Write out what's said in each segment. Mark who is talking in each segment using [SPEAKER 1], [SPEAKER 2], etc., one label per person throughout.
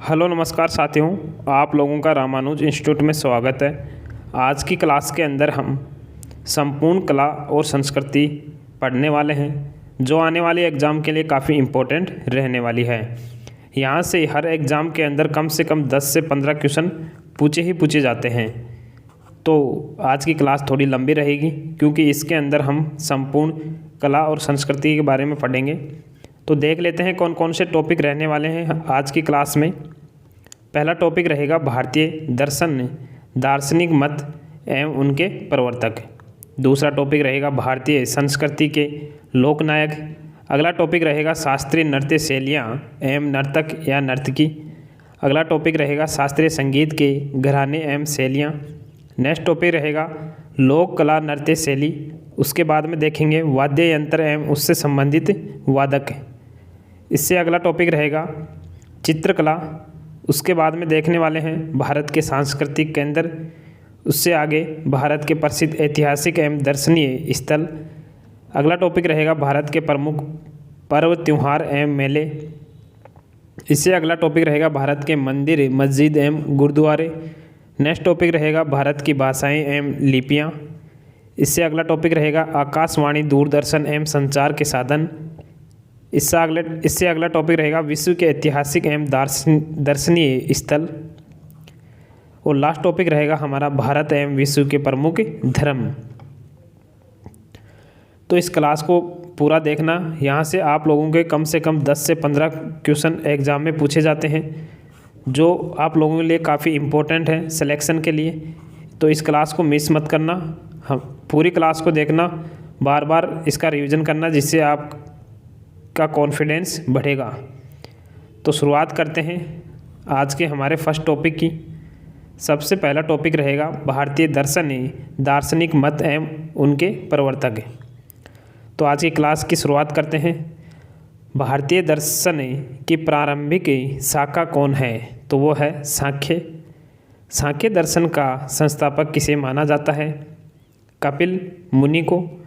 [SPEAKER 1] Hello नमस्कार साथियों, आप लोगों का रामानुज इंस्टीट्यूट में स्वागत है। आज की क्लास के अंदर हम संपूर्ण कला और संस्कृति पढ़ने वाले हैं, जो आने वाले एग्ज़ाम के लिए काफ़ी इम्पोर्टेंट रहने वाली है। यहाँ से हर एग्ज़ाम के अंदर कम से कम 10 से 15 क्वेश्चन पूछे जाते हैं। तो आज की क्लास थोड़ी लंबी रहेगी क्योंकि इसके अंदर हम संपूर्ण कला और संस्कृति के बारे में पढ़ेंगे। तो देख लेते हैं कौन कौन से टॉपिक रहने वाले हैं आज की क्लास में। पहला टॉपिक रहेगा भारतीय दर्शन, दार्शनिक मत एवं उनके प्रवर्तक। दूसरा टॉपिक रहेगा भारतीय संस्कृति के लोकनायक। अगला टॉपिक रहेगा शास्त्रीय नृत्य शैलियाँ एवं नर्तक या नर्तकी। अगला टॉपिक रहेगा शास्त्रीय संगीत के घराने एवं शैलियाँ। नेक्स्ट टॉपिक रहेगा लोक कला नृत्य शैली। उसके बाद में देखेंगे वाद्य यंत्र एवं उससे संबंधित वादक। इससे अगला टॉपिक रहेगा चित्रकला। उसके बाद में देखने वाले हैं भारत के सांस्कृतिक केंद्र। उससे आगे भारत के प्रसिद्ध ऐतिहासिक एवं दर्शनीय स्थल। अगला टॉपिक रहेगा भारत के प्रमुख पर्व त्योहार एवं मेले। इससे अगला टॉपिक रहेगा भारत के मंदिर, मस्जिद एवं गुरुद्वारे। नेक्स्ट टॉपिक रहेगा भारत की भाषाएं एवं लिपियाँ। इससे अगला टॉपिक रहेगा आकाशवाणी, दूरदर्शन एवं संचार के साधन। इससे अगला टॉपिक रहेगा विश्व के ऐतिहासिक एवं दर्शनीय स्थल। और लास्ट टॉपिक रहेगा हमारा भारत एवं विश्व के प्रमुख धर्म। तो इस क्लास को पूरा देखना। यहाँ से आप लोगों के कम से कम 10 से 15 क्वेश्चन एग्ज़ाम में पूछे जाते हैं, जो आप लोगों के लिए काफ़ी इम्पोर्टेंट है सिलेक्शन के लिए। तो इस क्लास को मिस मत करना, हम पूरी क्लास को देखना, बार बार इसका रिवीजन करना, जिससे आप का कॉन्फिडेंस बढ़ेगा। तो शुरुआत करते हैं आज के हमारे फर्स्ट टॉपिक की। सबसे पहला टॉपिक रहेगा भारतीय दर्शन, दार्शनिक मत एवं उनके प्रवर्तक। तो आज की क्लास की शुरुआत करते हैं। भारतीय दर्शन की प्रारंभिक शाखा कौन है? तो वो है सांख्य। सांख्य दर्शन का संस्थापक किसे माना जाता है? कपिल मुनि को।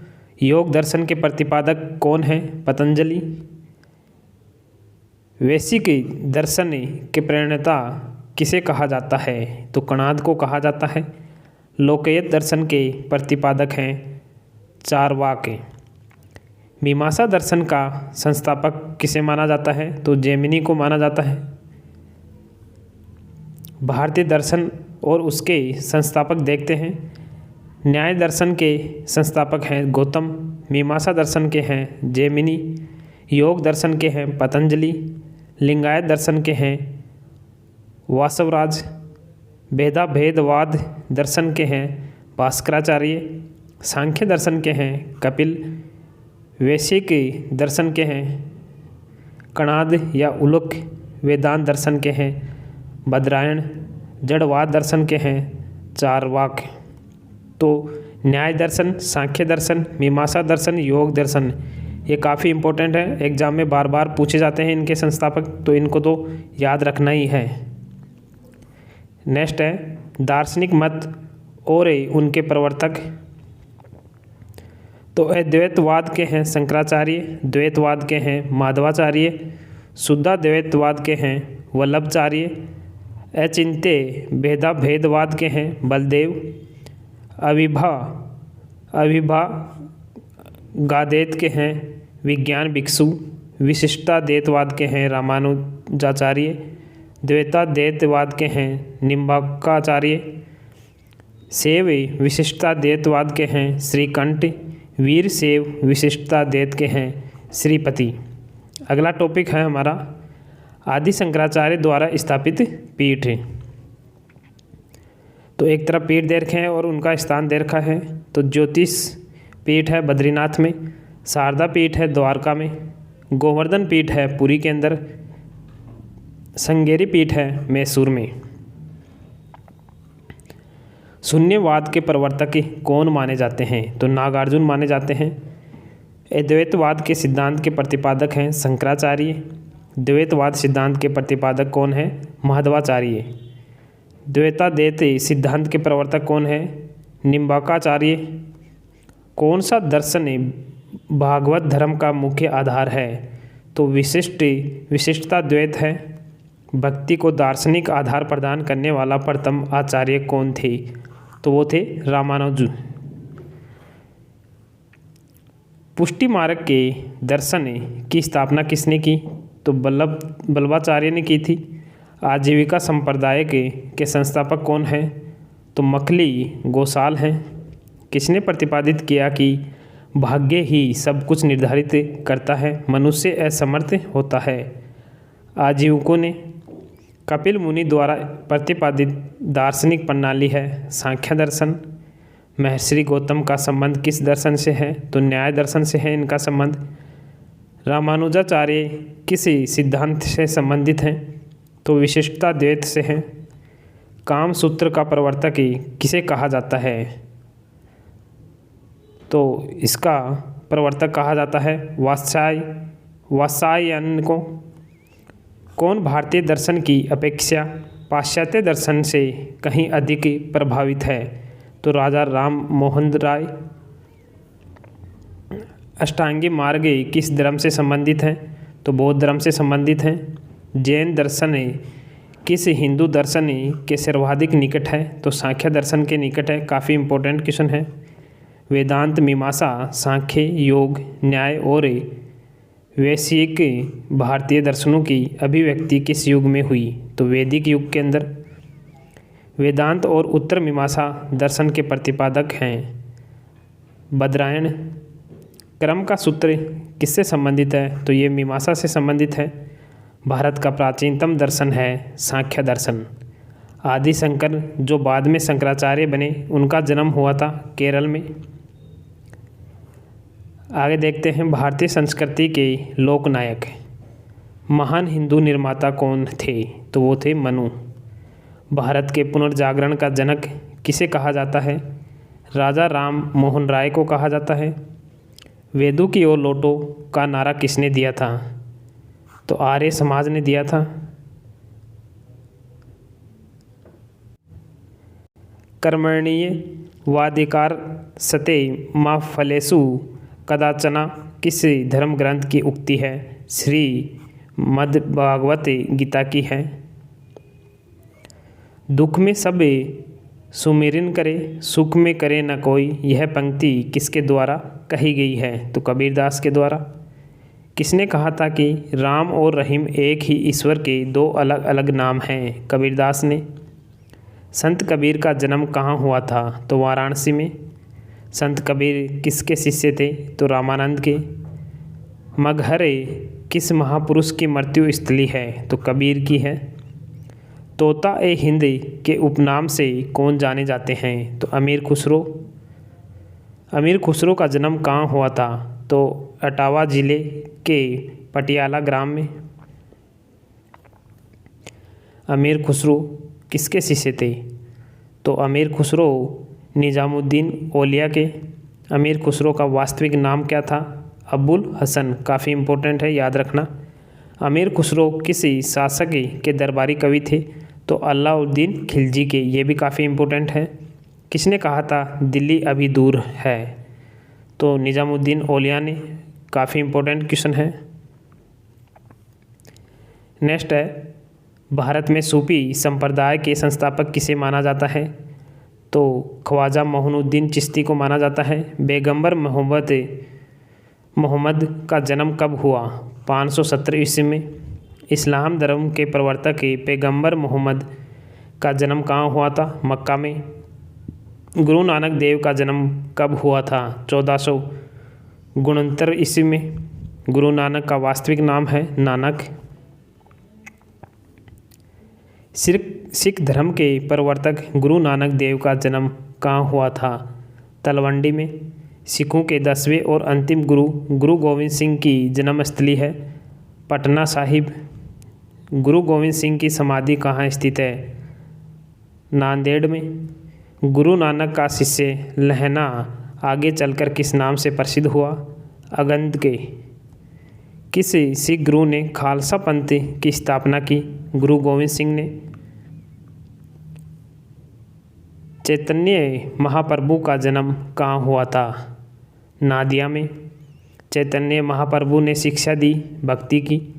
[SPEAKER 1] योग दर्शन के प्रतिपादक कौन है? पतंजलि। वैशिक दर्शन के प्रणेता किसे कहा जाता है? तो कणाद को कहा जाता है। लोकयत दर्शन के प्रतिपादक हैं चार्वाक। मीमांसा दर्शन का संस्थापक किसे माना जाता है? तो जैमिनी को माना जाता है। भारतीय दर्शन और उसके संस्थापक देखते हैं। न्याय दर्शन के संस्थापक हैं गौतम। मीमांसा दर्शन के हैं जैमिनी। योग दर्शन के हैं पतंजलि। लिंगायत दर्शन के हैं वासवराज। भेदाभेदवाद दर्शन के हैं भास्कराचार्य। सांख्य दर्शन के हैं कपिल। वैशिक दर्शन के हैं कणाद या उलुक। वेदांत दर्शन के हैं बद्रायण। जड़वाद दर्शन के हैं चार्वाक। तो न्याय दर्शन, सांख्य दर्शन, मीमांसा दर्शन, योग दर्शन, ये काफ़ी इम्पोर्टेंट है, एग्जाम में बार बार पूछे जाते हैं इनके संस्थापक, तो इनको तो याद रखना ही है। नेक्स्ट है दार्शनिक मत और उनके प्रवर्तक। तो अद्वैतवाद के हैं शंकराचार्य। द्वैतवाद के हैं माधवाचार्य। शुद्धाद्वैतवाद के हैं वल्लभाचार्य। अचिंत्य भेदाभेदवाद के हैं बलदेव। अविभागाद्वैत के हैं विज्ञान भिक्षु। विशिष्टाद्वैतवाद के हैं रामानुजाचार्य। द्वैताद्वैतवाद के हैं निम्बार्काचार्य। शैव विशिष्टाद्वैतवाद के हैं श्रीकंठ। वीर शैव विशिष्टाद्वैत के हैं श्रीपति। अगला टॉपिक है हमारा आदि शंकराचार्य द्वारा स्थापित पीठ। तो एक तरफ पीठ दे रखे हैं और उनका स्थान दे रखा है। तो ज्योतिष पीठ है बद्रीनाथ में। शारदा पीठ है द्वारका में। गोवर्धन पीठ है पुरी के अंदर। श्रृंगेरी पीठ है मैसूर में। शून्यवाद के प्रवर्तक कौन माने जाते हैं? तो नागार्जुन माने जाते हैं। अद्वैतवाद के सिद्धांत के प्रतिपादक हैं शंकराचार्य। द्वैतवाद सिद्धांत के प्रतिपादक कौन है? माधवाचार्य। द्वैताद्वैत सिद्धांत के प्रवर्तक कौन है? निम्बार्काचार्य। कौन सा दर्शन भागवत धर्म का मुख्य आधार है? तो विशिष्टाद्वैत है। भक्ति को दार्शनिक आधार प्रदान करने वाला प्रथम आचार्य कौन थे? तो वो थे रामानुज। पुष्टि मार्ग के दर्शन की स्थापना किसने की? तो बल्लभाचार्य ने की थी। आजीविका संप्रदाय के संस्थापक कौन हैं? तो मखली गोसाल हैं। किसने प्रतिपादित किया कि भाग्य ही सब कुछ निर्धारित करता है, मनुष्य असमर्थ होता है? आजीवकों ने। कपिल मुनि द्वारा प्रतिपादित दार्शनिक प्रणाली है सांख्य दर्शन। महर्षि गौतम का संबंध किस दर्शन से है? तो न्याय दर्शन से है इनका संबंध। रामानुजाचार्य किस सिद्धांत से संबंधित हैं? तो विशिष्टता द्वैत से हैं। काम सूत्र का प्रवर्तक किसे कहा जाता है? तो इसका प्रवर्तक कहा जाता है वात्स्यायन को। कौन भारतीय दर्शन की अपेक्षा पाश्चात्य दर्शन से कहीं अधिक प्रभावित है? तो राजा राम मोहन राय। अष्टांगी मार्ग किस धर्म से संबंधित हैं? तो बौद्ध धर्म से संबंधित हैं। जैन दर्शन किस हिंदू दर्शन के सर्वाधिक निकट है? तो सांख्य दर्शन के निकट है। काफ़ी इंपॉर्टेंट क्वेश्चन है। वेदांत, मीमांसा, सांख्य, योग, न्याय और वैश्विक भारतीय दर्शनों की अभिव्यक्ति किस युग में हुई? तो वैदिक युग के अंदर। वेदांत और उत्तर मीमांसा दर्शन के प्रतिपादक हैं बदरायण। क्रम का सूत्र किससे संबंधित है? तो ये मीमांसा से संबंधित है। भारत का प्राचीनतम दर्शन है सांख्य दर्शन। आदि शंकर जो बाद में शंकराचार्य बने, उनका जन्म हुआ था केरल में। आगे देखते हैं भारतीय संस्कृति के लोकनायक। महान हिंदू निर्माता कौन थे? तो वो थे मनु। भारत के पुनर्जागरण का जनक किसे कहा जाता है? राजा राम मोहन राय को कहा जाता है। वेदों की ओर लौटो का नारा किसने दिया था? तो आर्य समाज ने दिया था। कर्मण्ये वाधिकार सते मा फलेषु कदाचन किस धर्म ग्रंथ की उक्ति है? श्रीमद् भागवत गीता की है। दुख में सब सुमिरन करे, सुख में करे न कोई, यह पंक्ति किसके द्वारा कही गई है? तो कबीरदास के द्वारा। किसने कहा था कि राम और रहीम एक ही ईश्वर के दो अलग अलग नाम हैं? कबीरदास ने। संत कबीर का जन्म कहाँ हुआ था? तो वाराणसी में। संत कबीर किसके शिष्य थे? तो रामानंद के। मगहर किस महापुरुष की मृत्यु स्थली है? तो कबीर की है। तोता ए हिंद के उपनाम से कौन जाने जाते हैं? तो अमीर खुसरो। अमीर खुसरो का जन्म कहाँ हुआ था? तो अटावा जिले के पटियाला ग्राम में। अमीर खुसरो किसके शिष्य थे? तो अमीर खुसरो निजामुद्दीन औलिया के। अमीर खुसरो का वास्तविक नाम क्या था? अबुल हसन। काफ़ी इम्पोर्टेंट है, याद रखना। अमीर खुसरो किसी शासक के दरबारी कवि थे? तो अलाउद्दीन खिलजी के। ये भी काफ़ी इम्पोर्टेंट है। किसने कहा था दिल्ली अभी दूर है? तो निजामुद्दीन औलिया ने। काफ़ी इम्पोर्टेंट क्वेश्चन है। नेक्स्ट है, भारत में सूफी संप्रदाय के संस्थापक किसे माना जाता है? तो ख्वाजा मोइनुद्दीन चिश्ती को माना जाता है। पैगंबर मोहम्मद का जन्म कब हुआ? 517 ईस्वी में। इस्लाम धर्म के प्रवर्तक पैगंबर मोहम्मद का जन्म कहाँ हुआ था? मक्का में। गुरु नानक देव का जन्म कब हुआ था? 1469 ईस्वी में। गुरु नानक का वास्तविक नाम है नानक। सिख धर्म के प्रवर्तक गुरु नानक देव का जन्म कहाँ हुआ था? तलवंडी में। सिखों के 10वें और अंतिम गुरु गोविंद सिंह की जन्मस्थली है पटना साहिब। गुरु गोविंद सिंह की समाधि कहाँ स्थित है? नांदेड़ में। गुरु नानक का शिष्य लहना आगे चलकर किस नाम से प्रसिद्ध हुआ? अगंद के। किस सिख गुरु ने खालसा पंथ की स्थापना की? गुरु गोविंद सिंह ने। चैतन्य महाप्रभु का जन्म कहाँ हुआ था? नादिया में। चैतन्य महाप्रभु ने शिक्षा दी भक्ति की।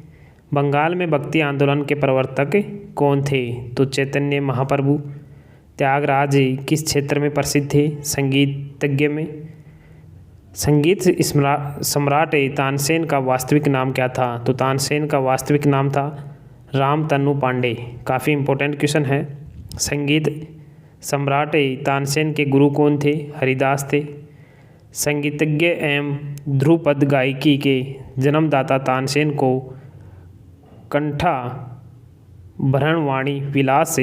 [SPEAKER 1] बंगाल में भक्ति आंदोलन के प्रवर्तक कौन थे? तो चैतन्य महाप्रभु। त्यागराज किस क्षेत्र में प्रसिद्ध थे? संगीतज्ञ में। संगीत सम्राट तानसेन का वास्तविक नाम क्या था? तो तानसेन का वास्तविक नाम था रामतनु पांडे। काफ़ी इम्पोर्टेंट क्वेश्चन है। संगीत सम्राट तानसेन के गुरु कौन थे? हरिदास थे। संगीतज्ञ एवं ध्रुपद गायकी के जन्मदाता तानसेन को कंठा भरणवाणी विलास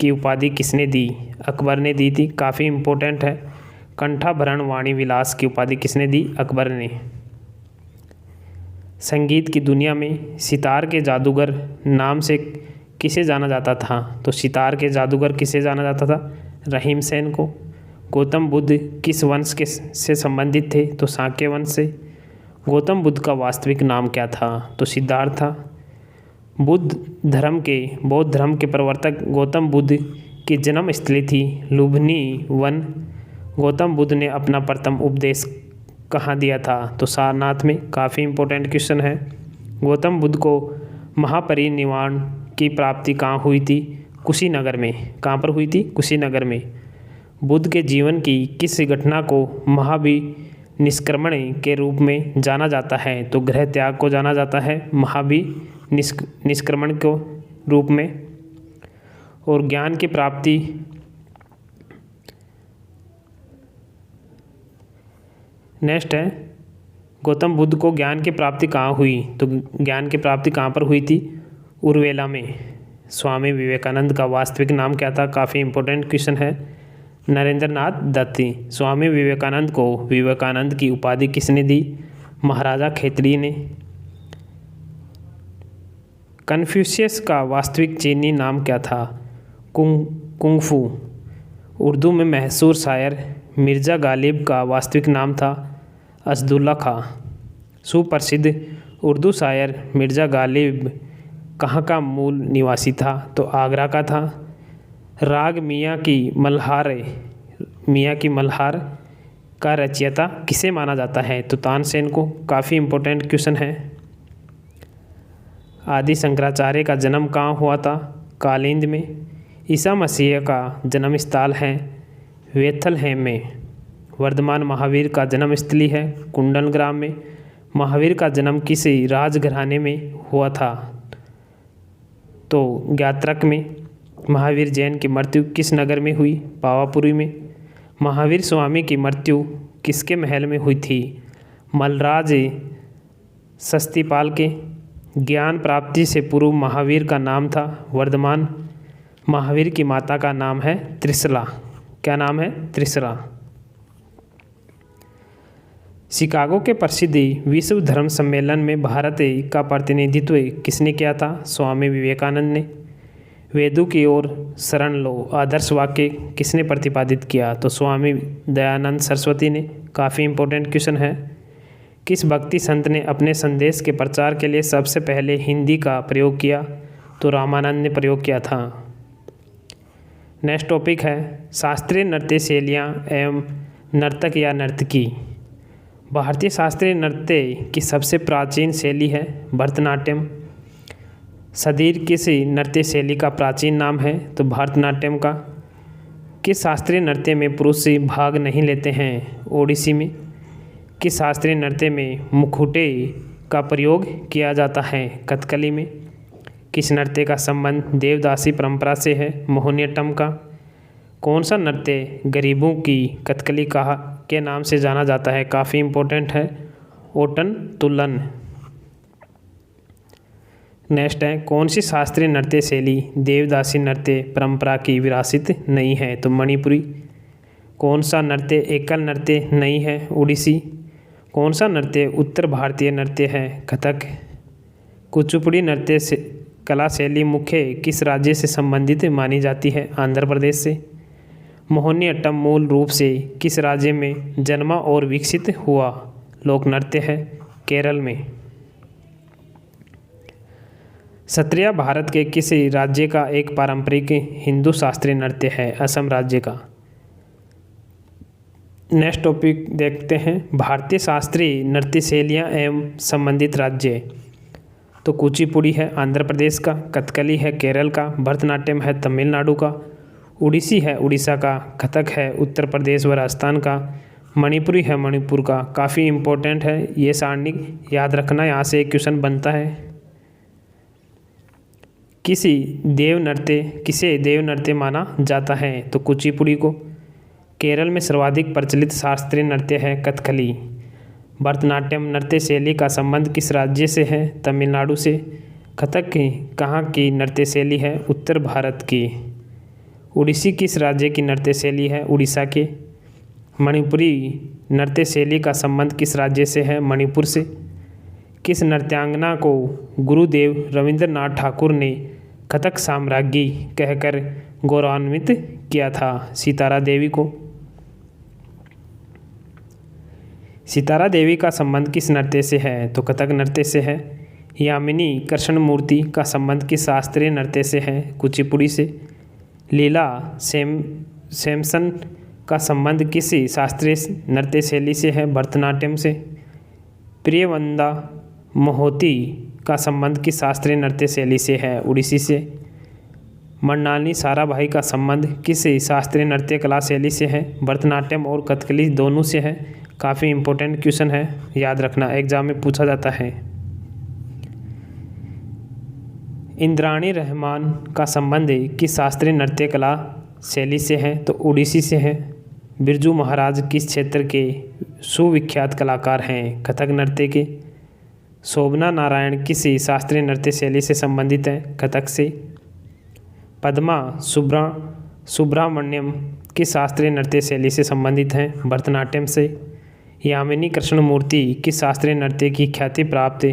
[SPEAKER 1] की उपाधि किसने दी? अकबर ने दी थी। काफ़ी इम्पोर्टेंट है। कंठा भरणवाणी विलास की उपाधि किसने दी? अकबर ने। संगीत की दुनिया में सितार के जादूगर नाम से किसे जाना जाता था? तो सितार के जादूगर किसे जाना जाता था? रहीम सेन को। गौतम बुद्ध किस वंश के से संबंधित थे? तो शाक्य वंश से। गौतम बुद्ध का वास्तविक नाम क्या था? तो सिद्धार्थ था। बौद्ध धर्म के प्रवर्तक गौतम बुद्ध की जन्म स्थली थी लुम्बिनी वन। गौतम बुद्ध ने अपना प्रथम उपदेश कहाँ दिया था? तो सारनाथ में। काफ़ी इम्पोर्टेंट क्वेश्चन है। गौतम बुद्ध को महापरिनिर्वाण की प्राप्ति कहाँ हुई थी? कुशीनगर में। कहाँ पर हुई थी? कुशीनगर में। बुद्ध के जीवन की किस घटना को महाभिनिष्क्रमण के रूप में जाना जाता है? तो गृह त्याग को जाना जाता है महाभिनिष्क्रमण को रूप में। और ज्ञान की प्राप्ति नेक्स्ट है, गौतम बुद्ध को ज्ञान की प्राप्ति कहाँ हुई? तो ज्ञान की प्राप्ति कहाँ पर हुई थी? उर्वेला में। स्वामी विवेकानंद का वास्तविक नाम क्या था? काफ़ी इम्पोर्टेंट क्वेश्चन है। नरेंद्रनाथ दत्त। स्वामी विवेकानंद को विवेकानंद की उपाधि किसने दी? महाराजा खेतड़ी ने। कन्फ्यूशियस का वास्तविक चीनी नाम क्या था? कुंग-फू। उर्दू में मशहूर शायर मिर्ज़ा गालिब का वास्तविक नाम था असदुल्ला खां। सुप्रसिद्ध उर्दू शायर मिर्ज़ा गालिब कहाँ का मूल निवासी था? तो आगरा का था। राग मियाँ की मल्हार का रचयिता किसे माना जाता है? तो तानसेन को। काफ़ी इम्पोर्टेंट क्वेश्चन है। आदि शंकराचार्य का जन्म कहाँ हुआ था? कालिंद में। ईसा मसीह का जन्म स्थल है बेथलहेम में। वर्धमान महावीर का जन्म स्थली है कुंडलग्राम में। महावीर का जन्म किस राजघराने में हुआ था? तो ज्ञात्रक में। महावीर जैन की मृत्यु किस नगर में हुई? पावापुरी में। महावीर स्वामी की मृत्यु किसके महल में हुई थी? मलराज सस्तीपाल के। ज्ञान प्राप्ति से पूर्व महावीर का नाम था वर्धमान। महावीर की माता का नाम है त्रिशला। क्या नाम है? त्रिशला। शिकागो के प्रसिद्ध विश्व धर्म सम्मेलन में भारत का प्रतिनिधित्व किसने किया था? स्वामी विवेकानंद ने। वेदों की ओर शरण लो आदर्श वाक्य किसने प्रतिपादित किया? तो स्वामी दयानंद सरस्वती ने। काफ़ी इम्पोर्टेंट क्वेश्चन है। किस भक्ति संत ने अपने संदेश के प्रचार के लिए सबसे पहले हिंदी का प्रयोग किया? तो रामानंद ने प्रयोग किया था। नेक्स्ट टॉपिक है शास्त्रीय नृत्य शैलियाँ एवं नर्तक या नर्तकी। भारतीय शास्त्रीय नृत्य की सबसे प्राचीन शैली है भरतनाट्यम। सदीर किस नृत्य शैली का प्राचीन नाम है? तो भरतनाट्यम का। किस शास्त्रीय नृत्य में पुरुष भाग नहीं लेते हैं? ओडिसी में। किस शास्त्रीय नृत्य में मुखौटे का प्रयोग किया जाता है? कथकली में। किस नृत्य का संबंध देवदासी परंपरा से है? मोहिनीअट्टम का। कौन सा नृत्य गरीबों की कथकली के नाम से जाना जाता है? काफ़ी इम्पोर्टेंट है ओटन तुलन। नेक्स्ट है कौन सी शास्त्रीय नृत्य शैली देवदासी नृत्य परंपरा की विरासत नहीं है? तो मणिपुरी। कौन सा नृत्य एकल नृत्य नहीं है? ओडिसी। कौन सा नृत्य उत्तर भारतीय नृत्य है? कथक। कुचिपुड़ी नृत्य से कला शैली मुख्य किस राज्य से संबंधित मानी जाती है? आंध्र प्रदेश से। मोहिनीअट्टम मूल रूप से किस राज्य में जन्मा और विकसित हुआ लोक नृत्य है? केरल में। सत्रिया भारत के किस राज्य का एक पारंपरिक हिंदू शास्त्रीय नृत्य है? असम राज्य का। नेक्स्ट टॉपिक देखते हैं भारतीय शास्त्रीय नृत्य शैलियाँ एवं संबंधित राज्य। तो कुचिपुड़ी है आंध्र प्रदेश का, कथकली है केरल का, भरतनाट्यम है तमिलनाडु का, ओडिसी है उड़ीसा का, कथक है उत्तर प्रदेश व राजस्थान का, मणिपुरी है मणिपुर का। काफ़ी इम्पोर्टेंट है ये सारणी, याद रखना, यहाँ से एक क्वेश्चन बनता है। किसे देव नृत्य माना जाता है? तो कुचिपुड़ी को। केरल में सर्वाधिक प्रचलित शास्त्रीय नृत्य है कथकली। भरतनाट्यम नृत्य शैली का संबंध किस राज्य से है? तमिलनाडु से। कथक कहाँ की नृत्य शैली है? उत्तर भारत की। ओडिसी किस राज्य की नृत्य शैली है? उड़ीसा के। मणिपुरी नृत्य शैली का संबंध किस राज्य से है? मणिपुर से। किस नृत्यांगना को गुरुदेव रविंद्रनाथ ठाकुर ने कथक साम्राज्ञी कहकर गौरवान्वित किया था? सितारा देवी को। सितारा देवी का संबंध किस नृत्य से है? तो कथक नृत्य से है। यामिनी कृष्णमूर्ति का संबंध किस शास्त्रीय नृत्य से है? कुचिपुड़ी से। लीला सैमसन का संबंध किस शास्त्रीय नृत्य शैली से है? भरतनाट्यम से। प्रियवंदा मोहती का संबंध किस शास्त्रीय नृत्य शैली से है? उड़ीसी से। मृणालिनी साराभाई का संबंध किस शास्त्रीय नृत्य कला शैली से है? भरतनाट्यम और कथकली दोनों से है। काफ़ी इम्पोर्टेंट क्वेश्चन है, याद रखना, एग्जाम में पूछा जाता है। इंद्राणी रहमान का संबंध किस शास्त्रीय नृत्य कला शैली से है? तो ओडिसी से है। बिरजू महाराज किस क्षेत्र के सुविख्यात कलाकार हैं? कथक नृत्य के। शोभना नारायण किस शास्त्रीय नृत्य शैली से संबंधित है? कथक से। पद्मा सुब्रमण्यम किस शास्त्रीय नृत्य शैली से संबंधित हैं? भरतनाट्यम से। यामिनी कृष्णमूर्ति किस शास्त्रीय नृत्य की ख्याति प्राप्त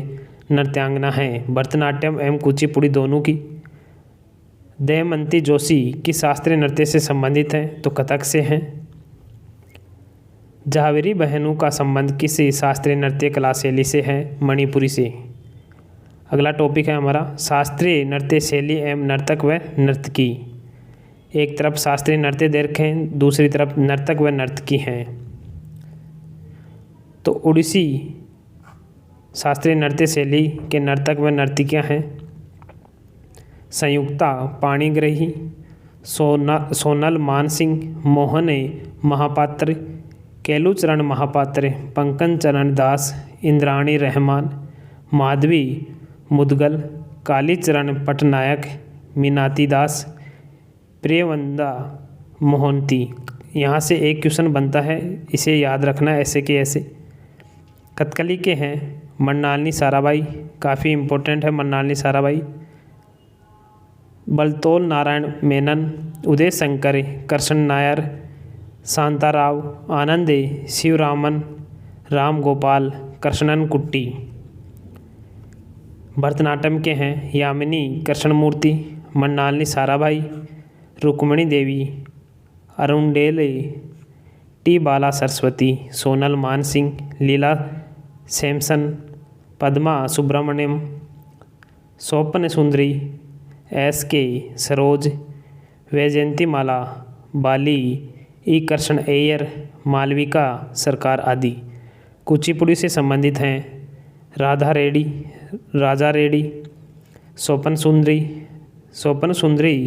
[SPEAKER 1] नृत्यांगना हैं? भरतनाट्यम एवं कुचिपुड़ी दोनों की। दमयंती जोशी किस शास्त्रीय नृत्य से संबंधित हैं? तो कथक से हैं। जहावरी बहनों का संबंध किस शास्त्रीय नृत्य कला शैली से है? मणिपुरी से। अगला टॉपिक है हमारा शास्त्रीय नृत्य शैली एवं नर्तक व नर्तकी। एक तरफ शास्त्रीय नृत्य दे रखे हैं, दूसरी तरफ नर्तक व नर्तकी हैं। तो ओडिसी शास्त्रीय नृत्य शैली के नर्तक व नर्तकियाँ हैं संयुक्ता पाणिग्राही, सोनल मानसिंह, मोहन महापात्र, केलुचरण महापात्र, पंकज चरण दास, इंद्राणी रहमान, माधवी मुदगल, कालीचरण पटनायक, मीनाती दास, प्रियवंदा मोहंती। यहाँ से एक क्वेश्चन बनता है, इसे याद रखना ऐसे के ऐसे। कथकली के हैं मृणालिनी साराभाई, काफ़ी इम्पोर्टेंट है मृणालिनी साराभाई। बलतोल नारायण मेनन, उदय शंकर, कृष्ण नायर, शांताराव, आनंदे शिवरामन, राम गोपाल, कृष्णन कुट्टी। भरतनाट्यम के हैं यामिनी कृष्णमूर्ति, मृणालिनी साराभाई, रुक्मिणी देवी, अरुणडेले, टी बाला सरस्वती, सोनल मानसिंह, लीला सैमसन, पद्मा सुब्रमण्यम, स्वप्न सुंदरी, एस.के. सरोज, वैजयंती माला, बाली, ई कृष्ण अय्यर, मालविका सरकार आदि। कुचिपुड़ी से संबंधित हैं राजा रेड्डी, स्वप्न सुंदरी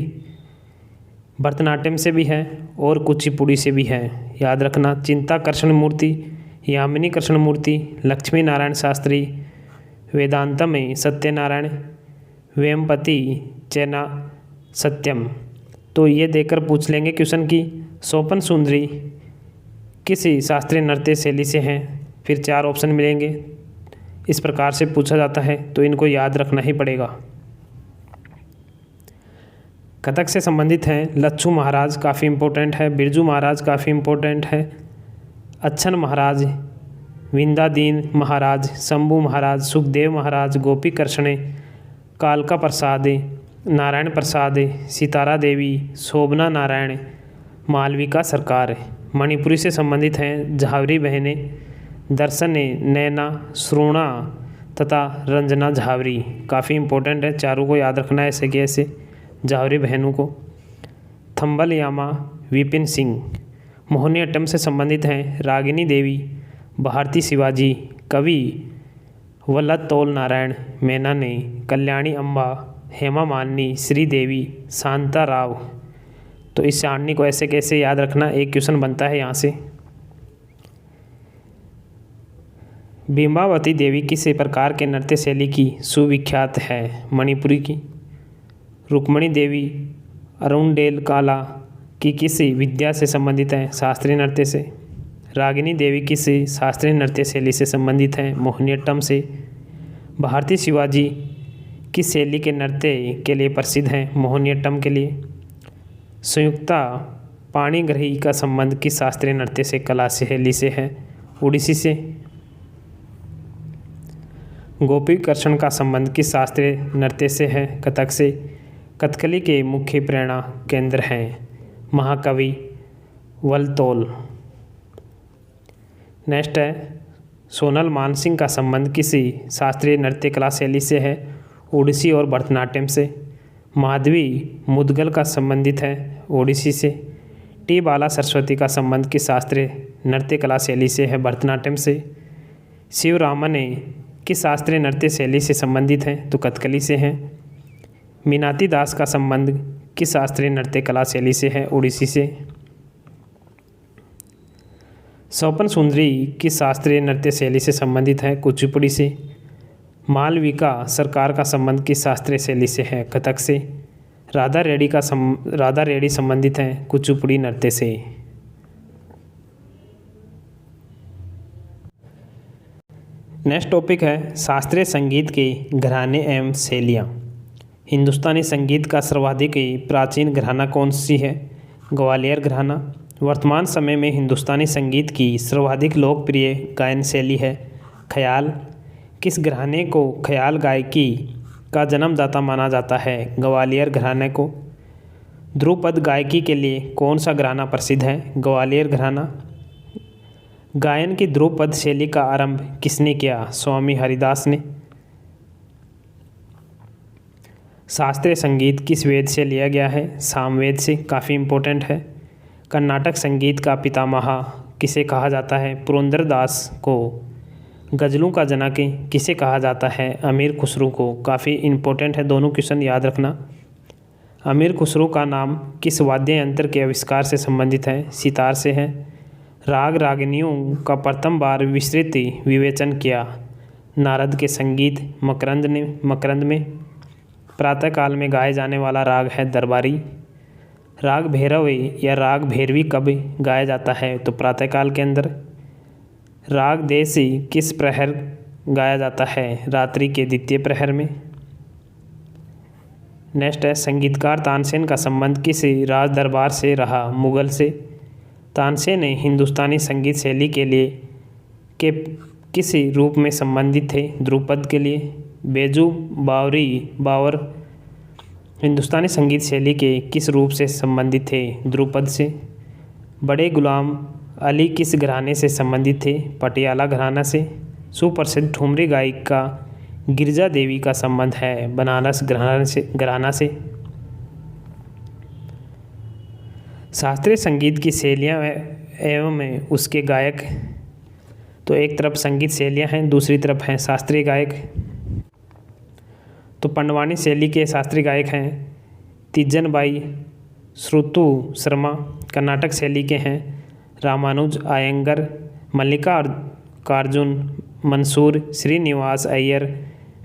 [SPEAKER 1] भरतनाट्यम से भी है और कुचिपुड़ी से भी है, याद रखना। चिंता कृष्णमूर्ति, यामिनी कृष्णमूर्ति, लक्ष्मी नारायण शास्त्री, वेदांत में सत्यनारायण, वेमपति चैना सत्यम। तो ये देकर पूछ लेंगे क्वेश्चन की स्वप्न सुंदरी किस शास्त्रीय नृत्य शैली से हैं, फिर 4 ऑप्शन मिलेंगे। इस प्रकार से पूछा जाता है तो इनको याद रखना ही पड़ेगा। कथक से संबंधित हैं लच्छू महाराज, काफ़ी इम्पोर्टेंट है। बिरजू महाराज काफ़ी इम्पोर्टेंट है। अच्छन महाराज, विंदादीन महाराज, शंभू महाराज, सुखदेव महाराज, गोपी कृष्ण, कालका प्रसाद, नारायण प्रसाद, सितारा देवी, शोभना नारायण, मालविका सरकार। मणिपुरी से संबंधित हैं झावरी बहनें, दर्शन, नैना, श्रोणा तथा रंजना झावरी। काफ़ी इम्पोर्टेंट है, चारों को याद रखना है ऐसे कि ऐसे झावरी बहनों को। थंबल यामा, विपिन सिंह। मोहिनीअट्टम से संबंधित हैं रागिनी देवी, भारती शिवाजी, कवि वल्लतोल नारायण मेना ने, कल्याणी अम्बा, हेमा मालिनी, श्रीदेवी, शांता राव। तो इस सारणी को ऐसे कैसे याद रखना, एक क्वेश्चन बनता है यहाँ से। बिंबावती देवी किस प्रकार के नृत्य शैली की सुविख्यात है, मणिपुरी की। रुक्मणी देवी अरुणडेलकाला की किस विद्या से संबंधित है, शास्त्रीय नृत्य से। रागिनी देवी किस शास्त्रीय नृत्य शैली से संबंधित है, मोहिनीअट्टम से। भारती शिवाजी किस शैली के नृत्य के लिए प्रसिद्ध हैं, मोहिनीअट्टम के लिए। संयुक्ता पाणिग्राही का संबंध किस शास्त्रीय नृत्य से कला शैली से है, ओडिसी से। गोपीकृष्ण का संबंध किस शास्त्रीय नृत्य से है, कथक से। कथकली के मुख्य प्रेरणा केंद्र हैं, महाकवि वल्लतोल। नेक्स्ट है, सोनल मानसिंह का संबंध किसी शास्त्रीय नृत्य कला शैली से है, ओडिसी और भरतनाट्यम से। माधवी मुदगल का संबंधित है, ओडिसी से। टी बाला सरस्वती का संबंध किस शास्त्रीय नृत्य कला शैली से है, भरतनाट्यम से। शिवरामने किस शास्त्रीय नृत्य शैली से संबंधित हैं, तो कथकली से हैं। मीनाती दास का संबंध किस शास्त्रीय नृत्य कला शैली से है, ओडिसी से। स्वपन सुंदरी किस शास्त्रीय नृत्य शैली से संबंधित है, कुचिपुड़ी से। मालविका सरकार का संबंध किस शास्त्रीय शैली से है, कथक से। राधा रेड्डी संबंधित हैं कुचिपुड़ी नृत्य से। नेक्स्ट टॉपिक है शास्त्रीय संगीत के घराने एवं शैलियाँ। हिंदुस्तानी संगीत का सर्वाधिक प्राचीन घराना कौन सी है, ग्वालियर घराना। वर्तमान समय में हिंदुस्तानी संगीत की सर्वाधिक लोकप्रिय गायन शैली है ख्याल। किस घराने को ख्याल गायकी का जन्मदाता माना जाता है, ग्वालियर घराने को। ध्रुपद गायकी के लिए कौन सा घराना प्रसिद्ध है, ग्वालियर घराना। गायन की ध्रुपद शैली का आरंभ किसने किया, स्वामी हरिदास ने। शास्त्रीय संगीत किस वेद से लिया गया है, सामवेद से, काफ़ी इम्पोर्टेंट है। कर्नाटक संगीत का पितामह किसे कहा जाता है, पुरंदरदास को। गज़लों का जनक किसे कहा जाता है, अमीर खुसरो को, काफ़ी इम्पोर्टेंट है, दोनों क्वेश्चन याद रखना। अमीर खुसरो का नाम किस वाद्य यंत्र के आविष्कार से संबंधित है, सितार से है। राग रागिनियों का प्रथम बार विस्तृत विवेचन किया नारद के संगीत मकरंद में। प्रातःकाल में गाए जाने वाला राग है दरबारी। राग भैरवी या राग भैरवी कब गाया जाता है, तो प्रातःकाल के अंदर। राग देसी किस प्रहर गाया जाता है, रात्रि के द्वितीय प्रहर में। नेक्स्ट है, संगीतकार तानसेन का संबंध किस राज दरबार से रहा, मुगल से। तानसेन ने हिंदुस्तानी संगीत शैली के लिए के किस रूप में संबंधित थे, ध्रुपद के लिए। बेजू बावर हिंदुस्तानी संगीत शैली के किस रूप से संबंधित थे, ध्रुपद से। बड़े गुलाम अली किस घराने से संबंधित थे, पटियाला घराना से। सुप्रसिद्ध ठुमरी गायिका गिरिजा देवी का संबंध है बनारस घराना से। शास्त्रीय संगीत की शैलियाँ एवं उसके गायक, तो एक तरफ संगीत शैलियाँ हैं, दूसरी तरफ हैं शास्त्रीय गायक। तो पंडवानी शैली के शास्त्रीय गायक हैं तीजन बाई, श्रुतु शर्मा। कर्नाटक शैली के हैं रामानुज आयंगर, मल्लिकार्जुन मंसूर, श्रीनिवास अय्यर,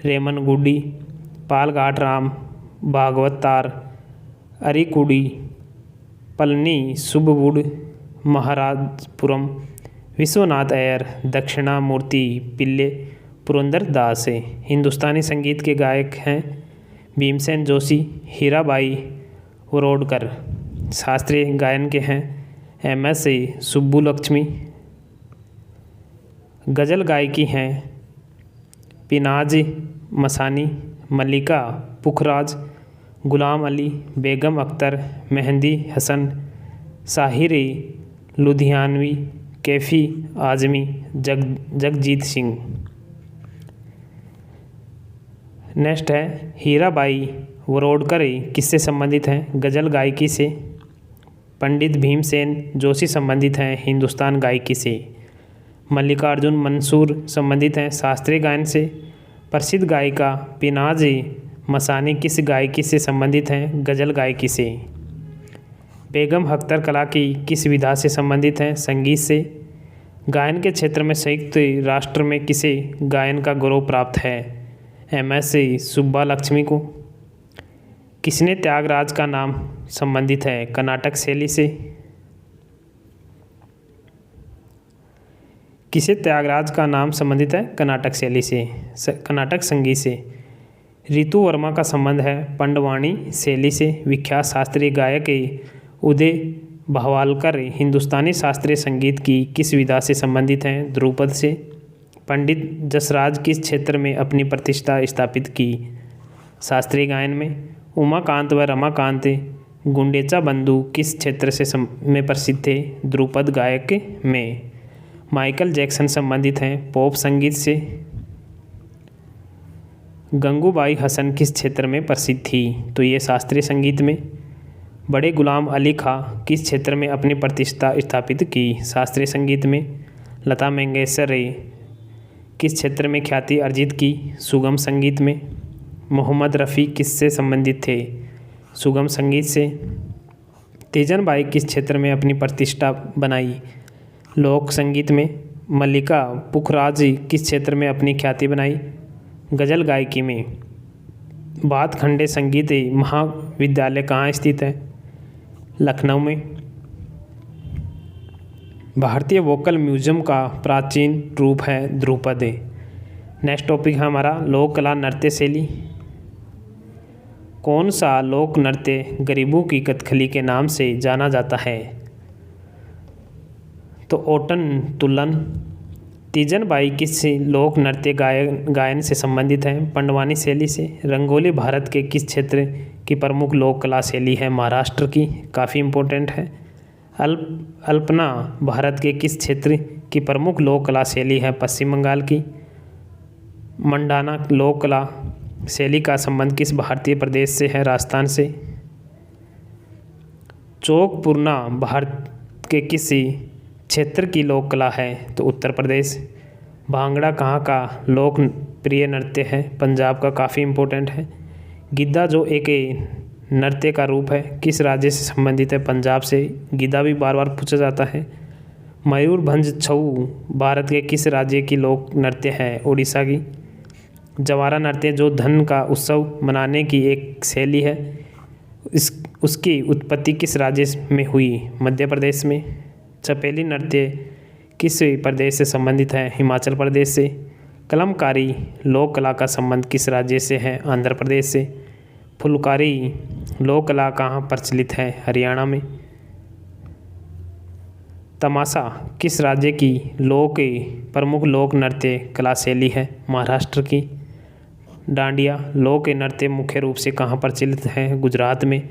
[SPEAKER 1] रेमन गुडी, पालघाट राम, भागवतार, अरिकुडी, पलनी सुब्बुड, महाराजपुरम, विश्वनाथ अय्यर, दक्षिणामूर्ति पिल्ले, पुरंदरदास। हिंदुस्तानी संगीत के गायक हैं भीमसेन जोशी, हीराबाई वरोडकर। शास्त्रीय गायन के हैं MS सुब्बुलक्ष्मी। गज़ल गायकी हैं पिनाज मसानी, मल्लिका पुखराज, गुलाम अली, बेगम अख्तर, मेहंदी हसन, साहिर लुधियानवी, कैफ़ी आज़मी, जगजीत सिंह। नेक्स्ट है, हीराबाई वरोडकर किससे संबंधित हैं, गज़ल गायकी से। पंडित भीमसेन जोशी संबंधित हैं हिंदुस्तान गायकी से। मल्लिकार्जुन मंसूर संबंधित हैं शास्त्रीय गायन से। प्रसिद्ध गायिका पीनाज़ मसानी किस गायकी से संबंधित हैं? गज़ल गायकी से। बेगम अख्तर कलाकी किस विधा से संबंधित हैं? संगीत से। गायन के क्षेत्र में संयुक्त राष्ट्र में किसे गायन का गौरव प्राप्त है? MS सुब्बालक्ष्मी को। किसने त्यागराज का नाम संबंधित है? कर्नाटक शैली से। किसे त्यागराज का नाम संबंधित है? कर्नाटक शैली से, कर्नाटक संगीत से। ऋतु वर्मा का संबंध है पंडवानी शैली से। विख्यात शास्त्रीय गायक उदय भावालकर हिंदुस्तानी शास्त्रीय संगीत की किस विधा से संबंधित हैं? ध्रुपद से। पंडित जसराज किस क्षेत्र में अपनी प्रतिष्ठा स्थापित की? शास्त्रीय गायन में। उमाकांत व रमाकांत गुंडेचा बंधु किस क्षेत्र से में प्रसिद्ध थे? ध्रुपद गायक में। माइकल जैक्सन संबंधित हैं पॉप संगीत से। गंगूबाई हसन किस क्षेत्र में प्रसिद्ध थी? तो ये शास्त्रीय संगीत में। बड़े गुलाम अली खां किस क्षेत्र में अपनी प्रतिष्ठा स्थापित की? शास्त्रीय संगीत में। लता मंगेशकर किस क्षेत्र में ख्याति अर्जित की? सुगम संगीत में। मोहम्मद रफ़ी किससे संबंधित थे? सुगम संगीत से। तीजन बाई किस क्षेत्र में अपनी प्रतिष्ठा बनाई? लोक संगीत में। मल्लिका पुखराज किस क्षेत्र में अपनी ख्याति बनाई? गज़ल गायकी में। भातखंडे संगीत महाविद्यालय कहाँ स्थित है? लखनऊ में। भारतीय वोकल म्यूजियम का प्राचीन रूप है ध्रुपद। नेक्स्ट टॉपिक है हमारा लोक कला नृत्य शैली। कौन सा लोक नृत्य गरीबों की कथकली के नाम से जाना जाता है? तो ओटन तुलन। तीजन बाई किस लोक नृत्य गायन से संबंधित हैं? पंडवानी शैली से। रंगोली भारत के किस क्षेत्र की प्रमुख लोक कला शैली है? महाराष्ट्र की, काफ़ी इम्पोर्टेंट है। अल्पना भारत के किस क्षेत्र की प्रमुख लोक कला शैली है? पश्चिम बंगाल की। मंडाना लोक कला शैली का संबंध किस भारतीय प्रदेश से है? राजस्थान से। चौकपुरना भारत के किस क्षेत्र की लोक कला है? तो उत्तर प्रदेश। भांगड़ा कहाँ का लोकप्रिय नृत्य है? पंजाब का, काफ़ी इम्पोर्टेंट है। गिद्धा जो एक नृत्य का रूप है किस राज्य से संबंधित है? पंजाब से। गिद्धा भी बार बार पूछा जाता है। मयूरभंज छऊ भारत के किस राज्य की लोक नृत्य है? उड़ीसा की। जवारा नृत्य जो धन का उत्सव मनाने की एक शैली है, उसकी उत्पत्ति किस राज्य में हुई? मध्य प्रदेश में। चपेली नृत्य किस प्रदेश से संबंधित है? हिमाचल प्रदेश से। कलमकारी लोक कला का संबंध किस राज्य से है? आंध्र प्रदेश से। फुलकारी लोक कला कहाँ प्रचलित है? हरियाणा में। तमाशा किस राज्य की प्रमुख लोक नृत्य कला शैली है? महाराष्ट्र की। डांडिया लोक नृत्य मुख्य रूप से कहाँ प्रचलित है? गुजरात में।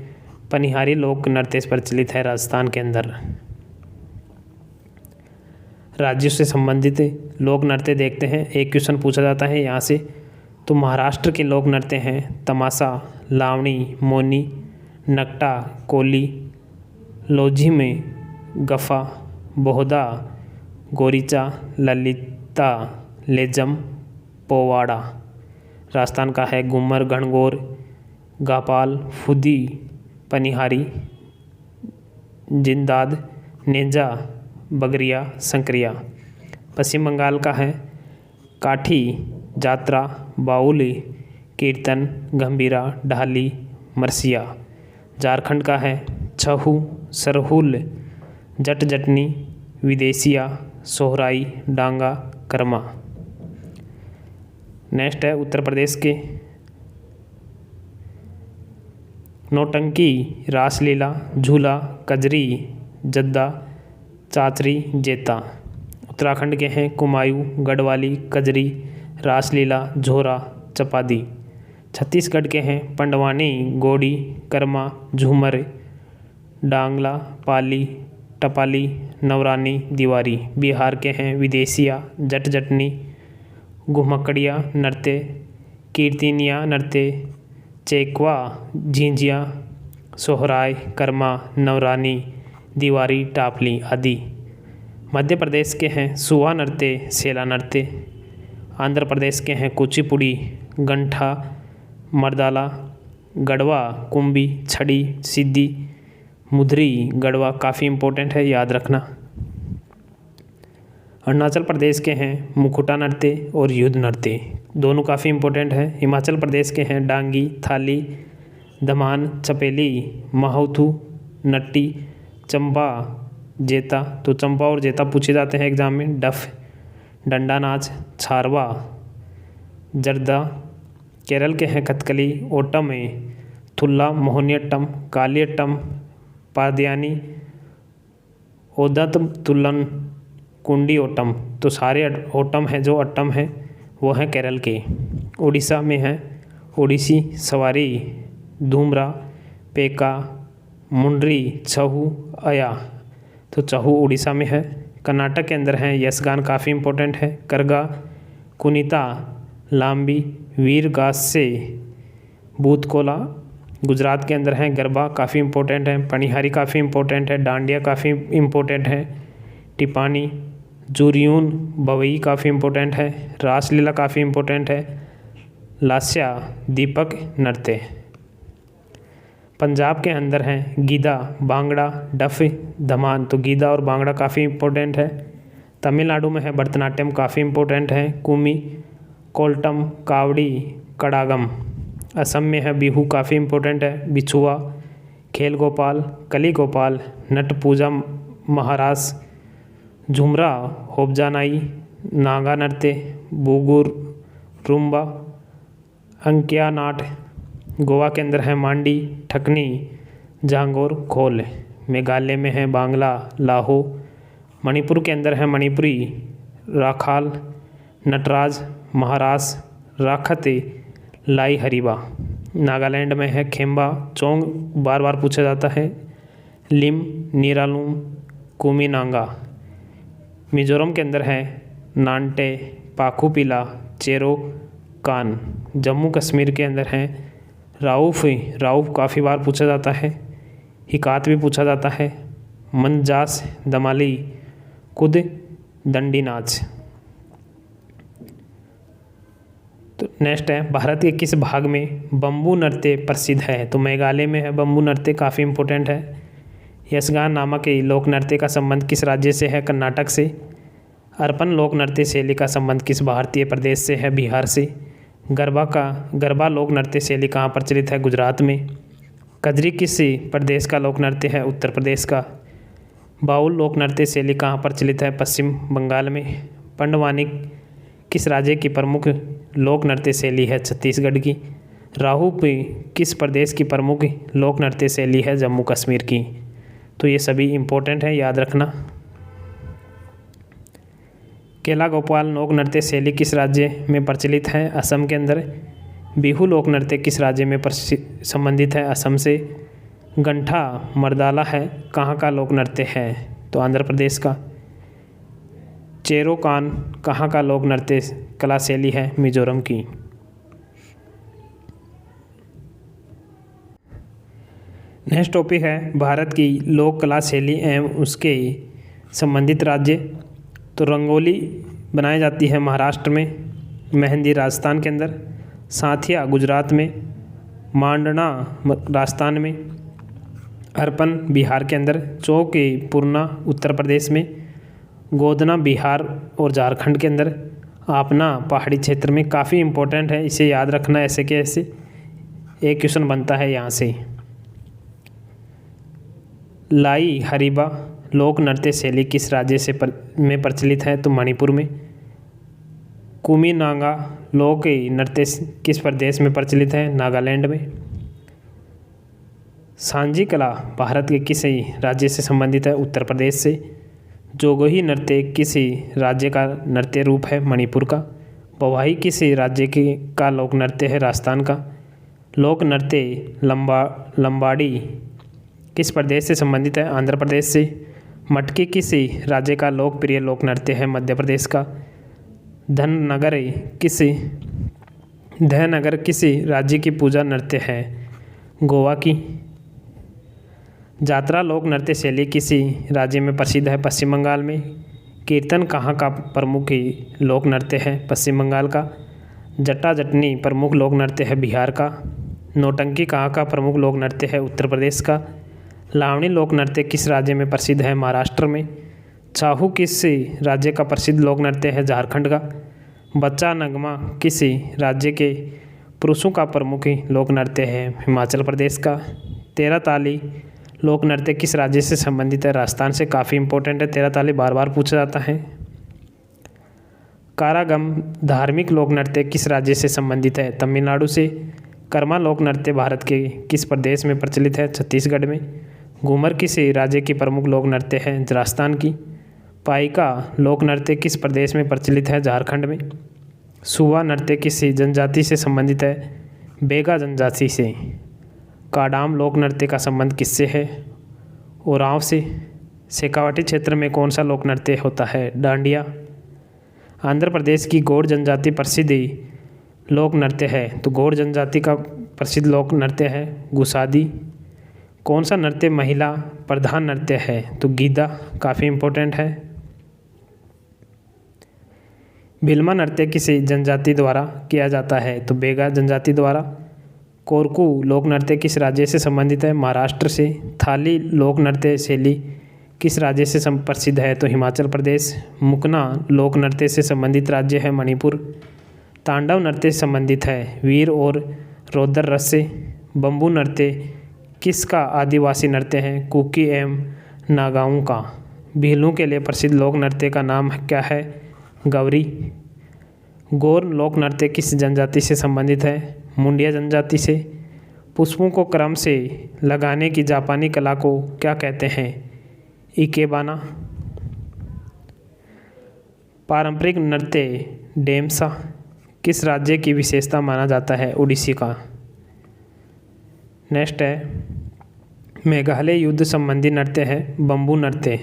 [SPEAKER 1] पनिहारी लोक नृत्य प्रचलित है राजस्थान के अंदर। राज्यों से संबंधित लोक नृत्य देखते हैं, एक क्वेश्चन पूछा जाता है यहाँ से। तो महाराष्ट्र के लोक नृत्य हैं तमाशा, लावणी, मोनी, नकटा, कोली, लोझी में गफा, बोहदा, गोरीचा, ललिता, लेजम, पोवाड़ा। राजस्थान का है घूमर, गणगौर, गापाल, फुदी, पनिहारी, जिंदाद, नेजा, बगरिया, संक्रिया। पश्चिम बंगाल का है काठी, जात्रा, बाउली, कीर्तन, गंभीरा, ढाली, मरसिया। झारखंड का है छहू, सरहुल, जट जटनी, विदेशिया, सोहराई, डांगा, कर्मा। नेक्स्ट है उत्तर प्रदेश के नौटंकी, रासलीला, झूला, कजरी, जद्दा, चाचरी, जेता। उत्तराखंड के हैं कुमायूं, गढ़वाली, कजरी, रासलीला, झोरा, चपादी। छत्तीसगढ़ के हैं पंडवानी, गोड़ी, कर्मा, झूमर, डांगला, पाली, टपाली, नवरानी, दीवारी। बिहार के हैं विदेशिया, जट जटनी, घुमकड़िया नृत्य, कीर्तनिया नृत्य, चेकवा, झिंझिया, सोहराय, कर्मा, नवरानी, दीवारी, टापली आदि। मध्य प्रदेश के हैं सुआ नृत्य, सेला नृत्य। आंध्र प्रदेश के हैं कुचिपुड़ी, गंठा, मर्दाला, गढ़वा, कुंभी, छड़ी, सिद्धि, मुद्री, गढ़वा काफ़ी इम्पोर्टेंट है, याद रखना। अरुणाचल प्रदेश के हैं मुखुटा नृत्य और युद्ध नृत्य, दोनों काफ़ी इम्पोर्टेंट हैं। हिमाचल प्रदेश के हैं डांगी, थाली, दमान, चपेली, माहुथू, नट्टी, चंपा, जेता। तो चंपा और जेता पूछे जाते हैं एग्जाम में। डफ, डंडा नाच, छारवा, जर्दा। केरल के हैं कथकली, ओटम में थुल्ला, मोहिनीअट्टम, कालियट्टम, पादियानी, ओदत तुल्लन, कुंडी ओटम। तो सारे ओटम हैं जो अट्टम हैं वो हैं केरल के। उड़ीसा में हैं ओडिसी, सवारी, धूमरा, पेका, मुंडरी, छहू, अया। तो छहू उड़ीसा में है। कर्नाटक के अंदर हैं यशगान काफ़ी इम्पोर्टेंट है, करगा, कुनीता, लाम्बी, वीर गासे, बूथकोला। गुजरात के अंदर हैं गरबा काफ़ी इम्पोर्टेंट है, पनिहारी काफ़ी इम्पोर्टेंट है, डांडिया काफ़ी इम्पोर्टेंट है, टिपानी, जुरियून, बवई काफ़ी इम्पोर्टेंट है, रासलीला काफ़ी इम्पोर्टेंट है, लास्या, दीपक नृत्य। पंजाब के अंदर हैं गीदा, बांगड़ा, डफ, धमान। तो गीदा और बांगड़ा काफ़ी इम्पोर्टेंट है। तमिलनाडु में है भरतनाट्यम काफ़ी इम्पोर्टेंट है, कुमी, कोल्टम, कावड़ी, कड़ागम। असम में है बिहू काफ़ी इम्पोर्टेंट है, बिछुआ, खेल गोपाल, कली गोपाल, नट पूजा, महारास, झुमरा, होबजानाई, नागा नृत्य, बुगुर, रुम्बा, अंकिया नाट। गोवा के अंदर है मांडी, ठकनी, जांगोर, खोल। मेघालय में है बांग्ला, लाहो। मणिपुर के अंदर है मणिपुरी, राखाल, नटराज, महारास, राखते, लाई हरीबा। नागालैंड में है खेम्बा, चोंग बार बार पूछा जाता है, लिम, नीरालूम, कुमीनांगा। मिजोरम के अंदर है नानटे, पाखुपिला, चेरो, कान। जम्मू कश्मीर के अंदर हैं राउफ, राउफ काफ़ी बार पूछा जाता है, हिकात भी पूछा जाता है, मंजास, दमाली, कुद, दंडी नाच। तो नेक्स्ट है भारत के किस भाग में बम्बू नृत्य प्रसिद्ध है? तो मेघालय में है बम्बू नृत्य काफ़ी इम्पोर्टेंट है। यशगान नामक लोक नृत्य का संबंध किस राज्य से है? कर्नाटक से। अर्पण लोक नृत्य शैली का संबंध किस भारतीय प्रदेश से है? बिहार से। गरबा लोक नृत्य शैली कहाँ प्रचलित है? गुजरात में। कजरी किस प्रदेश का लोक नृत्य है? उत्तर प्रदेश का। बाउल लोक नृत्य शैली कहाँ प्रचलित है? पश्चिम बंगाल में। पंडवानी किस राज्य की प्रमुख लोक नृत्य शैली है? छत्तीसगढ़ की। राहु किस प्रदेश की प्रमुख लोक नृत्य शैली है? जम्मू कश्मीर की। तो ये सभी इम्पोर्टेंट है, याद रखना। केला गोपाल लोक नृत्य शैली किस राज्य में प्रचलित है? असम के अंदर। बिहू लोक नृत्य किस राज्य में संबंधित है? असम से। गंठा मर्दाला है कहाँ का लोक नृत्य है? तो आंध्र प्रदेश का। चेरोकान कहाँ का लोक नृत्य कला शैली है? मिजोरम की। नेक्स्ट टॉपिक है भारत की लोक कला शैली एवं उसके संबंधित राज्य। तो रंगोली बनाई जाती है महाराष्ट्र में, मेहंदी राजस्थान के अंदर, साथिया गुजरात में, मांडना राजस्थान में, अर्पण बिहार के अंदर, चौकी पूर्णा उत्तर प्रदेश में, गोदना बिहार और झारखंड के अंदर, आपना पहाड़ी क्षेत्र में। काफ़ी इम्पोर्टेंट है, इसे याद रखना। ऐसे के ऐसे एक क्वेश्चन बनता है यहाँ से। लाई हरीबा लोक नृत्य शैली किस राज्य से में प्रचलित है? तो मणिपुर में। कुमीनांगा लोक नृत्य किस प्रदेश में प्रचलित है? नागालैंड में। सांजी कला भारत के किस राज्य से संबंधित है? उत्तर प्रदेश से। जोगोही नृत्य किस राज्य का नृत्य रूप है? मणिपुर का। पवाही किस राज्य का लोक नृत्य है? राजस्थान का। लोक नृत्य लंबाड़ी किस प्रदेश से संबंधित है? आंध्र प्रदेश से। मटकी किस राज्य का लोकप्रिय लोक नृत्य है? मध्य प्रदेश का। धनगर किस राज्य की पूजा नृत्य है? गोवा की। जात्रा लोक नृत्य शैली किस राज्य में प्रसिद्ध है? पश्चिम बंगाल में। कीर्तन कहाँ का प्रमुख लोक नृत्य है? पश्चिम बंगाल का। जट्टा जटनी प्रमुख लोक नृत्य है बिहार का। नौटंकी कहाँ का प्रमुख लोक नृत्य है? उत्तर प्रदेश का। लावणी लोक नृत्य किस राज्य में प्रसिद्ध है? महाराष्ट्र में। चाहू किस राज्य का प्रसिद्ध लोक नृत्य है? झारखंड का। बच्चा नगमा किस राज्य के पुरुषों का प्रमुख लोक नृत्य है? हिमाचल प्रदेश का। तेरह ताली लोक नृत्य किस राज्य से संबंधित है? राजस्थान से। काफ़ी इंपॉर्टेंट है, तेरह ताली बार बार पूछा जाता है। कारागम धार्मिक लोक नृत्य किस राज्य से संबंधित है? तमिलनाडु से। कर्मा लोक नृत्य भारत के किस प्रदेश में प्रचलित है? छत्तीसगढ़ में। घूमर किस राज्य की प्रमुख लोक नृत्य है? राजस्थान की। पाइका लोक नृत्य किस प्रदेश में प्रचलित है? झारखंड में। सुवा नृत्य किस जनजाति से संबंधित है? बेगा जनजाति से। काडाम लोक नृत्य का संबंध किससे है? ओरांव से। शेखावाटी क्षेत्र में कौन सा लोक नृत्य होता है? डांडिया। आंध्र प्रदेश की गौड़ जनजाति प्रसिद्ध लोक नृत्य है, तो गौड़ जनजाति का प्रसिद्ध लोक नृत्य है गुसादी। कौन सा नृत्य महिला प्रधान नृत्य है? तो गीदा। काफ़ी इम्पोर्टेंट है। भिल्मा नृत्य किस जनजाति द्वारा किया जाता है? तो बेगा जनजाति द्वारा। कोरकू लोक नृत्य किस राज्य से संबंधित है? महाराष्ट्र से। थाली लोक नृत्य शैली किस राज्य से प्रसिद्ध है? तो हिमाचल प्रदेश। मुकना लोक नृत्य से संबंधित राज्य है मणिपुर। तांडव नृत्य से संबंधित है वीर और रौद्र रस से। बम्बू नृत्य किसका आदिवासी नृत्य है? कुकी एवं नागाओं का। भीलू के लिए प्रसिद्ध लोक नृत्य का नाम क्या है? गौरी। गौर लोक नृत्य किस जनजाति से संबंधित है? मुंडिया जनजाति से। पुष्पों को क्रम से लगाने की जापानी कला को क्या कहते हैं? इकेबाना। पारंपरिक नृत्य डेमसा किस राज्य की विशेषता माना जाता है? उड़ीसा का। नेक्स्ट है मेघालय युद्ध संबंधी नृत्य है बम्बू नृत्य।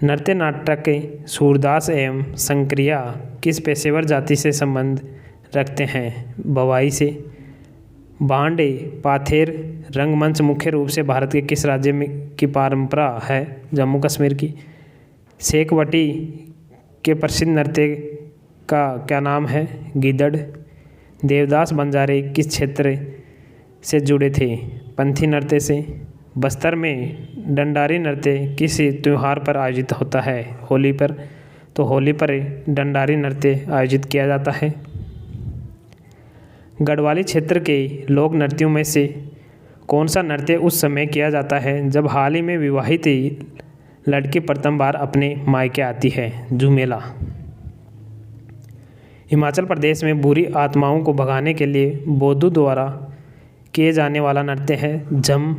[SPEAKER 1] नृत्य नाटक के सूरदास एवं संक्रिया किस पेशेवर जाति से संबंध रखते हैं? बवाई से। बांडे पाथेर रंगमंच मुख्य रूप से भारत के किस राज्य में की परंपरा है? जम्मू कश्मीर की। शेखवटी के प्रसिद्ध नृत्य का क्या नाम है? गिदड़। देवदास बंजारे किस क्षेत्र से जुड़े थे? पंथी नृत्य से। बस्तर में डंडारी नृत्य किस त्यौहार पर आयोजित होता है? होली पर। तो होली पर डंडारी नृत्य आयोजित किया जाता है। गढ़वाली क्षेत्र के लोक नृत्यों में से कौन सा नृत्य उस समय किया जाता है जब हाल ही में विवाहित लड़की प्रथम बार अपने मायके आती है? झूमेला। हिमाचल प्रदेश में बुरी आत्माओं को भगाने के लिए बौद्धों द्वारा किए जाने वाला नृत्य है झम।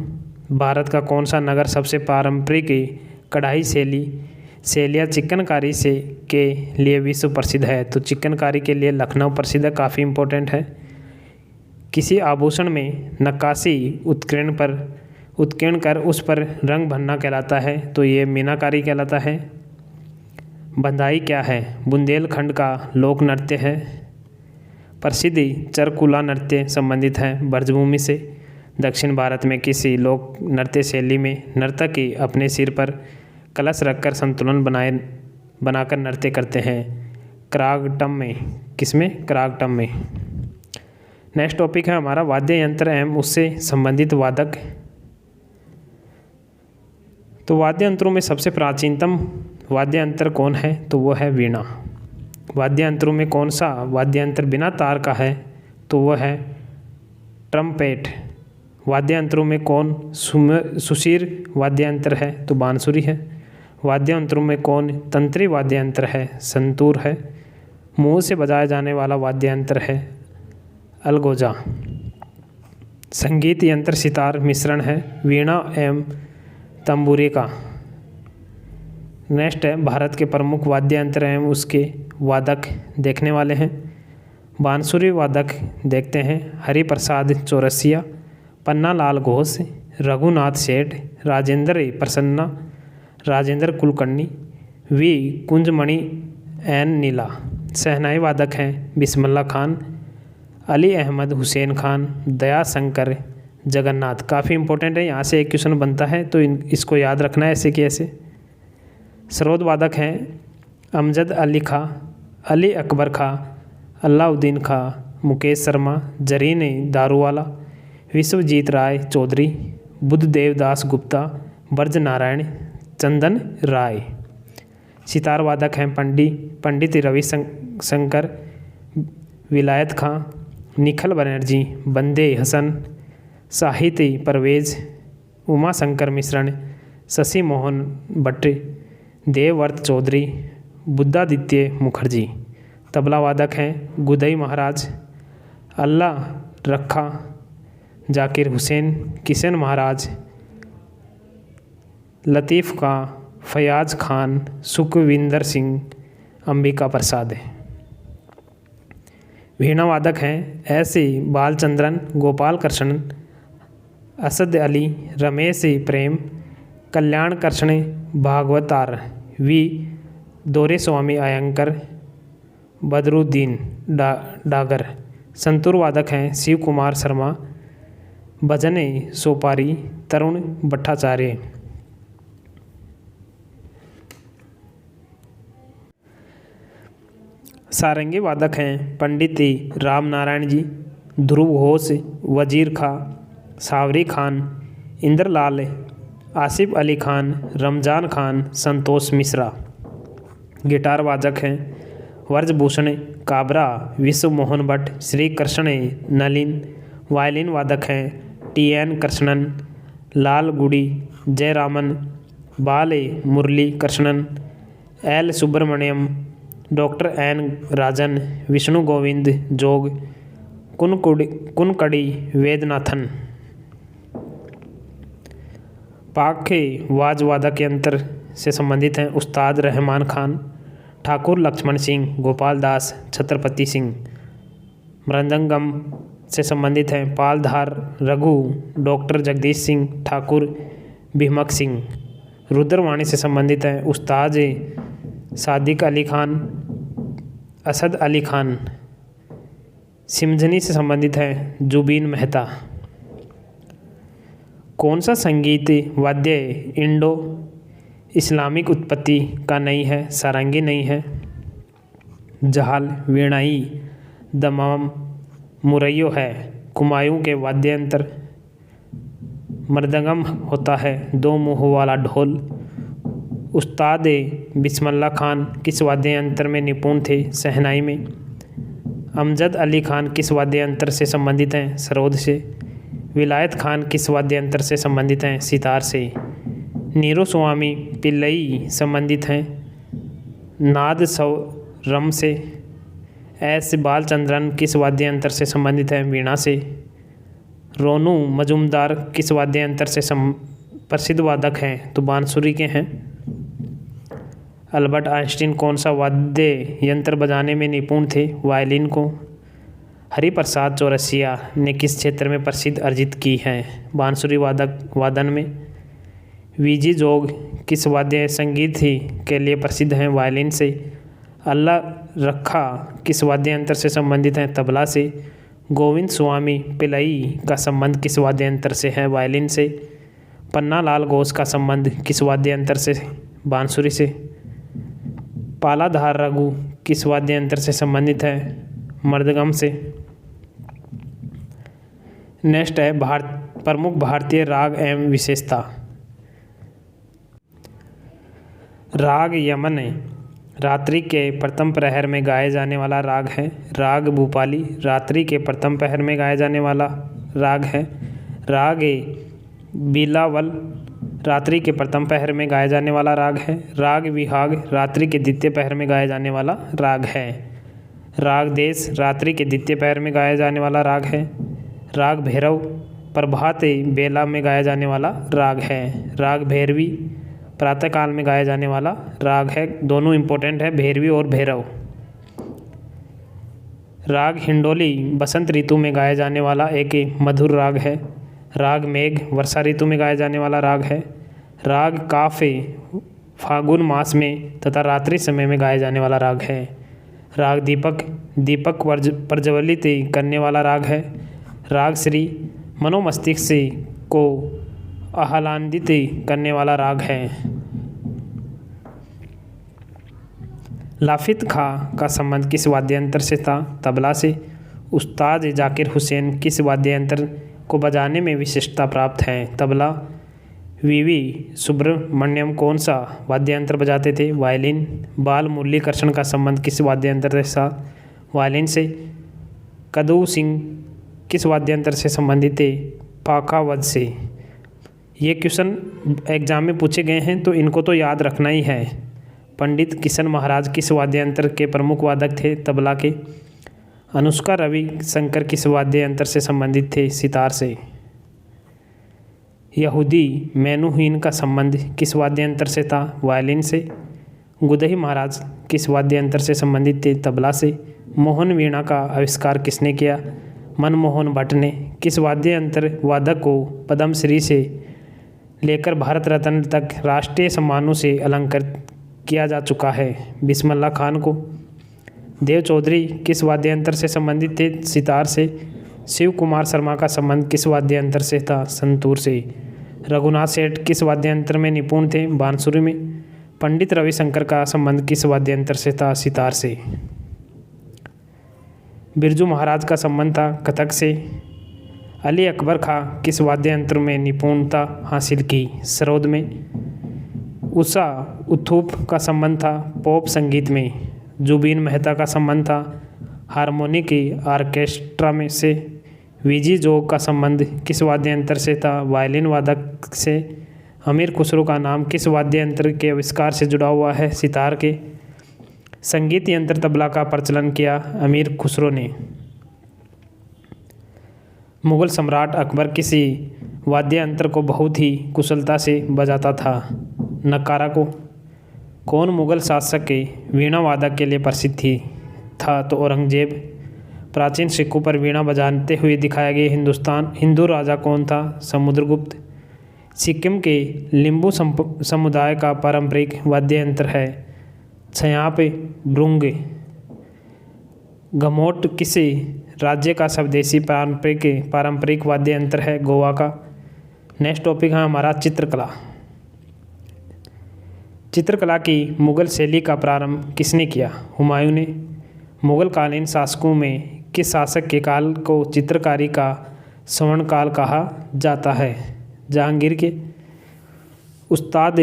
[SPEAKER 1] भारत का कौन सा नगर सबसे पारंपरिक कढ़ाई शैलियाँ चिकनकारी से के लिए विश्व प्रसिद्ध है? तो चिकनकारी के लिए लखनऊ प्रसिद्ध है। काफ़ी इम्पोर्टेंट है। किसी आभूषण में नक्काशी उत्कीर्ण कर उस पर रंग भरना कहलाता है? तो ये मीनाकारी कहलाता है। बंधाई क्या है? बुंदेलखंड का लोक नृत्य है। प्रसिद्ध चरकुला नृत्य संबंधित है ब्रजभूमि से। दक्षिण भारत में किसी लोक नृत्य शैली में नर्तक अपने सिर पर कलश रखकर संतुलन बनाकर नृत्य करते हैं? करागटम में। किसमें? करागटम में। नेक्स्ट टॉपिक है हमारा वाद्य यंत्र एवं उससे संबंधित वादक। तो वाद्य यंत्रों में सबसे प्राचीनतम वाद्य यंत्र कौन है? तो वो है वीणा। वाद्य यंत्रों में कौन सा वाद्य यंत्र बिना तार का है? तो वो है ट्रम्पेट। वाद्य यंत्रों में कौन सुशीर वाद्य यंत्र है? तो बांसुरी है। वाद्य यंत्रों में कौन तंत्री वाद्य यंत्र है? संतूर है। मुंह से बजाया जाने वाला वाद्य यंत्र है अलगोजा। संगीत यंत्र सितार मिश्रण है वीणा एवं तंबूरी का। नेक्स्ट है भारत के प्रमुख वाद्य यंत्र एवं उसके वादक देखने वाले हैं। बांसुरी वादक देखते हैं हरिप्रसाद चौरसिया, पन्ना लाल घोष, रघुनाथ सेठ, राजेंद्र प्रसन्ना, राजेंद्र कुलकर्णी, वी कुंजमणि एन नीला। शहनाई वादक हैं बिस्मिल्लाह खान, अली अहमद हुसैन खान, दया शंकर जगन्नाथ। काफ़ी इंपॉर्टेंट है, यहाँ से एक क्वेश्चन बनता है तो इसको याद रखना है ऐसे कि ऐसे। सरोद वादक हैं अमजद अली खां, अली अकबर खां, अलाउद्दीन खां, मुकेश शर्मा, जरीन दारूवाला, विश्वजीत राय चौधरी, बुद्धदेव दास गुप्ता, ब्रज नारायण, चंदन राय। सितार वादक हैं पंडित रवि शंकर, विलायत खां, निखिल बनर्जी, बंदे हसन, साहित्य परवेज, उमा शंकर मिश्रण, शशि मोहन भट्ट, देवव्रत चौधरी, बुद्धादित्य मुखर्जी। तबला वादक हैं गुदई महाराज, अल्लाह रखा, जाकिर हुसैन, किशन महाराज, लतीफ़ खां, फयाज खान, सुखविंदर सिंह, अंबिका प्रसाद। वीणा वादक हैं ऐसे बालचंद्रन, गोपाल कृष्णन, असद अली, रमेश प्रेम, कल्याण कृष्ण भागवतार, वी दोरेस्वामी अयंकर, बदरुद्दीन डागर। संतूर वादक हैं शिव कुमार शर्मा, भजन सोपारी, तरुण भट्टाचार्य। सारंगी वादक हैं पंडित राम नारायण जी, ध्रुव घोष, वजीर खां, सावरी खान, इंद्रलाल, आसिफ अली खान, रमजान खान, संतोष मिश्रा। गिटार वादक हैं व्रजभूषण काबरा, विश्व मोहन भट्ट, श्री कृष्ण नलिन। वायलिन वादक हैं TN Krishnan, Lal Gudi, Jayaraman, Bal Murali Krishnan, L Subramaniam, doctor N Rajan, Vishnu Govind Jog, Kunnakudi वेदनाथन। पाखे वाज वादक यंत्र से संबंधित हैं उस्ताद रहमान खान, ठाकुर लक्ष्मण सिंह, गोपाल दास, छत्रपति सिंह। मृदंगम से संबंधित हैं पालधार रघु, डॉक्टर जगदीश सिंह, ठाकुर भीमक सिंह। रुद्रवाणी से संबंधित हैं उस्ताद सादिक अली खान, असद अली खान। सिमझनी से संबंधित हैं जुबीन मेहता। कौन सा संगीत वाद्य इंडो इस्लामिक उत्पत्ति का नहीं है? सारंगी नहीं है, झाल, वीणाई, दमाम, मुरैयो है। कुमायूं के वाद्ययंत्र मृदंगम होता है, दो मुँह वाला ढोल। उस्ताद बिस्मिल्लाह खान किस वाद्य यंत्र में निपुण थे? शहनाई में। अमजद अली खान किस वाद्य यंत्र से संबंधित हैं? सरोद से। विलायत खान किस वाद्य यंत्र से संबंधित हैं? सितार से। नीरू स्वामी पिल्लई संबंधित हैं नाद स्वरम से। एस बालचंद्रन किस वाद्य यंत्र से संबंधित हैं? वीणा से। रोनू मजुमदार किस वाद्य यंत्र से प्रसिद्ध वादक हैं? तो बांसुरी के हैं। अल्बर्ट आइंस्टीन कौन सा वाद्य यंत्र बजाने में निपुण थे? वायलिन को। हरिप्रसाद चौरसिया ने किस क्षेत्र में प्रसिद्ध अर्जित की है? बांसुरी वादन में। वीजी जोग किस वाद्य संगीत के लिए प्रसिद्ध हैं? वायलिन से। अल्लाह रखा किस वाद्य यंत्र से संबंधित हैं? तबला से। गोविंद स्वामी पिल्लई का संबंध किस वाद्य यंत्र से है? वायलिन से। पन्ना लाल घोष का संबंध किस वाद्य यंत्र से? बांसुरी से। पालाधार रघु किस वाद्य यंत्र से संबंधित है? मृदंगम से। नेक्स्ट है प्रमुख भारतीय राग एवं विशेषता। राग यमन रात्रि के प्रथम प्रहर में गाए जाने वाला राग है। राग भूपाली रात्रि के प्रथम प्रहर में गाया जाने वाला राग है। राग बिलावल रात्रि के प्रथम प्रहर में गाया जाने वाला राग है। राग विहाग रात्रि के द्वितीय प्रहर में गाया जाने वाला राग है। राग देश रात्रि के द्वितीय प्रहर में गाया जाने वाला राग है। राग भैरव प्रभात बेला में गाया जाने वाला राग है। राग भैरवी प्रातःकाल में गाया जाने वाला राग है। दोनों इम्पोर्टेंट है, भैरवी और भैरव। राग हिंडोली बसंत ऋतु में गाया जाने वाला एक मधुर राग है। राग मेघ वर्षा ऋतु में गाया जाने वाला राग है। राग काफे फागुन मास में तथा रात्रि समय में गाया जाने वाला राग है। राग दीपक प्रज्वलित करने वाला राग है। राग श्री मनोमस्तिष्क को आह्लादित करने वाला राग है। लाफित खां का संबंध किस वाद्य यंत्र से था? तबला से। उस्ताद जाकिर हुसैन किस वाद्य यंत्र को बजाने में विशिष्टता प्राप्त हैं? तबला। वीवी सुब्रमण्यम कौन सा वाद्य यंत्र बजाते थे? वायलिन। बाल मुरलीकृष्ण का संबंध किस वाद्य यंत्र से था? वायलिन से। कदू सिंह किस वाद्य यंत्र से संबंधित थे? पाखावज से। ये क्वेश्चन एग्जाम में पूछे गए हैं तो इनको तो याद रखना ही है। पंडित किशन महाराज किस वाद्य यंत्र के प्रमुख वादक थे? तबला के। अनुष्का रविशंकर किस वाद्य यंत्र से संबंधित थे? सितार से। यहूदी मेनुहीन का संबंध किस वाद्य यंत्र से था? वायलिन से। गुदई महाराज किस वाद्य यंत्र से संबंधित थे? तबला से। मोहन वीणा का आविष्कार किसने किया? मनमोहन भट्ट ने। किस वाद्य यंत्र वादक को पद्मश्री से लेकर भारत रत्न तक राष्ट्रीय सम्मानों से अलंकृत किया जा चुका है? बिस्मिल्लाह खान को। देव चौधरी किस वाद्य यंत्र से संबंधित थे? सितार से। शिव कुमार शर्मा का संबंध किस वाद्य यंत्र से था? संतूर से। रघुनाथ सेठ किस वाद्य यंत्र में निपुण थे? बांसुरी में। पंडित रविशंकर का संबंध किस वाद्य यंत्र से था? सितार से। बिरजू महाराज का संबंध था कथक से। अली अकबर खां किस वाद्य यंत्र में निपुणता हासिल की? सरोद में। उषा उथुप का संबंध था पॉप संगीत में। जुबीन मेहता का संबंध था हारमोनिकी ऑर्केस्ट्रा में से। वीजी जोग का संबंध किस वाद्य यंत्र से था? वायलिन वादक से। अमीर खुसरो का नाम किस वाद्य यंत्र के आविष्कार से जुड़ा हुआ है? सितार के। संगीत यंत्र तबला का प्रचलन किया अमीर खुसरो ने। मुगल सम्राट अकबर किसी वाद्य यंत्र को बहुत ही कुशलता से बजाता था? नकारा को। कौन मुगल शासक के वीणा वादक के लिए प्रसिद्ध था? तो औरंगजेब। प्राचीन सिक्कों पर वीणा बजाते हुए दिखाया गया हिंदू राजा कौन था? समुद्रगुप्त। सिक्किम के लिम्बू समुदाय का पारंपरिक वाद्य यंत्र है छयाप ब्रुंग। गमोट किसी राज्य का स्वदेशी पारंपरिक वाद्य यंत्र है? गोवा का। नेक्स्ट टॉपिक है हमारा चित्रकला। चित्रकला की मुगल शैली का प्रारंभ किसने किया? हुमायूं ने। मुगल कालीन शासकों में किस शासक के काल को चित्रकारी का स्वर्ण काल कहा जाता है? जहांगीर के। उस्ताद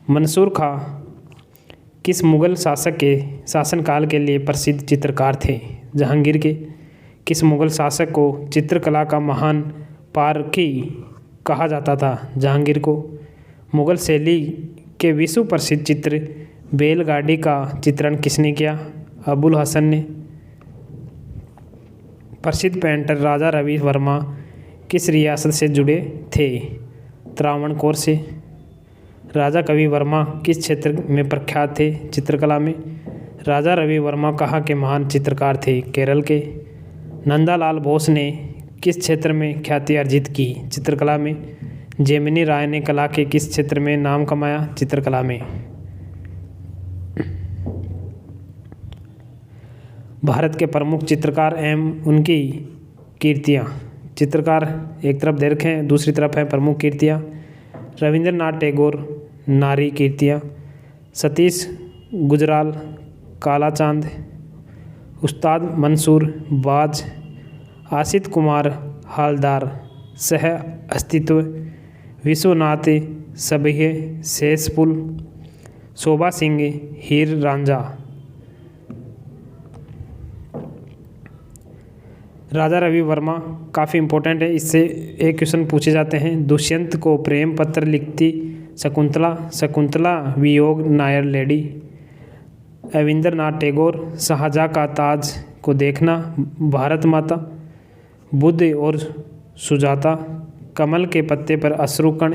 [SPEAKER 1] मंसूर खां किस मुगल शासक के शासनकाल के लिए प्रसिद्ध चित्रकार थे? जहांगीर के। किस मुगल शासक को चित्रकला का महान पारखी कहा जाता था? जहांगीर को। मुगल शैली के विश्व प्रसिद्ध चित्र बैलगाड़ी का चित्रण किसने किया? अबुल हसन ने। प्रसिद्ध पेंटर राजा रवि वर्मा किस रियासत से जुड़े थे? त्रावणकोर से। राजा कवि वर्मा किस क्षेत्र में प्रख्यात थे? चित्रकला में। राजा रवि वर्मा कहाँ के महान चित्रकार थे? केरल के। नंदालाल बोस ने किस क्षेत्र में ख्याति अर्जित की? चित्रकला में। जेमिनी राय ने कला के किस क्षेत्र में नाम कमाया? चित्रकला में। भारत के प्रमुख चित्रकार एवं उनकी कीर्तियाँ। चित्रकार एक तरफ दे रखे हैं, दूसरी तरफ है प्रमुख कीर्तियाँ। रविंद्रनाथ टैगोर नारी कीर्तियाँ। सतीश गुजराल काला चांद। उस्ताद मंसूर बाज। आसित कुमार हालदार सह अस्तित्व। विश्वनाथ सभ्य शेषपुल। शोभा सिंह हीर रांझा। राजा रवि वर्मा काफ़ी इम्पोर्टेंट है, इससे एक क्वेश्चन पूछे जाते हैं। दुष्यंत को प्रेम पत्र लिखती शकुंतला वियोग नायर लेडी। रविंद्रनाथ टैगोर शाहजहाँ का ताज को देखना। भारत माता। बुद्ध और सुजाता। कमल के पत्ते पर अश्रुकण।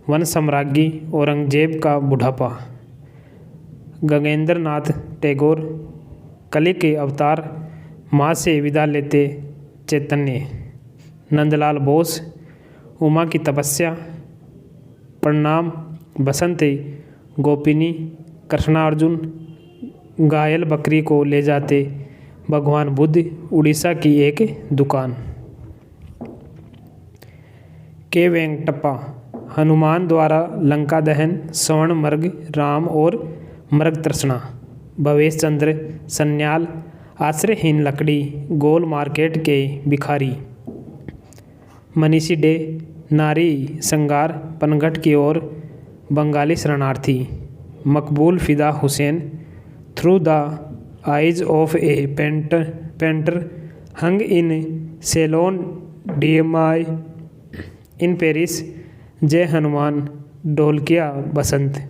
[SPEAKER 1] वन सम्राज्ञी औरंगजेब का बुढ़ापा। गगनेंद्रनाथ टैगोर कली के अवतार। माँ से विदा लेते चैतन्य। नंदलाल बोस उमा की तपस्या। प्रणाम बसंती गोपिनी। कृष्णार्जुन घायल बकरी को ले जाते भगवान बुद्ध। उड़ीसा की एक दुकान। के वेंकटप्पा हनुमान द्वारा लंका दहन। स्वर्ण मर्ग राम और मृग तृष्णा। भवेश चंद्र सन्याल, आश्रयहीन लकड़ी, गोल मार्केट के भिखारी, मनीषी डे, नारी संगार, पनघट की ओर, बंगाली शरणार्थी, Maqbool Fida Husain, through the eyes of a painter, hung in salon डीएमआई in Paris, Jai Hanuman, Dholakia Basant,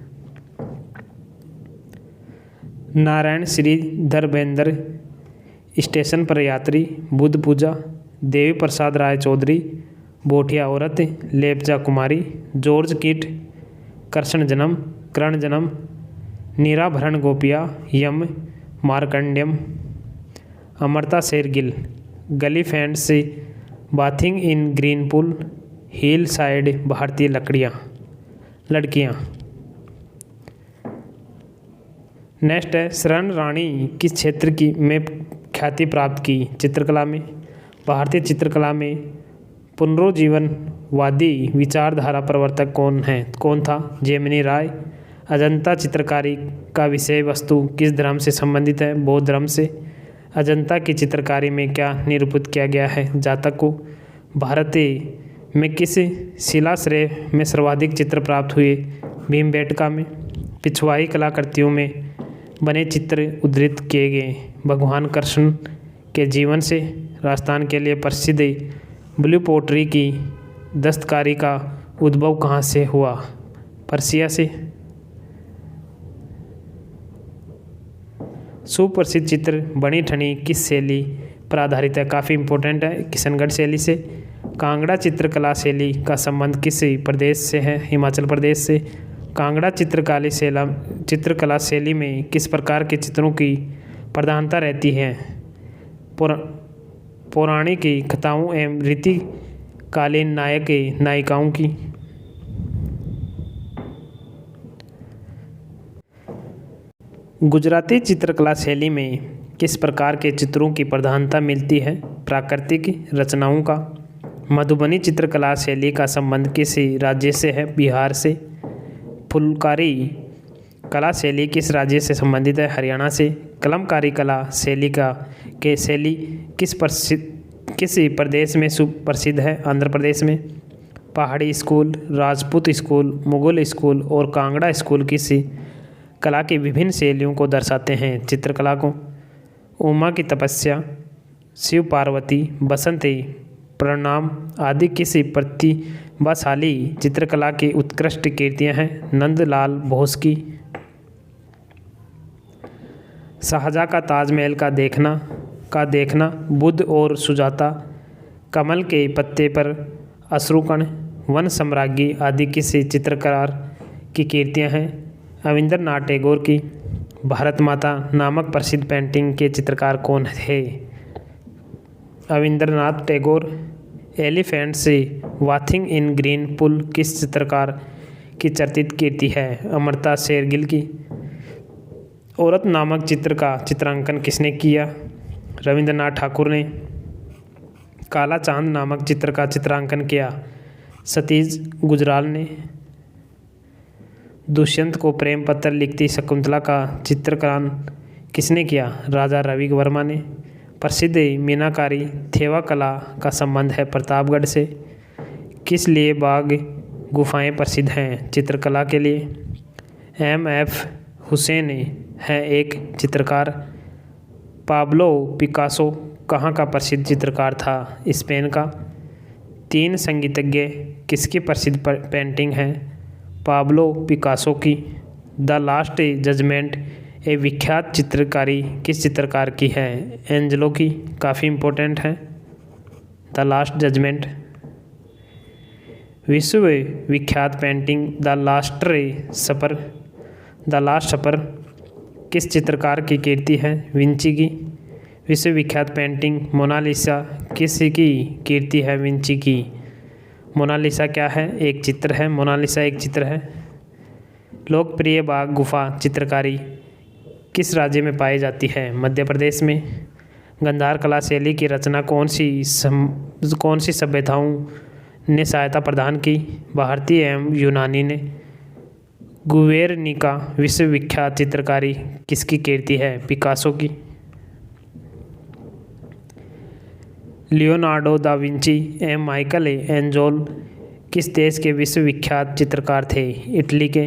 [SPEAKER 1] Narayan Shri Dharmendra, station पर यात्री, बुद्ध पूजा, देवी प्रसाद राय चौधरी, बोठिया औरत, लेपचा कुमारी, जॉर्ज किट, कृष्ण जन्म, कर्ण जन्म, नीराभरण गोपिया, यम, मार्कंडेयम, अमृता शेरगिल, गली फैंड से, बाथिंग इन ग्रीन पूल, हिल साइड, भारतीय लड़कियाँ। नेक्स्ट है शरण रानी किस क्षेत्र की में ख्याति प्राप्त की? चित्रकला में। भारतीय चित्रकला में पुनरुज्जीवनवादी विचारधारा प्रवर्तक कौन था? जेमिनी राय। अजंता चित्रकारी का विषय वस्तु किस धर्म से संबंधित है? बौद्ध धर्म से। अजंता की चित्रकारी में क्या निरूपित किया गया है? जातक को। भारत में किस शिलाश्रय में सर्वाधिक चित्र प्राप्त हुए? भीमबेटका में। पिछवाई कलाकृतियों में बने चित्र उद्धृत किए गए भगवान कृष्ण के जीवन से। राजस्थान के लिए प्रसिद्ध ब्लू पोट्री की दस्तकारी का उद्भव कहाँ से हुआ? पर्सिया से। सुप्रसिद्ध चित्र बनी ठनी किस शैली पर आधारित है? काफ़ी इंपॉर्टेंट है, किशनगढ़ शैली से। कांगड़ा चित्रकला शैली का संबंध किस प्रदेश से है? हिमाचल प्रदेश से। कांगड़ा चित्रकला शैली में किस प्रकार के चित्रों की प्रधानता रहती है? पौराणिक कथाओं एवं रीतिकालीन नायक नायिकाओं की। गुजराती चित्रकला शैली में किस प्रकार के चित्रों की प्रधानता मिलती है? प्राकृतिक रचनाओं का। मधुबनी चित्रकला शैली का संबंध किस राज्य से है? बिहार से। फुलकारी कला शैली किस राज्य से संबंधित है? हरियाणा से। कलमकारी कला शैली किस प्रदेश में सुप्रसिद्ध है? आंध्र प्रदेश में। पहाड़ी school, Rajput school, Mughal school और कांगड़ा स्कूल किस कला की विभिन्न शैलियों को दर्शाते हैं? चित्रकला को। उमा की तपस्या, शिव पार्वती, बसंती प्रणाम आदि किस प्रतिभाशाली चित्रकला की उत्कृष्ट कृतियाँ हैं? नंदलाल बोस की। शाहजहाँ का ताजमहल का देखना, बुद्ध और सुजाता, कमल के पत्ते पर अश्रुकण, वन सम्राज्ञी आदि किस चित्रकार की कृतियाँ हैं? रविंद्रनाथ टैगोर की। भारत माता नामक प्रसिद्ध पेंटिंग के चित्रकार कौन थे? रविंद्रनाथ टैगोर। एलिफेंट से वाथिंग इन ग्रीन पुल किस चित्रकार की चर्चित कृति है? अमृता शेरगिल की। औरत नामक चित्र का चित्रांकन किसने किया? रविंद्रनाथ ठाकुर ने। काला चांद नामक चित्र का चित्रांकन किया सतीश गुजराल ने। दुष्यंत को प्रेम पत्र लिखती शकुंतला का चित्रण किसने किया? राजा रवि वर्मा ने। प्रसिद्ध मीनाकारी थेवा कला का संबंध है प्रतापगढ़ से। किस लिए बाग गुफाएं प्रसिद्ध हैं? चित्रकला के लिए। M.F. हुसैन है एक चित्रकार। पाब्लो पिकासो कहाँ का प्रसिद्ध चित्रकार था? स्पेन का। तीन संगीतज्ञ किसकी प्रसिद्ध पेंटिंग है? पाब्लो पिकासो की। द लास्ट जजमेंट ए विख्यात चित्रकारी किस चित्रकार की है? एंजेलो की। काफ़ी इम्पोर्टेंट है द लास्ट जजमेंट। विश्व विख्यात पेंटिंग द लास्ट सपर किस चित्रकार की कृति है? विंची की। विश्व विख्यात पेंटिंग मोनालिसा किस की कृति है? विंची की। मोनालिसा क्या है? एक चित्र है। मोनालिसा एक चित्र है। लोकप्रिय बाग गुफा चित्रकारी किस राज्य में पाई जाती है? मध्य प्रदेश में। गंधार कला शैली की रचना कौन सी सभ्यताओं ने सहायता प्रदान की? भारतीय एवं यूनानी ने। गुवेर्निका विश्वविख्यात चित्रकारी किसकी कीर्ति है? पिकासो की। लियोनार्डो दा विंची एवं माइकल एंजेलो किस देश के विश्वविख्यात चित्रकार थे? इटली के।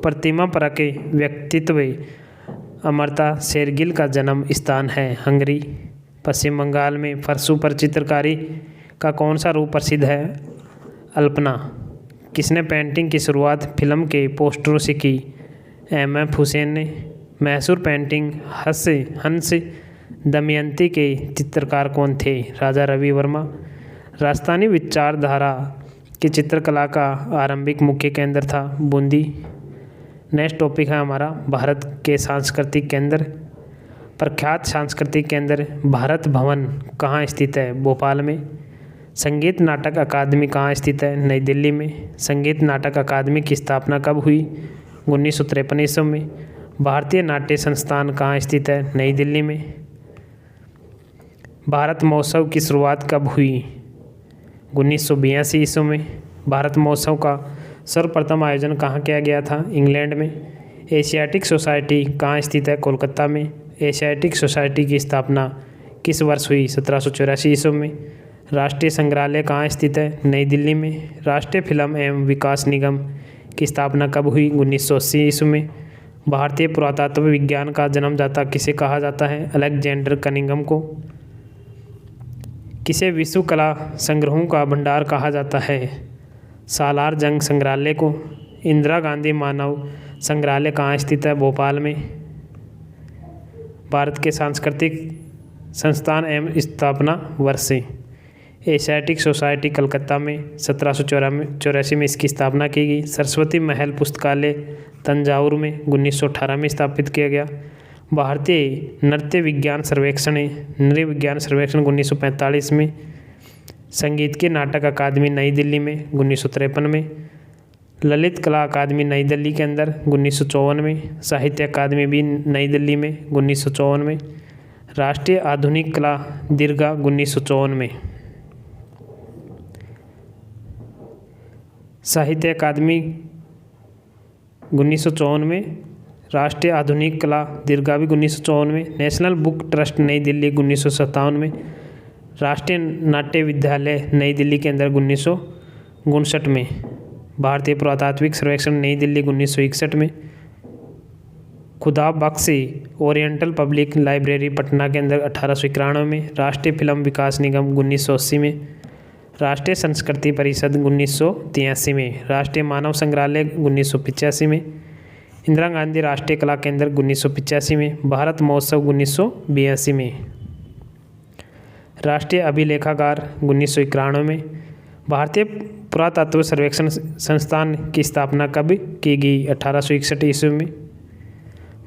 [SPEAKER 1] प्रतिमा परक व्यक्तित्व अमर्त्य शेरगिल का जन्म स्थान है? हंगरी। पश्चिम बंगाल में फरसू पर चित्रकारी का कौन सा रूप प्रसिद्ध है? अल्पना। किसने पेंटिंग की शुरुआत फिल्म के पोस्टरों से की? एम.एफ. हुसैन ने। मैसूर पेंटिंग हंस दमयंती के चित्रकार कौन थे? राजा रवि वर्मा। राजस्थानी विचारधारा की चित्रकला का आरंभिक मुख्य केंद्र था? बूंदी। नेक्स्ट टॉपिक है हमारा भारत के सांस्कृतिक केंद्र। प्रख्यात सांस्कृतिक केंद्र भारत भवन कहाँ स्थित है? भोपाल में। संगीत नाटक अकादमी कहाँ स्थित है? नई दिल्ली में। संगीत नाटक अकादमी की स्थापना कब हुई? 1953 ईस्वी में। भारतीय नाट्य संस्थान कहाँ स्थित है? नई दिल्ली में। भारत महोत्सव की शुरुआत कब हुई? 1982 ईस्वी में। भारत महोत्सव का सर्वप्रथम आयोजन कहाँ किया गया था? इंग्लैंड में। एशियाटिक सोसाइटी कहाँ स्थित है? कोलकाता में। एशियाटिक सोसाइटी की स्थापना किस वर्ष हुई? 1784 ईस्वी में। राष्ट्रीय संग्रहालय कहाँ स्थित है? नई दिल्ली में। राष्ट्रीय फिल्म एवं विकास निगम की स्थापना कब हुई? 1980 ईस्वी में। भारतीय पुरातत्व विज्ञान का जन्मदाता किसे कहा जाता है? अलेक्जेंडर कनिंघम को। किसे विश्व कला संग्रहों का भंडार कहा जाता है? सालार जंग संग्रहालय को। इंदिरा गांधी मानव संग्रहालय कहाँ स्थित है? भोपाल में। भारत के सांस्कृतिक संस्थान एवं स्थापना वर्ष। एशियाटिक सोसाइटी कलकत्ता में 1784 में इसकी स्थापना की गई। सरस्वती महल पुस्तकालय तंजावुर में 1918 में स्थापित किया गया। भारतीय नृत्य विज्ञान सर्वेक्षण 1945 में। संगीत की नाटक अकादमी नई दिल्ली में 1953 में। ललित कला अकादमी नई दिल्ली के अंदर 1954 में। साहित्य अकादमी भी नई दिल्ली में 1954 में। राष्ट्रीय आधुनिक कला दीर्घा 1954 में। साहित्य अकादमी 1954 में। राष्ट्रीय आधुनिक कला दीर्घा भी 1954 में। नेशनल बुक ट्रस्ट नई दिल्ली 1957 में। राष्ट्रीय नाट्य विद्यालय नई दिल्ली के अंदर 1959 में। भारतीय पुरातात्विक सर्वेक्षण नई दिल्ली 1961 में। खुदा बख्श ओरिएंटल पब्लिक लाइब्रेरी पटना के अंदर 1891 में। राष्ट्रीय फिल्म विकास निगम 1980 में। राष्ट्रीय संस्कृति परिषद 1983 में। राष्ट्रीय मानव संग्रहालय 1985 में। इंदिरा गांधी राष्ट्रीय कला केंद्र 1985 में। भारत महोत्सव 1982 में। राष्ट्रीय अभिलेखागार 1991 में। भारतीय पुरातत्व सर्वेक्षण संस्थान की स्थापना कब की गई? 1861 ईस्वी में।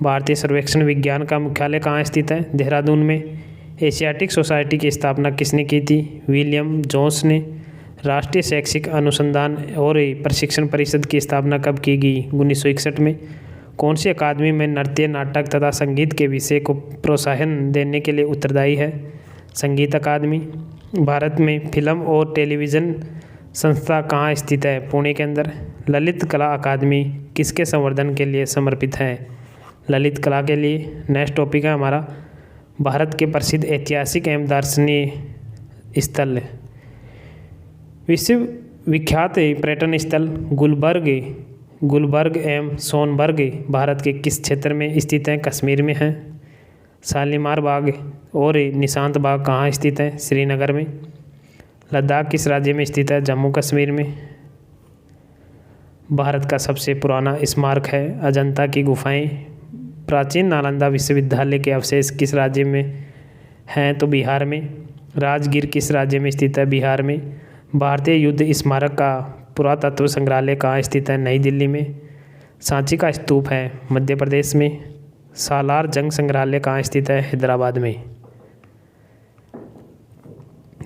[SPEAKER 1] भारतीय सर्वेक्षण विज्ञान का मुख्यालय कहाँ स्थित है? देहरादून में। एशियाटिक सोसाइटी की स्थापना किसने की थी? विलियम जोन्स ने। राष्ट्रीय शैक्षिक अनुसंधान और प्रशिक्षण परिषद की स्थापना कब की गई? 1961 में। कौन सी अकादमी में नृत्य नाटक तथा संगीत के विषय को प्रोत्साहन देने के लिए उत्तरदायी है? संगीत अकादमी। भारत में फिल्म और टेलीविज़न संस्था कहाँ स्थित है? पुणे के अंदर। ललित कला अकादमी किसके संवर्धन के लिए समर्पित है? ललित कला के लिए। नेक्स्ट टॉपिक है हमारा भारत के प्रसिद्ध ऐतिहासिक एवं दार्शनिक स्थल। विश्व विख्यात पर्यटन स्थल गुलबर्ग एवं सोनबर्ग भारत के किस क्षेत्र में स्थित हैं? कश्मीर में है। शालीमार बाग और निशांत बाग कहाँ स्थित है? श्रीनगर में। लद्दाख किस राज्य में स्थित है? जम्मू कश्मीर में। भारत का सबसे पुराना स्मारक है अजंता की गुफाएं। प्राचीन नालंदा विश्वविद्यालय के अवशेष किस राज्य में हैं? तो बिहार में। राजगीर किस राज्य में स्थित है? बिहार में। भारतीय युद्ध स्मारक का पुरातत्व संग्रहालय कहाँ स्थित है? नई दिल्ली में। सांची का स्तूप है मध्य प्रदेश में। सालार जंग संग्रहालय कहाँ स्थित है? हैदराबाद में।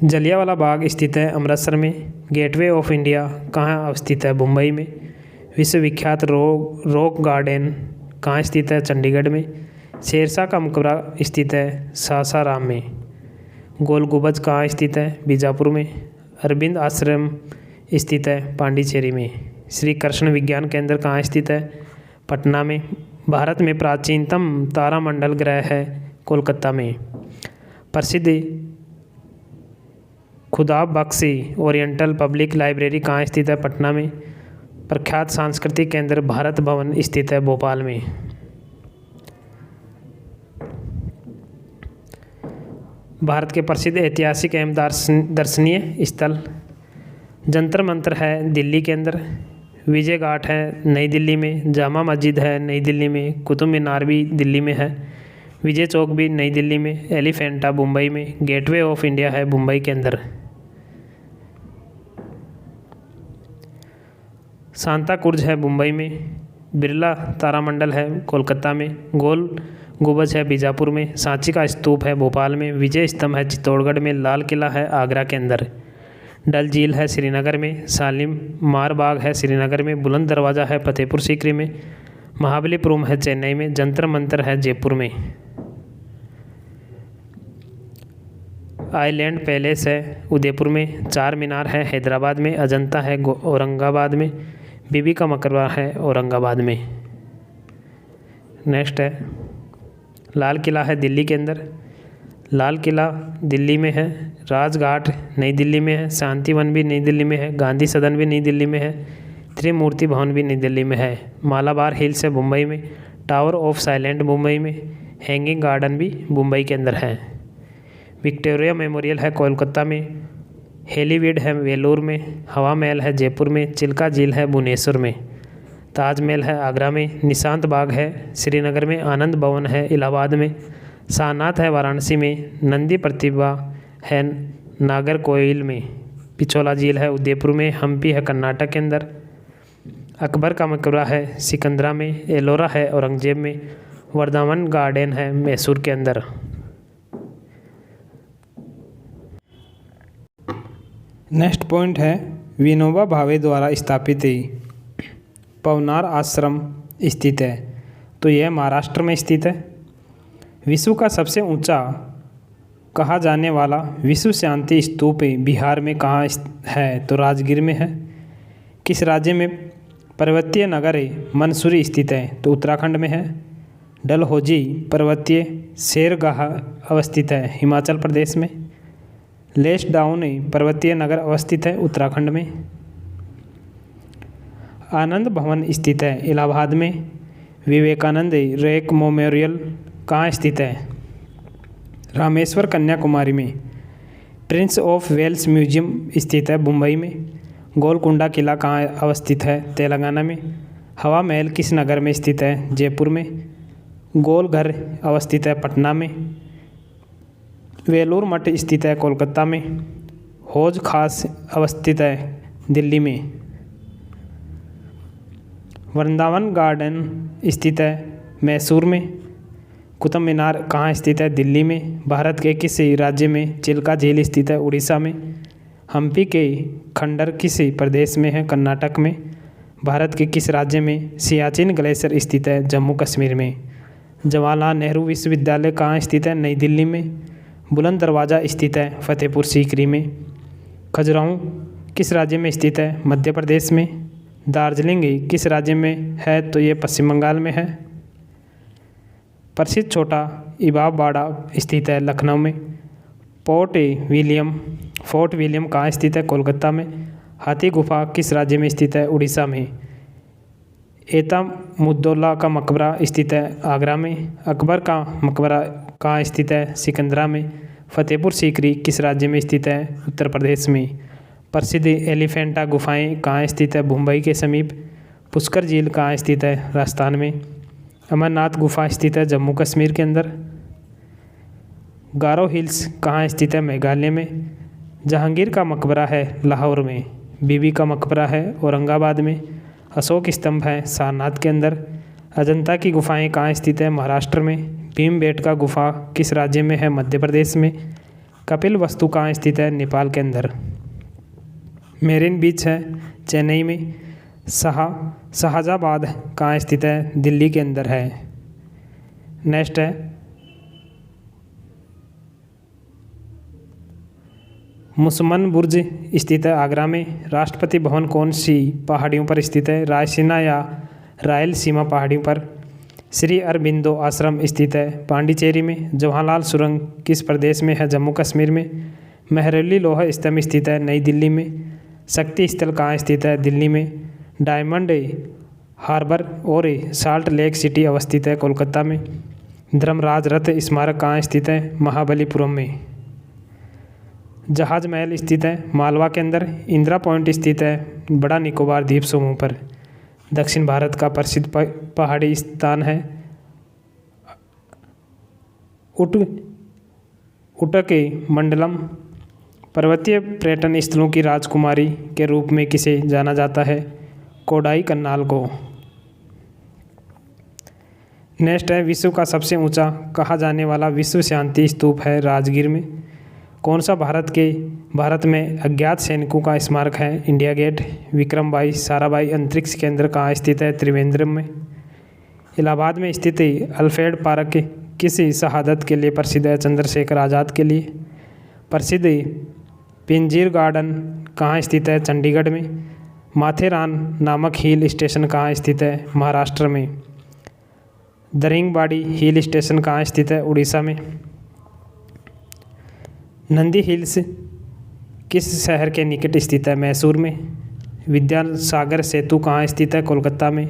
[SPEAKER 1] जलियांवाला बाग स्थित है अमृतसर में। गेटवे ऑफ इंडिया कहाँ अवस्थित है? मुंबई में। विश्वविख्यात रॉक गार्डन कहाँ स्थित है? चंडीगढ़ में। शेरशाह का मकबरा स्थित है सासाराम में। गोल गुंबद कहाँ स्थित है? बीजापुर में। अरविंद आश्रम स्थित है पांडिचेरी में। श्री कृष्ण विज्ञान केंद्र कहाँ स्थित है? पटना में। भारत में प्राचीनतम तारामंडल ग्रह है? कोलकाता में। प्रसिद्ध खुदा बख्शी ओरिएंटल पब्लिक लाइब्रेरी कहाँ स्थित है? पटना में। प्रख्यात सांस्कृतिक केंद्र भारत भवन स्थित है भोपाल में। भारत के प्रसिद्ध ऐतिहासिक एवं दर्शनीय स्थल जंतर मंतर है दिल्ली के अंदर, विजय घाट है नई दिल्ली में, जामा मस्जिद है नई दिल्ली में, कुतुब मीनार भी दिल्ली में है, विजय चौक भी नई दिल्ली में, एलिफेंटा मुंबई में, गेटवे ऑफ इंडिया है मुंबई के अंदर। सांता कुर्ज है मुंबई में, बिरला तारामंडल है कोलकाता में, गोल गुंबज है बीजापुर में, सांची का स्तूप है भोपाल में, विजय स्तंभ है चित्तौड़गढ़ में, लाल किला है आगरा के अंदर, डल झील है श्रीनगर में, शालीमार बाग है श्रीनगर में, बुलंद दरवाज़ा है फतेहपुर सीकरी में, महाबलीपुरम है चेन्नई में, जंतर मंतर है जयपुर में, आइलैंड पैलेस है उदयपुर में, चार मीनार है हैदराबाद में, अजंता है औरंगाबाद में, बीबी का मकबरा है औरंगाबाद में। नेक्स्ट है लाल किला है दिल्ली के अंदर, लाल किला दिल्ली में है, राजघाट नई दिल्ली में है, शांति वन भी नई दिल्ली में है, गांधी सदन भी नई दिल्ली में है, त्रिमूर्ति भवन भी नई दिल्ली में है, मालाबार हिल्स है मुंबई में, टावर ऑफ साइलेंट मुंबई में, हैंगिंग गार्डन भी मुंबई के अंदर है, विक्टोरिया मेमोरियल है कोलकाता में, हेलीवीड है वेलूर में, हवा महल है जयपुर में, चिल्का झील है भुवनेश्वर में, ताजमहल है आगरा में, निशांत बाग है श्रीनगर में, आनंद भवन है इलाहाबाद में, सारनाथ है वाराणसी में, नंदी प्रतिभा है नागरकोइल में, पिछोला झील है उदयपुर में, हम्पी है कर्नाटक के अंदर, अकबर का मकबरा है सिकंदरा में, एलोरा है औरंगजेब में, वृंदावन गार्डन है मैसूर के अंदर। नेक्स्ट पॉइंट है विनोबा भावे द्वारा स्थापित पवनार आश्रम स्थित है, तो यह महाराष्ट्र में स्थित है। विश्व का सबसे ऊंचा कहा जाने वाला विश्व शांति स्तूप बिहार में कहाँ है? तो राजगीर में है। किस राज्य में पर्वतीय नगर मंसूरी स्थित है? तो उत्तराखंड में है। डलहौजी पर्वतीय सैरगाह अवस्थित है हिमाचल प्रदेश में। लेसडाउन पर्वतीय नगर अवस्थित है उत्तराखंड में। आनंद भवन स्थित है इलाहाबाद में। विवेकानंद रैक मेमोरियल कहाँ स्थित है? रामेश्वर कन्याकुमारी में। प्रिंस ऑफ वेल्स म्यूजियम स्थित है मुंबई में। गोलकुंडा किला कहाँ अवस्थित है? तेलंगाना में। हवा महल किस नगर में स्थित है? जयपुर में। गोल घर अवस्थित है पटना में। वेलूर मठ स्थित है कोलकाता में। हौज खास अवस्थित है दिल्ली में। वृंदावन गार्डन स्थित है मैसूर में। कुतुब मीनार कहाँ स्थित है? दिल्ली में। भारत के किस राज्य में चिल्का झील स्थित है? उड़ीसा में। हम्पी के खंडर किस प्रदेश में है? कर्नाटक में। भारत के किस राज्य में सियाचिन ग्लेशियर स्थित है? जम्मू कश्मीर में। जवाहरलाल नेहरू विश्वविद्यालय कहाँ स्थित है? नई दिल्ली में। बुलंद दरवाज़ा स्थित है फतेहपुर सीकरी में। खजुराहो किस राज्य में स्थित है? मध्य प्रदेश में। दार्जिलिंग किस राज्य में है? तो ये पश्चिम बंगाल में है। प्रसिद्ध छोटा इमामबाड़ा स्थित है लखनऊ में। फोर्ट विलियम कहाँ स्थित है? कोलकाता में। हाथी गुफा किस राज्य में स्थित है? उड़ीसा में। एतमुद्दौला का मकबरा स्थित है आगरा में। अकबर का मकबरा कहाँ स्थित है? सिकंदरा में। फतेहपुर सीकरी किस राज्य में स्थित है? उत्तर प्रदेश में। प्रसिद्ध एलिफेंटा गुफाएं कहाँ स्थित है? मुंबई के समीप। पुष्कर झील कहाँ स्थित है? राजस्थान में। अमरनाथ गुफा स्थित है जम्मू कश्मीर के अंदर। गारो हिल्स कहाँ स्थित है? मेघालय में। जहांगीर का मकबरा है लाहौर में। बीबी का मकबरा है औरंगाबाद में। अशोक स्तंभ है सारनाथ के अंदर। अजंता की गुफाएं कहाँ स्थित है? महाराष्ट्र में। भीमबेटका गुफा किस राज्य में है? मध्य प्रदेश में। कपिल वस्तु कहाँ स्थित है? नेपाल के अंदर। मेरिन बीच है चेन्नई में। शाहजाबाद कहाँ स्थित है? दिल्ली के अंदर है। नेक्स्ट है मुसम्मन बुर्ज स्थित है आगरा में। राष्ट्रपति भवन कौन सी पहाड़ियों पर स्थित है? रायसीना या रायलसीमा पहाड़ियों पर। श्री अरबिंदो आश्रम स्थित है पांडिचेरी में। जवाहरलाल सुरंग किस प्रदेश में है? जम्मू कश्मीर में। मेहरौली लौह स्तंभ स्थित है नई दिल्ली में। शक्ति स्थल कहाँ स्थित है? दिल्ली में। डायमंड हार्बर और साल्ट लेक सिटी अवस्थित है कोलकाता में। धर्मराज रथ स्मारक कहाँ स्थित है? महाबलीपुरम में। जहाज महल स्थित है मालवा के अंदर। इंदिरा पॉइंट स्थित है बड़ा निकोबार द्वीप समूह पर। दक्षिण भारत का प्रसिद्ध पहाड़ी स्थान है उटके मंडलम। पर्वतीय पर्यटन स्थलों की राजकुमारी के रूप में किसे जाना जाता है? कोडाई कन्नाल को। नेक्स्ट है, विश्व का सबसे ऊंचा कहा जाने वाला विश्व शांति स्तूप है राजगीर में। कौन सा भारत में अज्ञात सैनिकों का स्मारक है? India gate. विक्रम भाई साराभाई अंतरिक्ष केंद्र कहाँ स्थित है? त्रिवेंद्रम में। इलाहाबाद में स्थित अल्फ्रेड पार्क किस शहादत के लिए प्रसिद्ध है? चंद्रशेखर आज़ाद के लिए। प्रसिद्ध पिंजीर गार्डन कहाँ स्थित है? चंडीगढ़ में। माथेरान नामक हिल स्टेशन कहाँ स्थित है? महाराष्ट्र में। दरिंगबाड़ी हिल स्टेशन कहाँ स्थित है? उड़ीसा में। नंदी हिल्स किस शहर के निकट स्थित है? मैसूर में। विद्यासागर सेतु कहाँ स्थित है? कोलकाता में।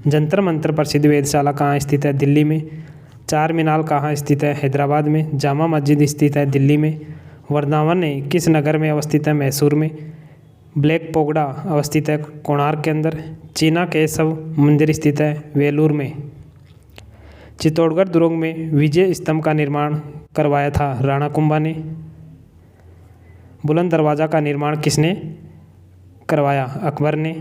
[SPEAKER 1] जंतर मंतर प्रसिद्ध वेधशाला कहाँ स्थित है? दिल्ली में। चार मीनार कहाँ स्थित है? हैदराबाद में। जामा मस्जिद स्थित है दिल्ली में। वृंदावन किस नगर में अवस्थित है? मैसूर में। ब्लैक पोगड़ा अवस्थित है कोणार्क के अंदर। चीना केशव मंदिर स्थित है वेलूर में। चित्तौड़गढ़ दुर्ग में विजय स्तंभ का निर्माण करवाया था? राणा कुंभा ने। बुलंद दरवाज़ा का निर्माण किसने करवाया? अकबर ने।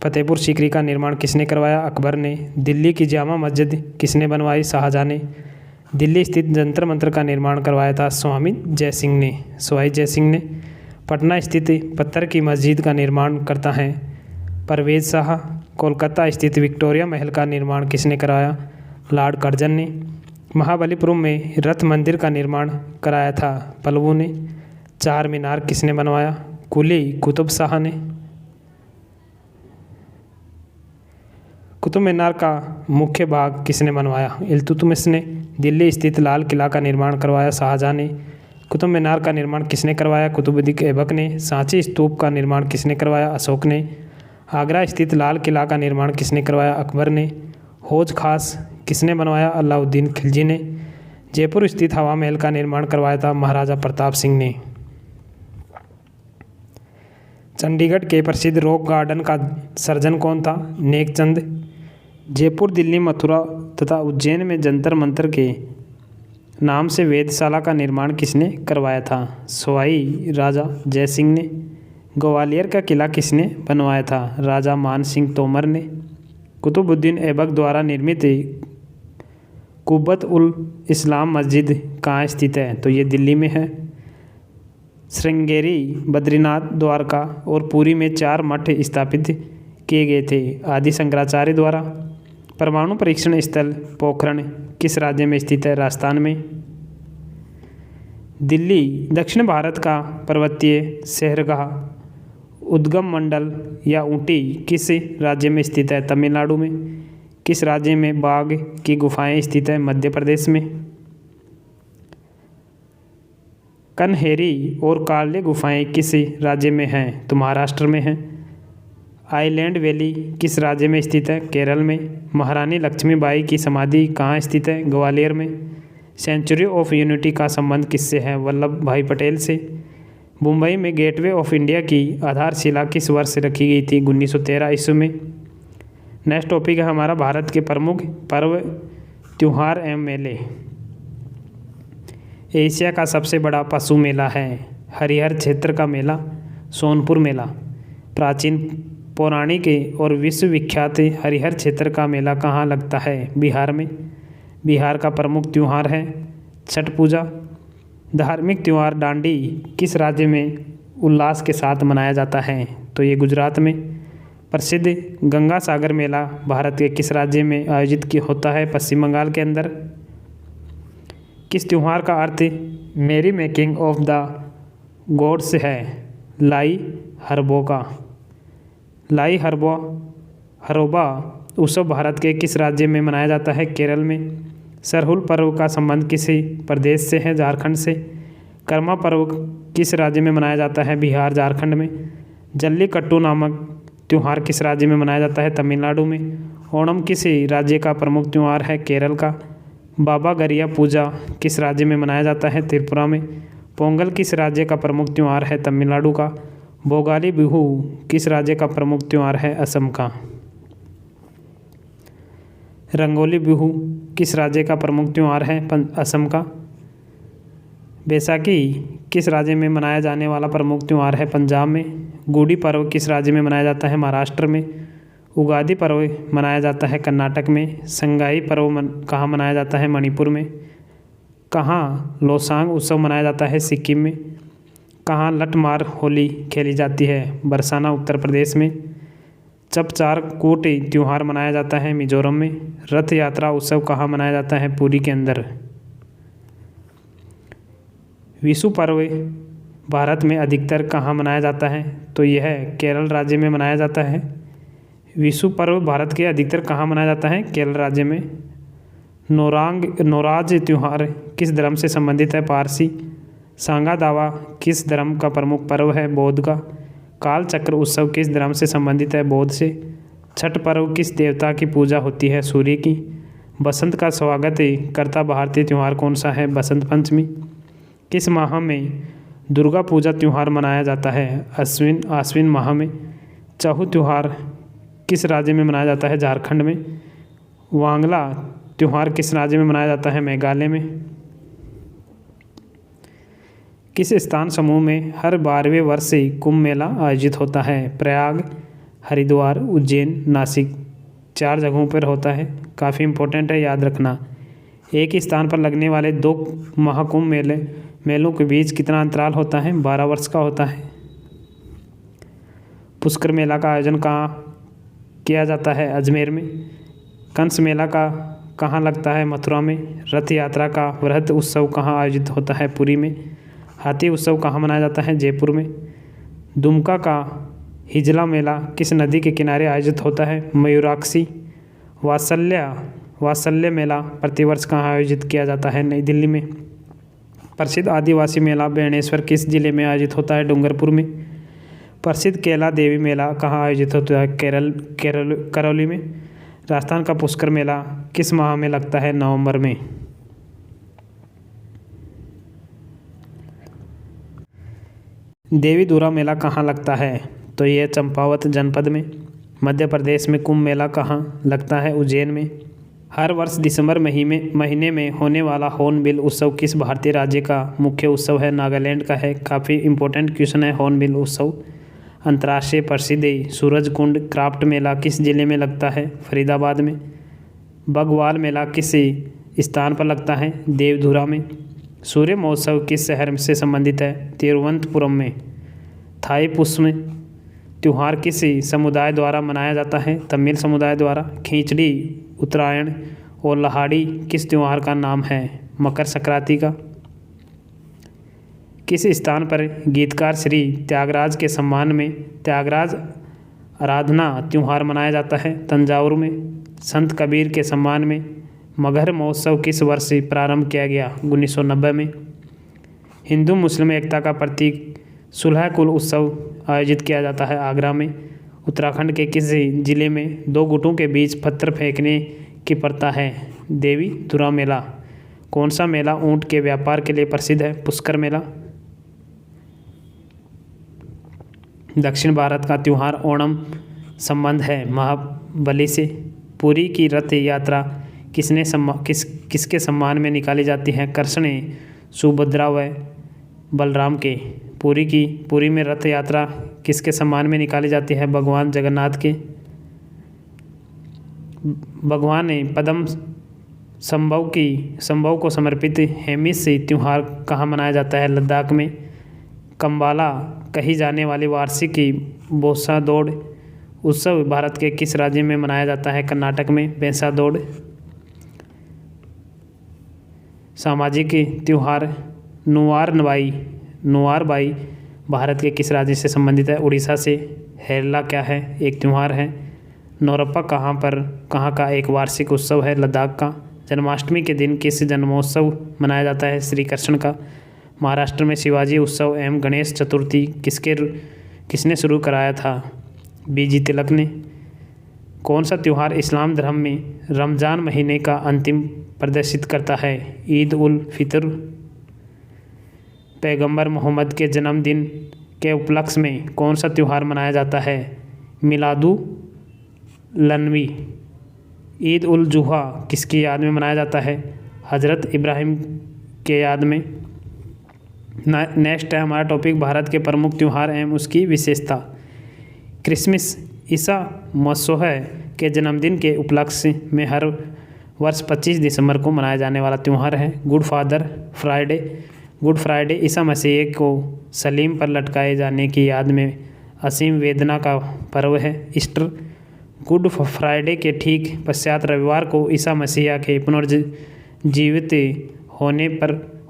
[SPEAKER 1] फतेहपुर सीकरी का निर्माण किसने करवाया? अकबर ने। दिल्ली की जामा मस्जिद किसने बनवाई? शाहजहाँ ने। दिल्ली स्थित जंतर मंतर का निर्माण करवाया था स्वामी जयसिंह ने। पटना स्थित पत्थर की मस्जिद का निर्माण करता है परवेज शाह। कोलकाता स्थित विक्टोरिया महल का निर्माण किसने कराया? लॉर्ड कर्जन ने। महाबलीपुरम में रथ मंदिर का निर्माण कराया था पल्लवों ने। चार मीनार किसने बनवाया? कुली कुतुब शाह ने। कुतुब मीनार का मुख्य भाग किसने बनवाया? इल्तुतमिश ने। दिल्ली स्थित लाल किला का निर्माण करवाया शाहजहाँ ने। कुतुब मीनार का निर्माण किसने करवाया? कुतुबुद्दीन ऐबक ने। सांची स्तूप का निर्माण किसने करवाया? अशोक ने। आगरा स्थित लाल किला का निर्माण किसने करवाया? अकबर ने। हौज खास किसने बनवाया? अलाउद्दीन खिलजी ने। जयपुर स्थित हवा महल का निर्माण करवाया था महाराजा प्रताप सिंह ने। चंडीगढ़ के प्रसिद्ध रॉक गार्डन का सर्जन कौन था? नेकचंद। जयपुर, दिल्ली, मथुरा तथा उज्जैन में जंतर मंतर के नाम से वेधशाला का निर्माण किसने करवाया था? सवाई राजा जयसिंह ने। ग्वालियर का किला किसने बनवाया था? राजा मान सिंह तोमर ने। कुतुबुद्दीन ऐबक द्वारा निर्मित कुब्बत उल इस्लाम मस्जिद कहाँ स्थित है? तो ये दिल्ली में है। श्रृंगेरी, बद्रीनाथ, द्वारका और पुरी में 4 मठ स्थापित किए गए थे आदि शंकराचार्य द्वारा। परमाणु परीक्षण स्थल पोखरण किस राज्य में स्थित है? राजस्थान में। दिल्ली दक्षिण भारत का पर्वतीय शहरगाह उद्गम मंडल या ऊटी किस राज्य में स्थित है? तमिलनाडु में। किस राज्य में बाघ की गुफाएं स्थित है? मध्य प्रदेश में। कन्हेरी और काले गुफाएं किस राज्य में हैं? तो महाराष्ट्र में हैं। आइलैंड वैली किस राज्य में स्थित है? केरल में। महारानी लक्ष्मीबाई की समाधि कहाँ स्थित है? ग्वालियर में। सेंचुरी ऑफ यूनिटी का संबंध किससे है? वल्लभ भाई पटेल से। मुंबई में गेटवे ऑफ इंडिया की आधारशिला किस वर्ष रखी गई थी? 1913 ईस्वी में। नेक्स्ट टॉपिक है हमारा भारत के प्रमुख पर्व, त्योहार एवं मेले। एशिया का सबसे बड़ा पशु मेला है हरिहर क्षेत्र का मेला, सोनपुर मेला। प्राचीन, पौराणिक और विश्वविख्यात हरिहर क्षेत्र का मेला कहाँ लगता है? बिहार में। बिहार का प्रमुख त्यौहार है छठ पूजा। धार्मिक त्यौहार डांडी किस राज्य में उल्लास के साथ मनाया जाता है? तो ये गुजरात में। प्रसिद्ध गंगा सागर मेला भारत के किस राज्य में आयोजित होता है? पश्चिम बंगाल के अंदर। किस त्यौहार का अर्थ मेरी मेकिंग ऑफ द गोड्स है लाई हरबोका। लाई हरोबा उत्सव भारत के किस राज्य में मनाया जाता है? केरल में। सरहुल पर्व का संबंध किसी प्रदेश से है? झारखंड से। कर्मा पर्व किस राज्य में मनाया जाता है? बिहार झारखंड में। जल्लीकट्टू नामक त्यौहार किस राज्य में मनाया जाता है? तमिलनाडु में। ओणम किस राज्य का प्रमुख त्यौहार है? केरल का। बाबा गरिया पूजा किस राज्य में मनाया जाता है? त्रिपुरा में। पोंगल किस राज्य का प्रमुख त्यौहार है? तमिलनाडु का। भोगाली बिहू किस राज्य का प्रमुख त्यौहार है? असम का। रंगोली बिहू किस राज्य का प्रमुख त्यौहार है? असम का। बैसाखी किस राज्य में मनाया जाने वाला प्रमुख त्यौहार है? पंजाब में। गुड़ी पर्व किस राज्य में मनाया जाता है? महाराष्ट्र में। उगादी पर्व मनाया जाता है कर्नाटक में। संगाई पर्व कहाँ मनाया जाता है? मणिपुर में। कहाँ लोसांग उत्सव मनाया जाता है? सिक्किम में। कहाँ लठमार होली खेली जाती है? बरसाना उत्तर प्रदेश में। चपचार कूट त्यौहार मनाया जाता है मिजोरम में। रथ यात्रा उत्सव कहाँ मनाया जाता है? पुरी के अंदर। विशु पर्व भारत में अधिकतर कहाँ मनाया जाता है? तो यह केरल राज्य में मनाया जाता है। विशु पर्व भारत के अधिकतर कहाँ मनाया जाता है? केरल राज्य में। नौराज त्यौहार किस धर्म से संबंधित है? पारसी। सांगा दावा किस धर्म का प्रमुख पर्व है? बौद्ध का। काल चक्र उत्सव किस धर्म से संबंधित है? बौद्ध से। छठ पर्व किस देवता की पूजा होती है? सूर्य की। बसंत का स्वागत करता भारतीय त्यौहार कौन सा है? बसंत पंचमी। किस माह में दुर्गा पूजा त्यौहार मनाया जाता है? आश्विन माह में। चाहू त्यौहार किस राज्य में मनाया जाता है? झारखंड में। वांगला त्यौहार किस राज्य में मनाया जाता है? मेघालय में। किस स्थान समूह में हर 12वें वर्ष से कुंभ मेला आयोजित होता है? प्रयाग, हरिद्वार, उज्जैन, नासिक। 4 जगहों पर होता है। काफ़ी इम्पोर्टेंट है, याद रखना। एक ही स्थान पर लगने वाले 2 महाकुंभ मेलों के बीच कितना अंतराल होता है? 12 वर्ष का होता है। पुष्कर मेला का आयोजन कहाँ किया जाता है? अजमेर में। कंस मेला का कहाँ लगता है? मथुरा में। रथ यात्रा का वृहद उत्सव कहाँ आयोजित होता है? पुरी में। हाथी उत्सव कहाँ मनाया जाता है? जयपुर में। दुमका का हिजला मेला किस नदी के किनारे आयोजित होता है? मयूराक्षी। वात्सल्य मेला प्रतिवर्ष कहाँ आयोजित किया जाता है? नई दिल्ली में। प्रसिद्ध आदिवासी मेला बेणेश्वर किस जिले में आयोजित होता है? डूंगरपुर में। प्रसिद्ध केला देवी मेला कहाँ आयोजित होता है? करौली में। राजस्थान का पुष्कर मेला किस माह में लगता है? नवंबर में। देवी धुरा मेला कहाँ लगता है? तो यह चंपावत जनपद में। मध्य प्रदेश में कुंभ मेला कहाँ लगता है? उज्जैन में। हर वर्ष दिसंबर महीने में होने वाला हॉर्नबिल उत्सव किस भारतीय राज्य का मुख्य उत्सव है? नागालैंड का है। काफ़ी इंपॉर्टेंट क्वेश्चन है हॉर्नबिल उत्सव। अंतर्राष्ट्रीय प्रसिद्ध सूरजकुंड क्राफ्ट मेला किस जिले में लगता है? फरीदाबाद में। बगवाल मेला किस स्थान पर लगता है? देवधुरा में। सूर्य महोत्सव किस शहर से संबंधित है? तिरुवनंतपुरम में। थाई पुष्प त्यौहार किस समुदाय द्वारा मनाया जाता है? तमिल समुदाय द्वारा। खींचड़ी उत्तरायण और लहाड़ी किस त्यौहार का नाम है? मकर संक्रांति का। किस स्थान पर गीतकार श्री त्यागराज के सम्मान में त्यागराज आराधना त्यौहार मनाया जाता है? तंजावुर में। संत कबीर के सम्मान में मगहर महोत्सव किस वर्ष से प्रारंभ किया गया? 1990 में। हिंदू मुस्लिम एकता का प्रतीक सुलह कुल उत्सव आयोजित किया जाता है आगरा में। उत्तराखंड के किस जिले में 2 गुटों के बीच पत्थर फेंकने की प्रथा है? देवी धुरा मेला। कौन सा मेला ऊंट के व्यापार के लिए प्रसिद्ध है? पुष्कर मेला। दक्षिण भारत का त्यौहार ओणम संबंध है महाबली से। पुरी की रथ यात्रा किसके सम्मान में निकाली जाती है? कृष्ण, सुभद्रा व बलराम के। पुरी में रथ यात्रा किसके सम्मान में निकाली जाती है? भगवान जगन्नाथ के। भगवान ने पद्म संभव को समर्पित हेमिस त्यौहार कहाँ मनाया जाता है? लद्दाख में। कम्बाला कही जाने वाली वार्षिक बोसा दौड़ उत्सव भारत के किस राज्य में मनाया जाता है? कर्नाटक में। बेंसा दौड़। सामाजिक त्यौहार नुआर नवाई नुआरबाई भारत के किस राज्य से संबंधित है? उड़ीसा से। हेरला क्या है? एक त्यौहार है। नौरप्पा कहाँ का एक वार्षिक उत्सव है? लद्दाख का। जन्माष्टमी के दिन किस जन्मोत्सव मनाया जाता है? श्री कृष्ण का। महाराष्ट्र में शिवाजी उत्सव एवं गणेश चतुर्थी किसने शुरू कराया था? बीजी तिलक ने। कौन सा त्यौहार इस्लाम धर्म में रमज़ान महीने का अंतिम प्रदर्शित करता है? ईद उल फितर। पैगंबर मोहम्मद के जन्मदिन के उपलक्ष्य में कौन सा त्यौहार मनाया जाता है? मिलादुन्नबी। ईद उल जुहा किसकी याद में मनाया जाता है? हज़रत इब्राहिम के याद में। नेक्स्ट है हमारा टॉपिक भारत के प्रमुख त्यौहार एवं उसकी विशेषता। क्रिसमस ईसा मसीह के जन्मदिन के उपलक्ष्य में हर वर्ष 25 दिसंबर को मनाया जाने वाला त्यौहार है। गुड फ्राइडे ईसा मसीह को सलीम पर लटकाए जाने की याद में असीम वेदना का पर्व है। ईस्टर गुड फ्राइडे के ठीक पश्चात रविवार को ईसा मसीह के पुनर्जीवित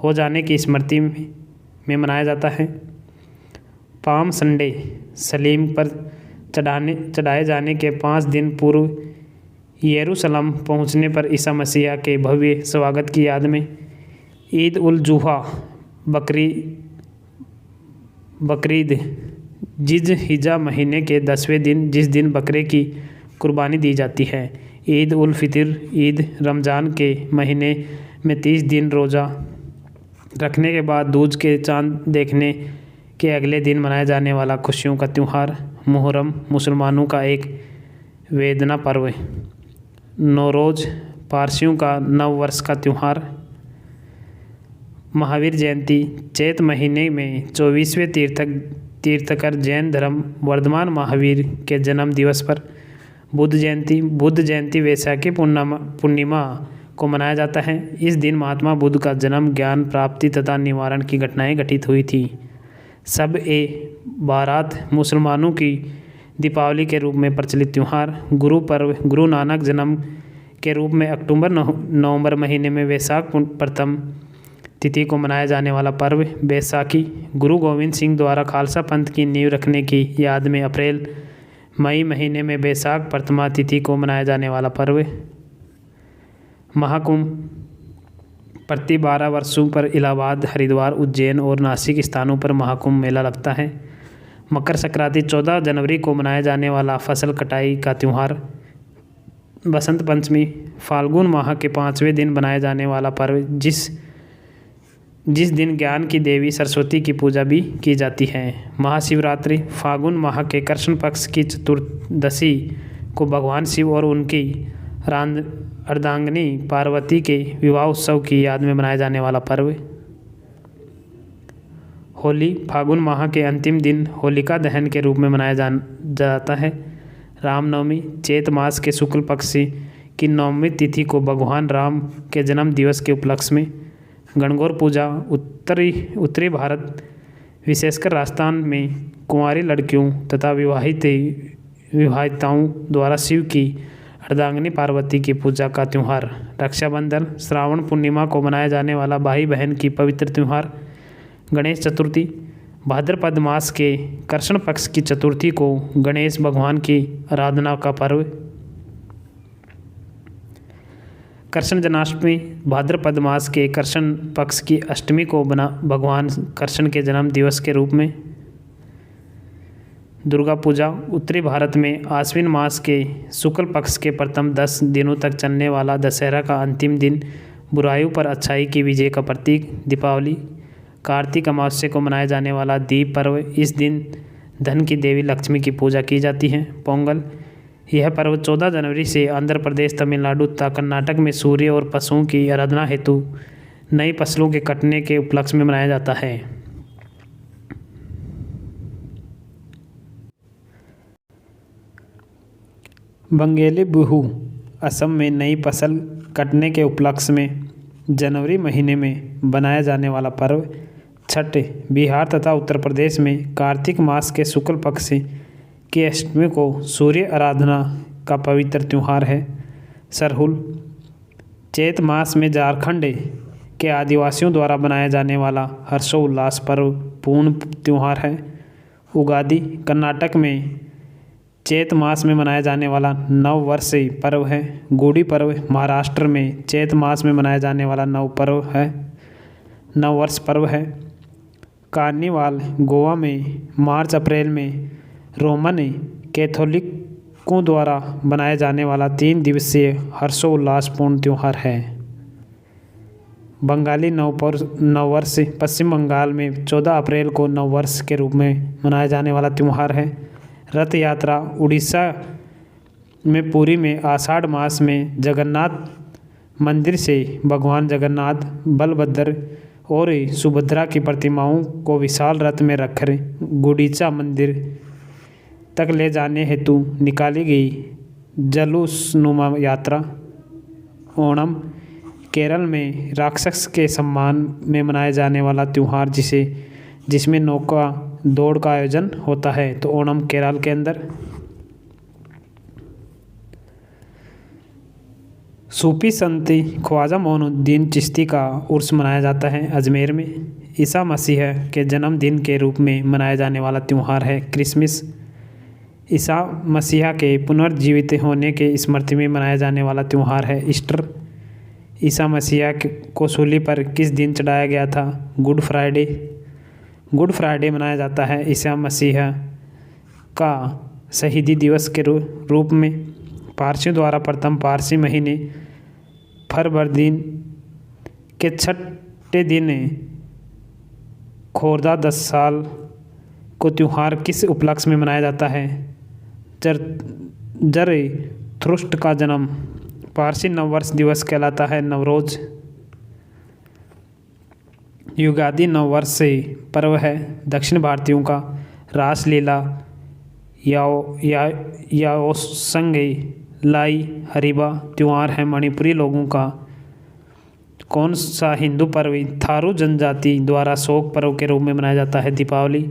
[SPEAKER 1] हो जाने की स्मृति में मनाया जाता है। पाम संडे सलीम पर चढ़ाए जाने के 5 दिन पूर्व यरूशलेम पहुंचने पर ईसा मसीह के भव्य स्वागत की याद में। ईद उल जुहा बकरीद जिज़हिजा महीने के 10वें दिन जिस दिन बकरे की कुर्बानी दी जाती है। ईद उल फितर ईद रमज़ान के महीने में 30 दिन रोज़ा रखने के बाद दूज के चांद देखने के अगले दिन मनाया जाने वाला खुशियों का त्यौहार। मुहर्रम मुसलमानों का एक वेदना पर्व। नौरोज़ पारसियों का नव वर्ष का त्यौहार। महावीर जयंती चैत महीने में 24वें तीर्थकर जैन धर्म वर्धमान महावीर के जन्म दिवस पर। बुद्ध जयंती वैशाखी पूर्णिमा को मनाया जाता है। इस दिन महात्मा बुद्ध का जन्म, ज्ञान प्राप्ति तथा निवारण की घटनाएं घटित हुई थी। बारात मुसलमानों की दीपावली के रूप में प्रचलित त्यौहार। गुरु पर्व गुरु नानक जन्म के रूप में अक्टूबर नवंबर महीने में वैशाख प्रथम तिथि को मनाया जाने वाला पर्व। बैसाखी गुरु गोविंद सिंह द्वारा खालसा पंथ की नींव रखने की याद में अप्रैल मई महीने में बैसाख प्रथमा तिथि को मनाया जाने वाला पर्व। महाकुंभ प्रति 12 वर्षों पर इलाहाबाद, हरिद्वार, उज्जैन और नासिक स्थानों पर महाकुंभ मेला लगता है। मकर संक्रांति 14 जनवरी को मनाया जाने वाला फसल कटाई का त्यौहार। बसंत पंचमी फाल्गुन माह के 5वें दिन मनाया जाने वाला पर्व जिस दिन ज्ञान की देवी सरस्वती की पूजा भी की जाती है। महाशिवरात्रि फाल्गुन माह के कृष्ण पक्ष की चतुर्दशी को भगवान शिव और उनकी अर्धांगिनी पार्वती के विवाह उत्सव की याद में मनाया जाने वाला पर्व। होली फाल्गुन माह के अंतिम दिन होलिका दहन के रूप में मनाया जाता है। रामनवमी चैत मास के शुक्ल पक्ष की 9वीं तिथि को भगवान राम के जन्म दिवस के उपलक्ष्य में। गणगौर पूजा उत्तरी भारत विशेषकर राजस्थान में कुंवारी लड़कियों तथा विवाहिताओं द्वारा शिव की अर्धांगिनी पार्वती की पूजा का त्यौहार। रक्षाबंधन श्रावण पूर्णिमा को मनाया जाने वाला भाई बहन की पवित्र त्यौहार। गणेश चतुर्थी भाद्रपद मास के कृष्ण पक्ष की चतुर्थी को गणेश भगवान की आराधना का पर्व। कृष्ण जन्माष्टमी भाद्रपद मास के कृष्ण पक्ष की अष्टमी को भगवान कृष्ण के जन्म दिवस के रूप में। दुर्गा पूजा उत्तरी भारत में आश्विन मास के शुक्ल पक्ष के प्रथम 10 दिनों तक चलने वाला दशहरा का अंतिम दिन, बुराइयों पर अच्छाई की विजय का प्रतीक। दीपावली कार्तिक अमावस्या को मनाया जाने वाला दीप पर्व। इस दिन धन की देवी लक्ष्मी की पूजा की जाती है। पोंगल यह पर्व 14 जनवरी से आंध्र प्रदेश, तमिलनाडु तथा कर्नाटक में सूर्य और पशुओं की आराधना हेतु नई फसलों के कटने के उपलक्ष्य में मनाया जाता है। बंगेली बिहू असम में नई फसल कटने के उपलक्ष्य में जनवरी महीने में बनाया जाने वाला पर्व। छठ बिहार तथा उत्तर प्रदेश में कार्तिक मास के शुक्ल पक्ष की अष्टमी को सूर्य आराधना का पवित्र त्यौहार है। सरहुल चैत मास में झारखंड के आदिवासियों द्वारा बनाया जाने वाला हर्षोल्लास पर्व। महत्वपूर्ण त्यौहार है। उगादि कर्नाटक में चैत मास में मनाया जाने वाला नव वर्ष पर्व है। गुड़ी पर्व महाराष्ट्र में चैत मास में मनाया जाने वाला नव वर्ष पर्व है। कार्निवाल गोवा में मार्च अप्रैल में रोमन कैथोलिकों द्वारा मनाया जाने वाला 3 दिवसीय हर्षोल्लासपूर्ण त्यौहार है। बंगाली नववर्ष पश्चिम बंगाल में 14 अप्रैल को नववर्ष के रूप में मनाया जाने वाला त्यौहार है। रथ यात्रा उड़ीसा में पुरी में आषाढ़ मास में जगन्नाथ मंदिर से भगवान जगन्नाथ, बलभद्र और सुभद्रा की प्रतिमाओं को विशाल रथ में रखकर गुंडीचा मंदिर तक ले जाने हेतु निकाली गई जुलूसनुमा यात्रा। ओणम केरल में राक्षस के सम्मान में मनाया जाने वाला त्यौहार जिसमें नौका दौड़ का आयोजन होता है। तो ओणम केरल के अंदर। सूफी संत ख्वाजा मोइनुद्दीन चिश्ती का उर्स मनाया जाता है अजमेर में। ईसा मसीह के जन्मदिन के रूप में मनाया जाने वाला त्यौहार है क्रिसमस। ईसा मसीह के पुनर्जीवित होने के स्मृति में मनाया जाने वाला त्यौहार है ईस्टर। ईसा मसीह को सूली पर किस दिन चढ़ाया गया था? गुड फ्राइडे मनाया जाता है ईसा मसीह का शहीदी दिवस के रूप में। पारसियों द्वारा प्रथम पारसी महीने फरवरदीन के छठे दिन खोरदा 10 साल को त्यौहार किस उपलक्ष्य में मनाया जाता है? जरथुस्त्र का जन्म। पारसी नववर्ष दिवस कहलाता है नवरोज। युगादि नववर्ष पर्व है दक्षिण भारतीयों का। रासलीला याओसंग लाई हरिबा त्यौहार है मणिपुरी लोगों का। कौन सा हिंदू पर्व थारू जनजाति द्वारा शोक पर्व के रूप में मनाया जाता है? दीपावली।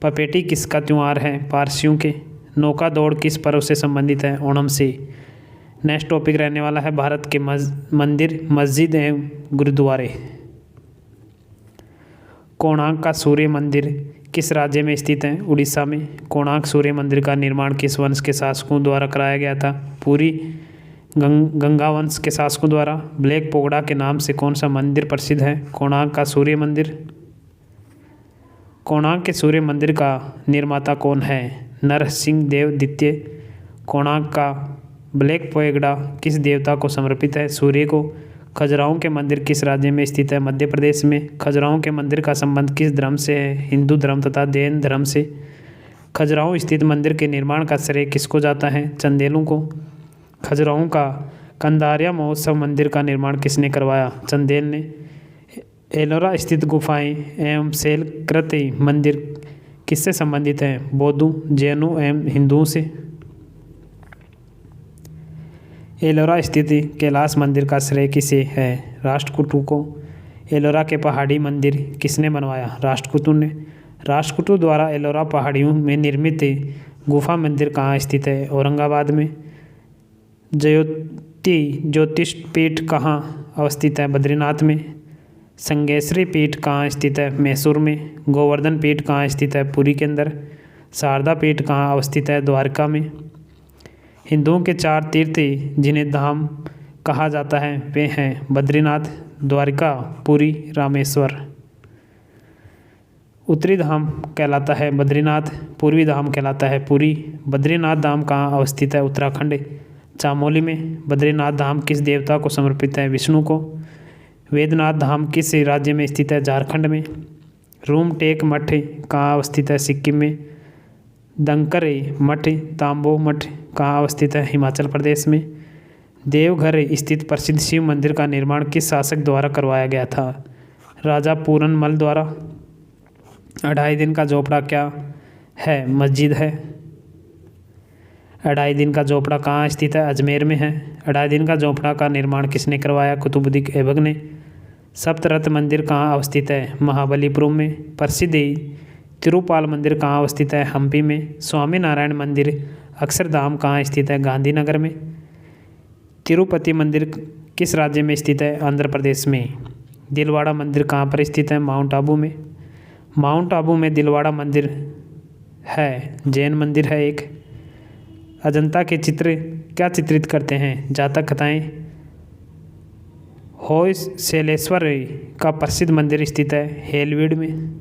[SPEAKER 1] पपेटी किसका त्यौहार है? पारसियों के। नौका दौड़ किस पर्व से संबंधित है? ओणम से। नेक्स्ट टॉपिक रहने वाला है भारत के मंदिर, मस्जिद एवं गुरुद्वारे। कोणार्क का सूर्य मंदिर किस राज्य में स्थित है? उड़ीसा में। कोणार्क सूर्य मंदिर का निर्माण किस वंश के शासकों द्वारा कराया गया था? पुरी गंगा वंश के शासकों द्वारा। ब्लैक पोगड़ा के नाम से कौन सा मंदिर प्रसिद्ध है? कोणार्क का सूर्य मंदिर। कोणार्क के सूर्य मंदिर का निर्माता कौन है? नरसिंह देव द्वितीय। कोणार्क का ब्लैक पोगड़ा किस देवता को समर्पित है? सूर्य को। खजुराहो के मंदिर किस राज्य में स्थित है? मध्य प्रदेश में। खजुराहो के मंदिर का संबंध किस धर्म से है? हिंदू धर्म तथा जैन धर्म से। खजुराहो स्थित मंदिर के निर्माण का श्रेय किसको जाता है? चंदेलों को। खजुराहो का कंदारिया महोत्सव मंदिर का निर्माण किसने करवाया? चंदेल ने। एलोरा स्थित गुफाएं एवं शैलकृत मंदिर किससे संबंधित हैं? बौद्धों, जैनों एवं हिंदुओं से। एलोरा स्थित कैलाश मंदिर का श्रेय किसे है? राष्ट्रकूटों को। एलोरा के पहाड़ी मंदिर किसने बनवाया? राष्ट्रकूटों ने। राष्ट्रकूटों द्वारा एलोरा पहाड़ियों में निर्मित गुफा मंदिर कहाँ स्थित है? औरंगाबाद में। ज्योतिष पीठ कहाँ अवस्थित है? बद्रीनाथ में। संगेश्वरी पीठ कहाँ स्थित है? मैसूर में। गोवर्धन पीठ कहाँ स्थित है? पुरी के अंदर। शारदा पीठ कहाँ अवस्थित है? द्वारका में। हिंदुओं के 4 तीर्थ जिन्हें धाम कहा जाता है वे हैं बद्रीनाथ, द्वारका, पुरी, रामेश्वर। उत्तरी धाम कहलाता है बद्रीनाथ, पूर्वी धाम कहलाता है पुरी। बद्रीनाथ धाम कहाँ अवस्थित है? उत्तराखंड, चामोली में। बद्रीनाथ धाम किस देवता को समर्पित है? विष्णु को। वेदनाथ धाम किस राज्य में स्थित है? झारखंड में। रूमटेक मठ कहाँ अवस्थित है? सिक्किम में। दंकरे मठ, तांबो मठ कहाँ अवस्थित है? हिमाचल प्रदेश में। देवघर स्थित प्रसिद्ध शिव मंदिर का निर्माण किस शासक द्वारा करवाया गया था? राजा पूरनमल द्वारा। 2.5 दिन का झोपड़ा क्या है? मस्जिद है। 2.5 दिन का झोपड़ा कहाँ स्थित है? अजमेर में है। 2.5 दिन का झोपड़ा का निर्माण किसने करवाया? कुतुबुद्दीन ऐबक ने। सप्तरथ मंदिर कहाँ अवस्थित है? महाबलीपुरम में। प्रसिद्ध तिरुपाल मंदिर कहाँ अवस्थित है? हम्पी में। स्वामी नारायण मंदिर अक्षरधाम कहाँ स्थित है? गांधीनगर में। तिरुपति मंदिर किस राज्य में स्थित है? आंध्र प्रदेश में। दिलवाड़ा मंदिर कहाँ पर स्थित है? माउंट आबू में। माउंट आबू में दिलवाड़ा मंदिर है, जैन मंदिर है एक। अजंता के चित्र क्या चित्रित करते हैं? जातक कथाएं। होयसलेश्वर का प्रसिद्ध मंदिर स्थित है हेलवीड में।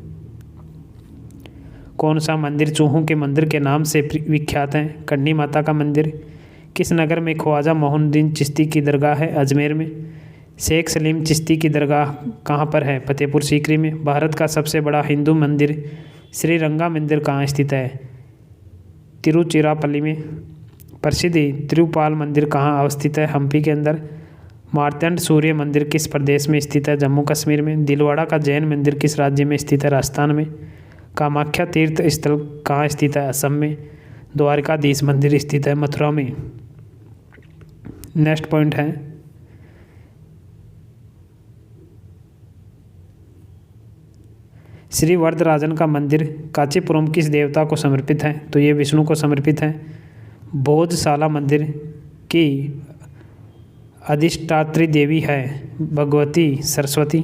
[SPEAKER 1] कौन सा मंदिर चूहों के मंदिर के नाम से विख्यात है? करनी माता का मंदिर। किस नगर में ख्वाजा मोइनुद्दीन चिश्ती की दरगाह है? अजमेर में। शेख सलीम चिश्ती की दरगाह कहाँ पर है? फतेहपुर सीकरी में। भारत का सबसे बड़ा हिंदू मंदिर श्रीरंगा मंदिर कहाँ स्थित है? तिरुचिरापल्ली में। प्रसिद्ध तिरुपाल मंदिर कहाँ अवस्थित है? हम्पी के अंदर। मार्तंड सूर्य मंदिर किस प्रदेश में स्थित है? जम्मू कश्मीर में। दिलवाड़ा का जैन मंदिर किस राज्य में स्थित है? राजस्थान में। कामाख्या तीर्थ स्थल कहाँ स्थित है? असम में। द्वारकाधीश मंदिर स्थित है मथुरा में। नेक्स्ट पॉइंट है श्री वरदराजन का मंदिर कांचीपुरम किस देवता को समर्पित है? तो ये विष्णु को समर्पित है। भोजशाला मंदिर की अधिष्ठात्री देवी है भगवती सरस्वती।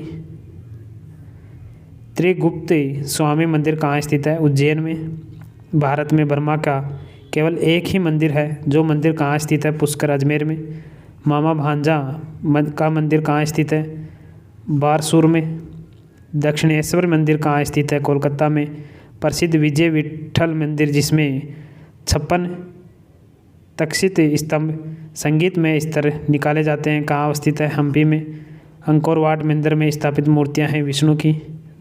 [SPEAKER 1] त्रिगुप्त स्वामी मंदिर कहाँ स्थित है? उज्जैन में। भारत में ब्रह्मा का केवल एक ही मंदिर है, जो मंदिर कहाँ स्थित है? पुष्कर अजमेर में। मामा भांजा का मंदिर कहाँ स्थित है? बारसूर में। दक्षिणेश्वर मंदिर कहाँ स्थित है? कोलकाता में। प्रसिद्ध विजय विठल मंदिर जिसमें 56 तक्षित स्तंभ संगीत में स्तर निकाले जाते हैं कहाँ अवस्थित है? हम्पी में। अंकोर वाट मंदिर में स्थापित मूर्तियां हैं विष्णु की।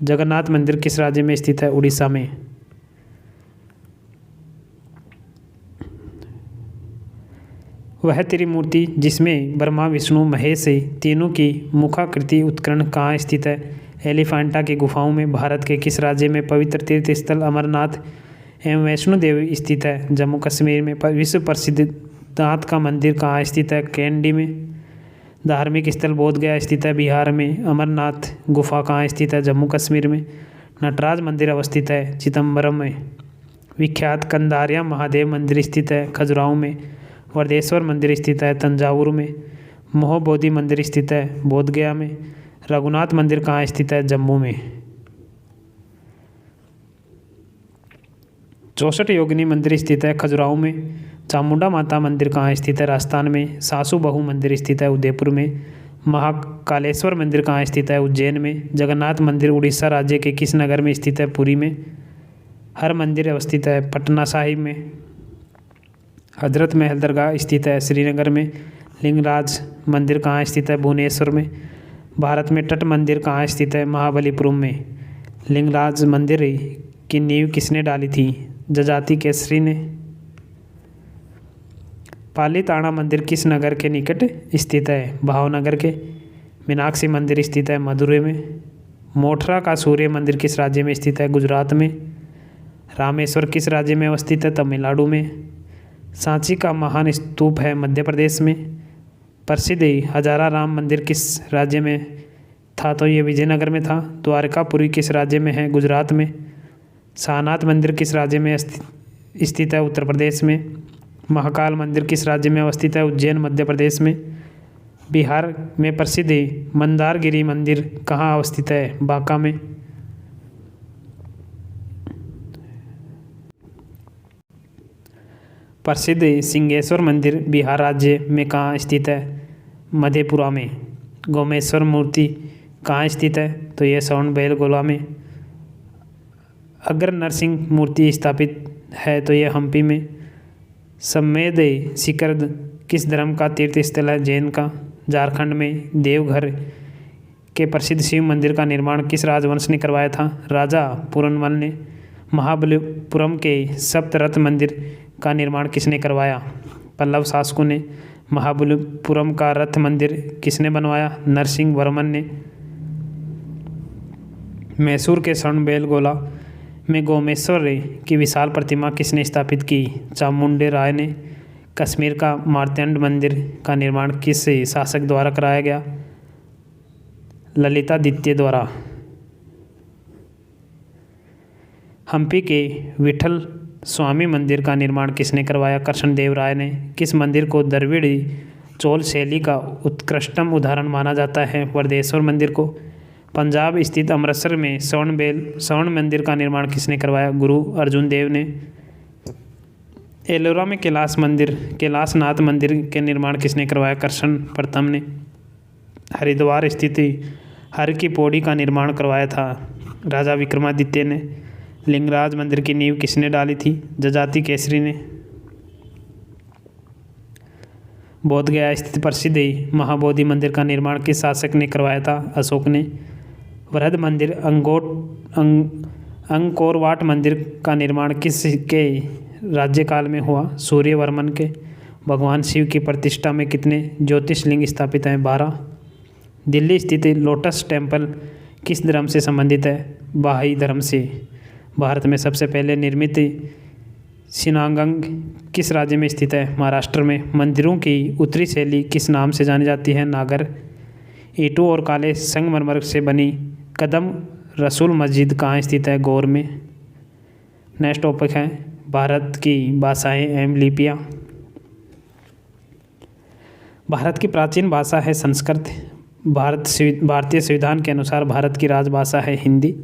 [SPEAKER 1] जगन्नाथ मंदिर किस राज्य में स्थित है? उड़ीसा में। वह त्रिमूर्ति जिसमें ब्रह्मा विष्णु महेश तीनों की मुखाकृति उत्कीर्ण कहाँ स्थित है? एलिफेंटा की गुफाओं में। भारत के किस राज्य में पवित्र तीर्थ स्थल अमरनाथ एवं वैष्णो देवी स्थित है? जम्मू कश्मीर में। विश्व प्रसिद्ध दांत का मंदिर कहाँ स्थित है? कैंडी में। धार्मिक स्थल बोधगया स्थित है बिहार में। अमरनाथ गुफा कहाँ स्थित है? जम्मू कश्मीर में। नटराज मंदिर अवस्थित है चिदम्बरम में। विख्यात कंदारिया महादेव मंदिर स्थित है खजुराहो में। वर्देश्वर मंदिर स्थित है तंजावुर में। मोहबोधि मंदिर स्थित है बोधगया में। रघुनाथ मंदिर कहाँ स्थित है? जम्मू में। 64 योगिनी मंदिर स्थित है खजुराहो में। चामुंडा माता मंदिर कहाँ स्थित है? राजस्थान में। सासू बहु मंदिर स्थित है उदयपुर में। महाकालेश्वर मंदिर कहाँ स्थित है? उज्जैन में। जगन्नाथ मंदिर उड़ीसा राज्य के किस नगर में स्थित है? पुरी में। हर मंदिर अवस्थित है पटना साहिब में। हजरत महल दरगाह स्थित है श्रीनगर में। लिंगराज मंदिर कहाँ स्थित है? भुवनेश्वर में। भारत में तट मंदिर कहाँ स्थित है? महाबलीपुरम में। लिंगराज मंदिर की नींव किसने डाली थी? जजाति केसरी ने। पालीताना मंदिर किस नगर के निकट स्थित है? भावनगर के। मीनाक्षी मंदिर स्थित है मदुरै में। मोठरा का सूर्य मंदिर किस राज्य में स्थित है? गुजरात में। रामेश्वर किस राज्य में अवस्थित है? तमिलनाडु में। सांची का महान स्तूप है मध्य प्रदेश में। प्रसिद्ध हजारा राम मंदिर किस राज्य में था? तो ये विजयनगर में था। द्वारकापुरी किस राज्य में है? गुजरात में। सारनाथ मंदिर किस राज्य में स्थित है? उत्तर प्रदेश में। महाकाल मंदिर किस राज्य में अवस्थित है? उज्जैन मध्य प्रदेश में। बिहार में प्रसिद्ध मंदारगिरी मंदिर कहाँ अवस्थित है? बांका में। प्रसिद्ध सिंहेश्वर मंदिर बिहार राज्य में कहाँ स्थित है? मधेपुरा में। गोमेश्वर मूर्ति कहाँ स्थित है? तो यह श्रवणबेलगोला में। अग्र नरसिंह मूर्ति स्थापित है तो यह हम्पी में। सम्मेद शिखर किस धर्म का तीर्थ स्थल है? जैन का। झारखंड में। देवघर के प्रसिद्ध शिव मंदिर का निर्माण किस राजवंश ने करवाया था? राजा पूरनमल ने। महाबलीपुरम के सप्तरथ मंदिर का निर्माण किसने करवाया? पल्लव शासकों ने। महाबलीपुरम का रथ मंदिर किसने बनवाया? नरसिंह वर्मन ने। मैसूर के श्रवणबेलगोला में गोमेश्वर की विशाल प्रतिमा किसने स्थापित की? चामुंडे राय ने। कश्मीर का मार्तंड मंदिर का निर्माण किस शासक द्वारा कराया गया? ललितादित्य द्वारा। हम्पी के विठल स्वामी मंदिर का निर्माण किसने करवाया? कृष्णदेव राय ने। किस मंदिर को द्रविड़ चोल शैली का उत्कृष्टतम उदाहरण माना जाता है? वर्देश्वर मंदिर को। पंजाब स्थित अमृतसर में स्वर्ण मंदिर का निर्माण किसने करवाया? गुरु अर्जुन देव ने। एलोरा में कैलाशनाथ मंदिर के निर्माण किसने करवाया? कृष्ण प्रथम ने। हरिद्वार स्थित हर की पौड़ी का निर्माण करवाया था? राजा विक्रमादित्य ने। लिंगराज मंदिर की नींव किसने डाली थी? जजाति केसरी ने। बोध गया स्थित प्रसिद्ध महाबोधि मंदिर का निर्माण किस शासक ने करवाया था? अशोक ने। वृहद मंदिर अंकोरवाट मंदिर का निर्माण किसके राज्यकाल में हुआ? सूर्यवर्मन के। भगवान शिव की प्रतिष्ठा में कितने ज्योतिषलिंग स्थापित हैं? 12। दिल्ली स्थित लोटस टेम्पल किस धर्म से संबंधित है? बहाई धर्म से। भारत में सबसे पहले निर्मित सिनागंग किस राज्य में स्थित है? महाराष्ट्र में। मंदिरों की उत्तरी शैली किस नाम से जानी जाती है? नागर। ईंटों और काले संगमरमर से बनी कदम रसूल मस्जिद कहाँ स्थित है? गौर में। नेक्स्ट टॉपिक है भारत की भाषाएं एवं लिपियाँ। भारत की प्राचीन भाषा है संस्कृत। भारतीय संविधान के अनुसार भारत की राजभाषा है हिंदी।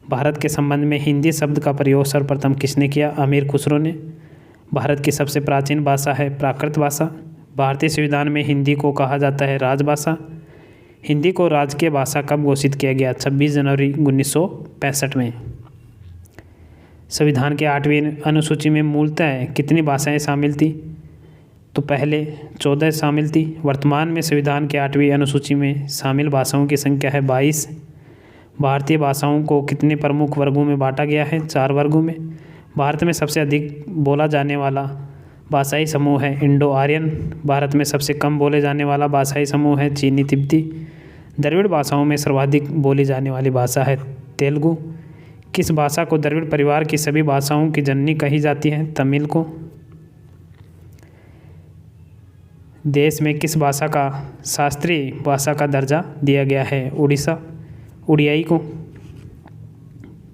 [SPEAKER 1] भारत के संबंध में हिंदी शब्द का प्रयोग सर्वप्रथम किसने किया? अमीर खुसरो ने। भारत की सबसे प्राचीन भाषा है प्राकृत भाषा। भारतीय संविधान में हिंदी को कहा जाता है राजभाषा। हिंदी को राजकीय भाषा कब घोषित किया गया? 26 जनवरी 1965 में। संविधान के 8वीं अनुसूची में मूलतः कितनी भाषाएं शामिल थी? तो पहले 14 शामिल थी। वर्तमान में संविधान के 8वीं अनुसूची में शामिल भाषाओं की संख्या है 22। भारतीय भाषाओं को कितने प्रमुख वर्गों में बांटा गया है? 4 वर्गों में। भारत में सबसे अधिक बोला जाने वाला भाषाई समूह है इंडो आर्यन। भारत में सबसे कम बोले जाने वाला भाषाई समूह है चीनी तिब्बती। द्रविड़ भाषाओं में सर्वाधिक बोली जाने वाली भाषा है तेलुगु। किस भाषा को द्रविड़ परिवार की सभी भाषाओं की जननी कही जाती है? तमिल को। देश में किस भाषा का शास्त्रीय भाषा का दर्जा दिया गया है? उड़ियाई को।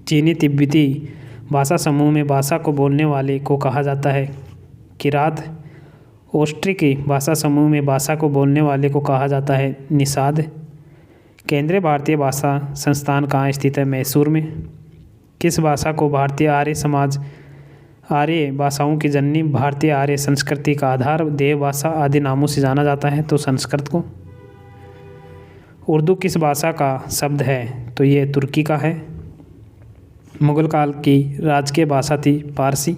[SPEAKER 1] चीनी तिब्बती भाषा समूह में भाषा को बोलने वाले को कहा जाता है किरात। ऑस्ट्रिकी भाषा समूह में भाषा को बोलने वाले को कहा जाता है निषाद। केंद्रीय भारतीय भाषा संस्थान कहाँ स्थित है? मैसूर में। किस भाषा को भारतीय आर्य भाषाओं की जननी, भारतीय आर्य संस्कृति का आधार, देव भाषा आदि नामों से जाना जाता है? तो संस्कृत को। उर्दू किस भाषा का शब्द है? तो ये तुर्की का है। मुगल काल की राजकीय भाषा थी पारसी।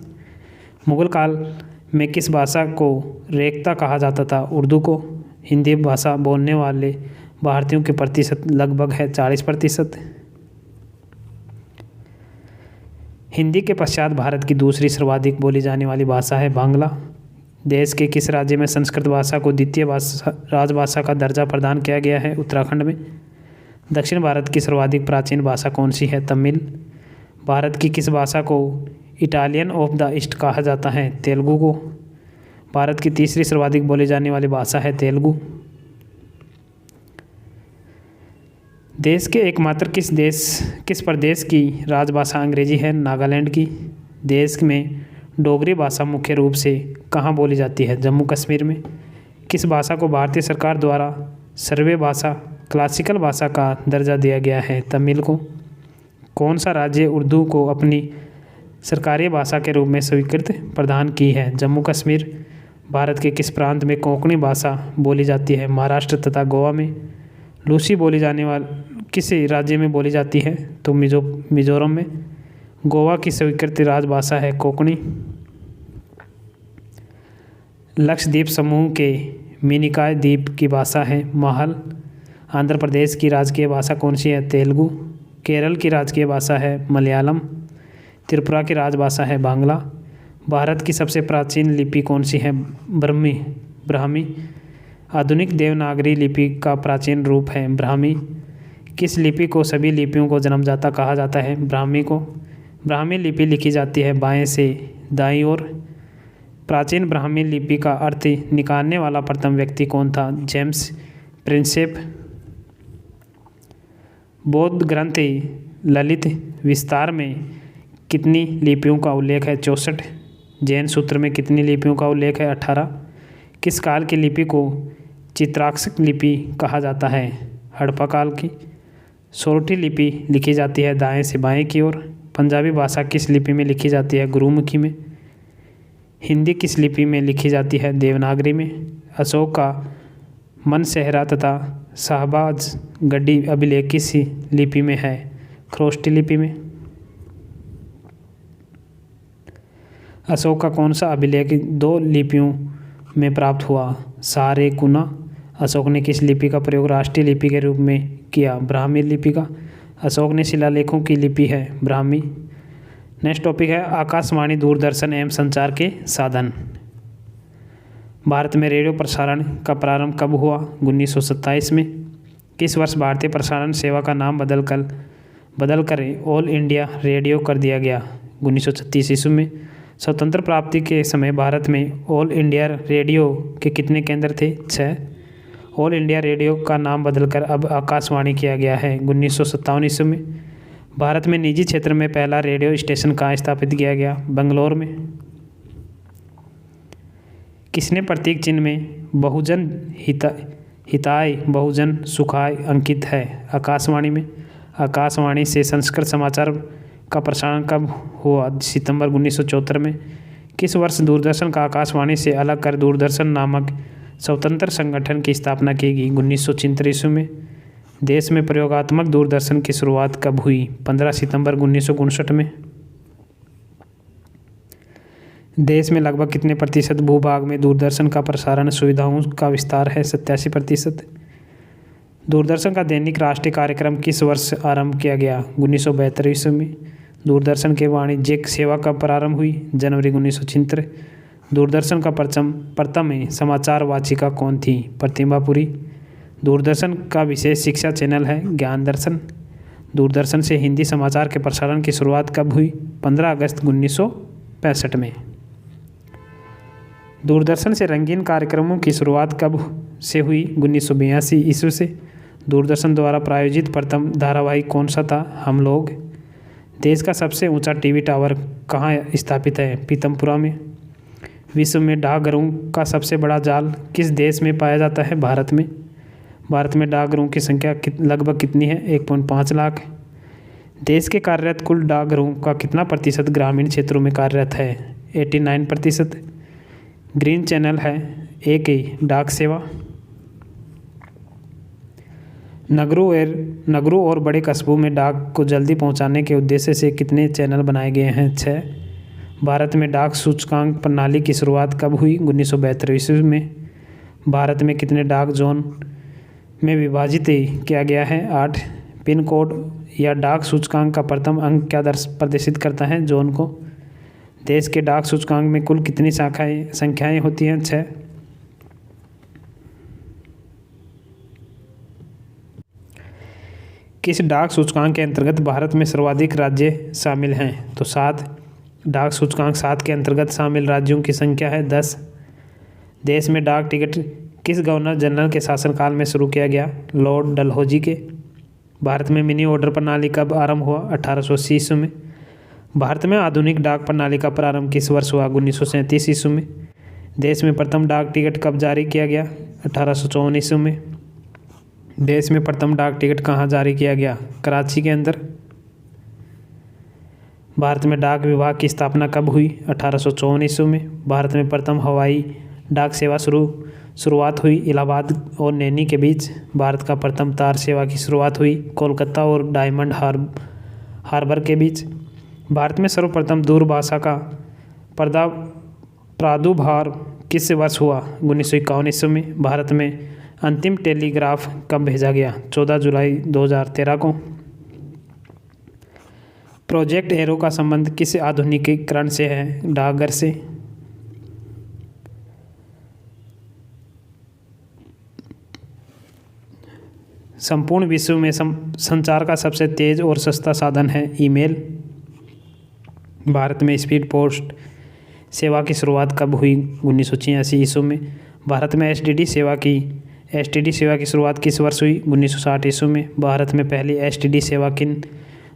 [SPEAKER 1] मुगल काल में किस भाषा को रेख्ता कहा जाता था? उर्दू को। हिंदी भाषा बोलने वाले भारतीयों के प्रतिशत लगभग है 40%। हिंदी के पश्चात भारत की दूसरी सर्वाधिक बोली जाने वाली भाषा है बांग्ला। देश के किस राज्य में संस्कृत भाषा को द्वितीय राजभाषा का दर्जा प्रदान किया गया है? उत्तराखंड में। दक्षिण भारत की सर्वाधिक प्राचीन भाषा कौन सी है? तमिल। भारत की किस भाषा को इटालियन ऑफ द ईस्ट कहा जाता है? तेलुगु को। भारत की तीसरी सर्वाधिक बोली जाने वाली भाषा है तेलुगु। देश के एकमात्र किस प्रदेश की राजभाषा अंग्रेजी है? नागालैंड की। देश में डोगरी भाषा मुख्य रूप से कहाँ बोली जाती है? जम्मू कश्मीर में। किस भाषा को भारतीय सरकार द्वारा सर्वे भाषा क्लासिकल भाषा का दर्जा दिया गया है? तमिल को। कौन सा राज्य उर्दू को अपनी सरकारी भाषा के रूप में स्वीकृति प्रदान की है? जम्मू कश्मीर। भारत के किस प्रांत में कोंकणी भाषा बोली जाती है? महाराष्ट्र तथा गोवा में। लूसी बोली जाने वाली किस राज्य में बोली जाती है? तो मिजोरम में। गोवा की स्वीकृत राजभाषा है कोंकणी। लक्षद्वीप समूह के मिनिकॉय द्वीप की भाषा है महल। आंध्र प्रदेश की राजकीय भाषा कौन सी है? तेलुगु। केरल की राजकीय भाषा है मलयालम। त्रिपुरा की राजभाषा है बांग्ला। भारत की सबसे प्राचीन लिपि कौन सी है? ब्राह्मी। आधुनिक देवनागरी लिपि का प्राचीन रूप है ब्राह्मी। किस लिपि को सभी लिपियों को जन्मदाता कहा जाता है? ब्राह्मी को। ब्राह्मी लिपि लिखी जाती है बाएं से दाईं ओर। प्राचीन ब्राह्मी लिपि का अर्थ निकालने वाला प्रथम व्यक्ति कौन था? James Prinsep. बौद्ध ग्रंथ ललित विस्तार में कितनी लिपियों का उल्लेख है? 64। जैन सूत्र में कितनी लिपियों का उल्लेख है? 18। किस काल की लिपि को चित्राक्षर लिपि कहा जाता है? हड़प्पा काल की। सोरठी लिपि लिखी जाती है दाएं से बाएं की ओर। पंजाबी भाषा किस लिपि में लिखी जाती है? गुरुमुखी में। हिंदी किस लिपि में लिखी जाती है? देवनागरी में। अशोक का मनसेहरा तथा शाहबाज गढ़ी अभिलेख किस लिपि में है? खरोष्टी लिपि में। अशोक का कौन सा अभिलेख 2 लिपियों में प्राप्त हुआ? सारेकुना। अशोक ने किस लिपि का प्रयोग राष्ट्रीय लिपि के रूप में किया? ब्राह्मी लिपि का। अशोक ने शिलालेखों की लिपि है ब्राह्मी। नेक्स्ट टॉपिक है आकाशवाणी, दूरदर्शन एवं संचार के साधन। भारत में रेडियो प्रसारण का प्रारंभ कब हुआ? 1927 में। किस वर्ष भारतीय प्रसारण सेवा का नाम बदलकर ऑल इंडिया रेडियो कर दिया गया? 1936 ईस्वी में। स्वतंत्र प्राप्ति के समय भारत में ऑल इंडिया रेडियो के कितने केंद्र थे? 6। ऑल इंडिया रेडियो का नाम बदलकर अब आकाशवाणी किया गया है 1957 ईस्वी में। भारत में निजी क्षेत्र में पहला रेडियो स्टेशन कहाँ स्थापित किया गया? बंगलौर में। किसने प्रतीक चिन्ह में बहुजन हिताय बहुजन सुखाय अंकित है? आकाशवाणी में। आकाशवाणी से संस्कृत समाचार का प्रसारण कब हुआ? सितंबर 1974 में। किस वर्ष दूरदर्शन का आकाशवाणी से अलग कर दूरदर्शन नामक स्वतंत्र संगठन की स्थापना की गई? 1973 ईस्वी में। देश में प्रयोगात्मक दूरदर्शन की शुरुआत कब हुई? 15 सितंबर 1959 में। देश में लगभग कितने प्रतिशत भूभाग में दूरदर्शन का प्रसारण सुविधाओं का विस्तार है? 87%। दूरदर्शन का दैनिक राष्ट्रीय कार्यक्रम किस वर्ष आरंभ किया गया? 1972 ईस्वी में। दूरदर्शन के वाणिज्यिक सेवा कब प्रारंभ हुई? जनवरी 1976। दूरदर्शन का प्रथम समाचार वाचिका कौन थी? प्रतिभा पुरी। दूरदर्शन का विशेष शिक्षा चैनल है ज्ञान दर्शन। दूरदर्शन से हिंदी समाचार के प्रसारण की शुरुआत कब हुई? 15 अगस्त 1965 में। दूरदर्शन से रंगीन कार्यक्रमों की शुरुआत कब से हुई? 1982 ईस्वी से। दूरदर्शन द्वारा प्रायोजित प्रथम धारावाहिक कौन सा था? हम लोग। देश का सबसे ऊंचा टीवी टावर कहाँ स्थापित है? पीतमपुरा में। विश्व में डाकघरों का सबसे बड़ा जाल किस देश में पाया जाता है? भारत में। भारत में डाकघरों की संख्या लगभग कितनी है? 1.5 लाख। देश के कार्यरत कुल डाकघरों का कितना प्रतिशत ग्रामीण क्षेत्रों में कार्यरत है? 89%। ग्रीन चैनल है एक ही डाक सेवा। नगरों और बड़े कस्बों में डाक को जल्दी पहुंचाने के उद्देश्य से कितने चैनल बनाए गए हैं? 6। भारत में डाक सूचकांक प्रणाली की शुरुआत कब हुई? 1972 ईस्वी में। भारत में कितने डाक जोन में विभाजित किया गया है? 8। पिन कोड या डाक सूचकांक का प्रथम अंक क्या प्रदर्शित करता है? जोन को। देश के डाक सूचकांक में कुल कितनी संख्याएं होती हैं? 6। किस डाक सूचकांक के अंतर्गत भारत में सर्वाधिक राज्य शामिल हैं? तो 7। डाक सूचकांक 7 के अंतर्गत शामिल राज्यों की संख्या है 10। देश में डाक टिकट किस गवर्नर जनरल के शासनकाल में शुरू किया गया? लॉर्ड डलहौजी के। भारत में मिनी ऑर्डर प्रणाली कब आरंभ हुआ? 1880 ईस्वी में। भारत में आधुनिक डाक प्रणाली का प्रारंभ किस वर्ष हुआ? 1937 ईस्वी में। देश में प्रथम डाक टिकट कब जारी किया गया? 1854 ईस्वी में। देश में प्रथम डाक टिकट कहाँ जारी किया गया? कराची के अंदर। भारत में डाक विभाग की स्थापना कब हुई? 1854 ईस्वी में। भारत में प्रथम हवाई डाक सेवा शुरुआत हुई इलाहाबाद और नैनी के बीच। भारत का प्रथम तार सेवा की शुरुआत हुई कोलकाता और डायमंड हार्बर के बीच। भारत में सर्वप्रथम दूरभाषा का प्रादुर्भाव किस वर्ष हुआ? 1951 ईस्वी में। भारत में अंतिम टेलीग्राफ कब भेजा गया? 14 जुलाई 2013 को। प्रोजेक्ट एरो का संबंध किस आधुनिकीकरण से है? डाकघर से। संपूर्ण विश्व में संचार का सबसे तेज और सस्ता साधन है ईमेल। भारत में स्पीड पोस्ट सेवा की शुरुआत कब हुई? 1986 ईस्वी में। भारत में एसटीडी सेवा की शुरुआत किस वर्ष हुई? 1960 ईस्वी में। भारत में पहली एसटीडी सेवा किन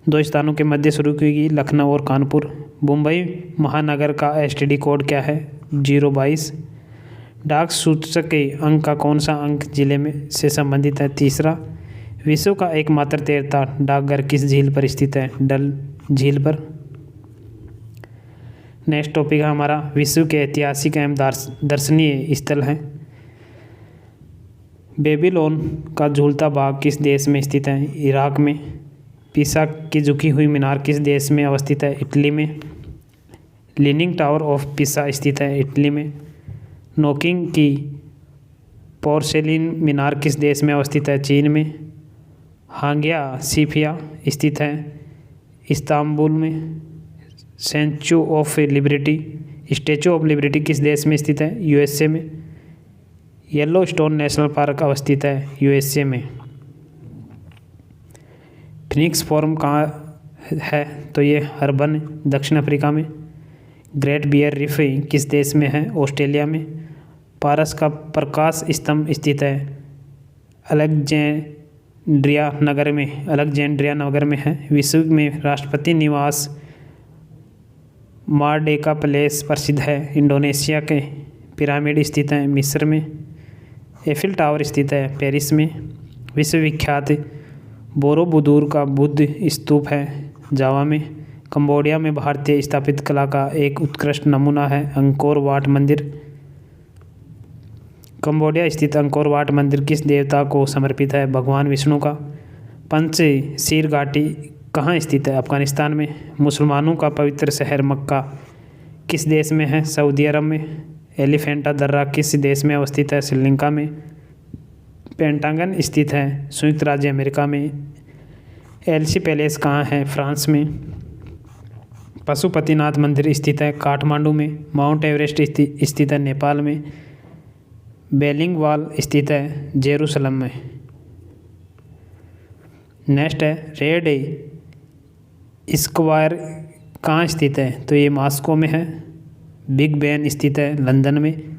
[SPEAKER 1] 2 स्थानों के मध्य शुरू की गई? लखनऊ और कानपुर। मुंबई महानगर का एसटीडी कोड क्या है? 022। डाक सूचक के अंक का कौन सा अंक जिले में से संबंधित है? 3। विश्व का एकमात्र तैरता डाकघर किस झील पर स्थित है? डल झील पर। नेक्स्ट टॉपिक है हमारा विश्व के ऐतिहासिक एवं दर्शनीय स्थल हैं। बेबीलोन का झूलता बाग किस देश में स्थित है? इराक में। पीसा की झुकी हुई मीनार किस देश में अवस्थित है? इटली में। लीनिंग टावर ऑफ पीसा स्थित है इटली में। नोकिंग की पोर्सेलिन मीनार किस देश में अवस्थित है? चीन में। हागिया सोफिया स्थित है इस्तांबुल में। स्टैचू ऑफ लिबर्टी किस देश में स्थित है? यूएसए में। येलोस्टोन नेशनल पार्क अवस्थित है यूएसए में। फिनिक्स फॉर्म कहाँ है? तो ये हर्बन दक्षिण अफ्रीका में। ग्रेट बियर रीफ किस देश में है? ऑस्ट्रेलिया में। पारस का प्रकाश स्तंभ स्थित है अलेक्जेंड्रिया नगर में है। विश्व में राष्ट्रपति निवास मारडेका पैलेस प्रसिद्ध है। इंडोनेशिया के पिरामिड स्थित हैं मिस्र में। एफिल टावर स्थित है पेरिस में। विश्वविख्यात बोरोबुदुर का बुद्ध स्तूप है जावा में। कंबोडिया में भारतीय स्थापित कला का एक उत्कृष्ट नमूना है अंकोर वाट मंदिर। कंबोडिया स्थित अंकोर वाट मंदिर किस देवता को समर्पित है? भगवान विष्णु का। पंचशील घाटी कहाँ स्थित है? अफगानिस्तान में। मुसलमानों का पवित्र शहर मक्का किस देश में है? सऊदी अरब में। एलिफेंटा दर्रा किस देश में अवस्थित है? श्रीलंका में। पेंटागन स्थित है संयुक्त राज्य अमेरिका में। एल्सी पैलेस कहाँ है? फ्रांस में। पशुपतिनाथ मंदिर स्थित है काठमांडू में। माउंट एवरेस्ट स्थित है नेपाल में। बेलिंग वॉल स्थित है जेरूसलम में। नेक्स्ट है रेड स्क्वायर कहाँ स्थित है? तो ये मॉस्को में है। बिग बेन स्थित है लंदन में।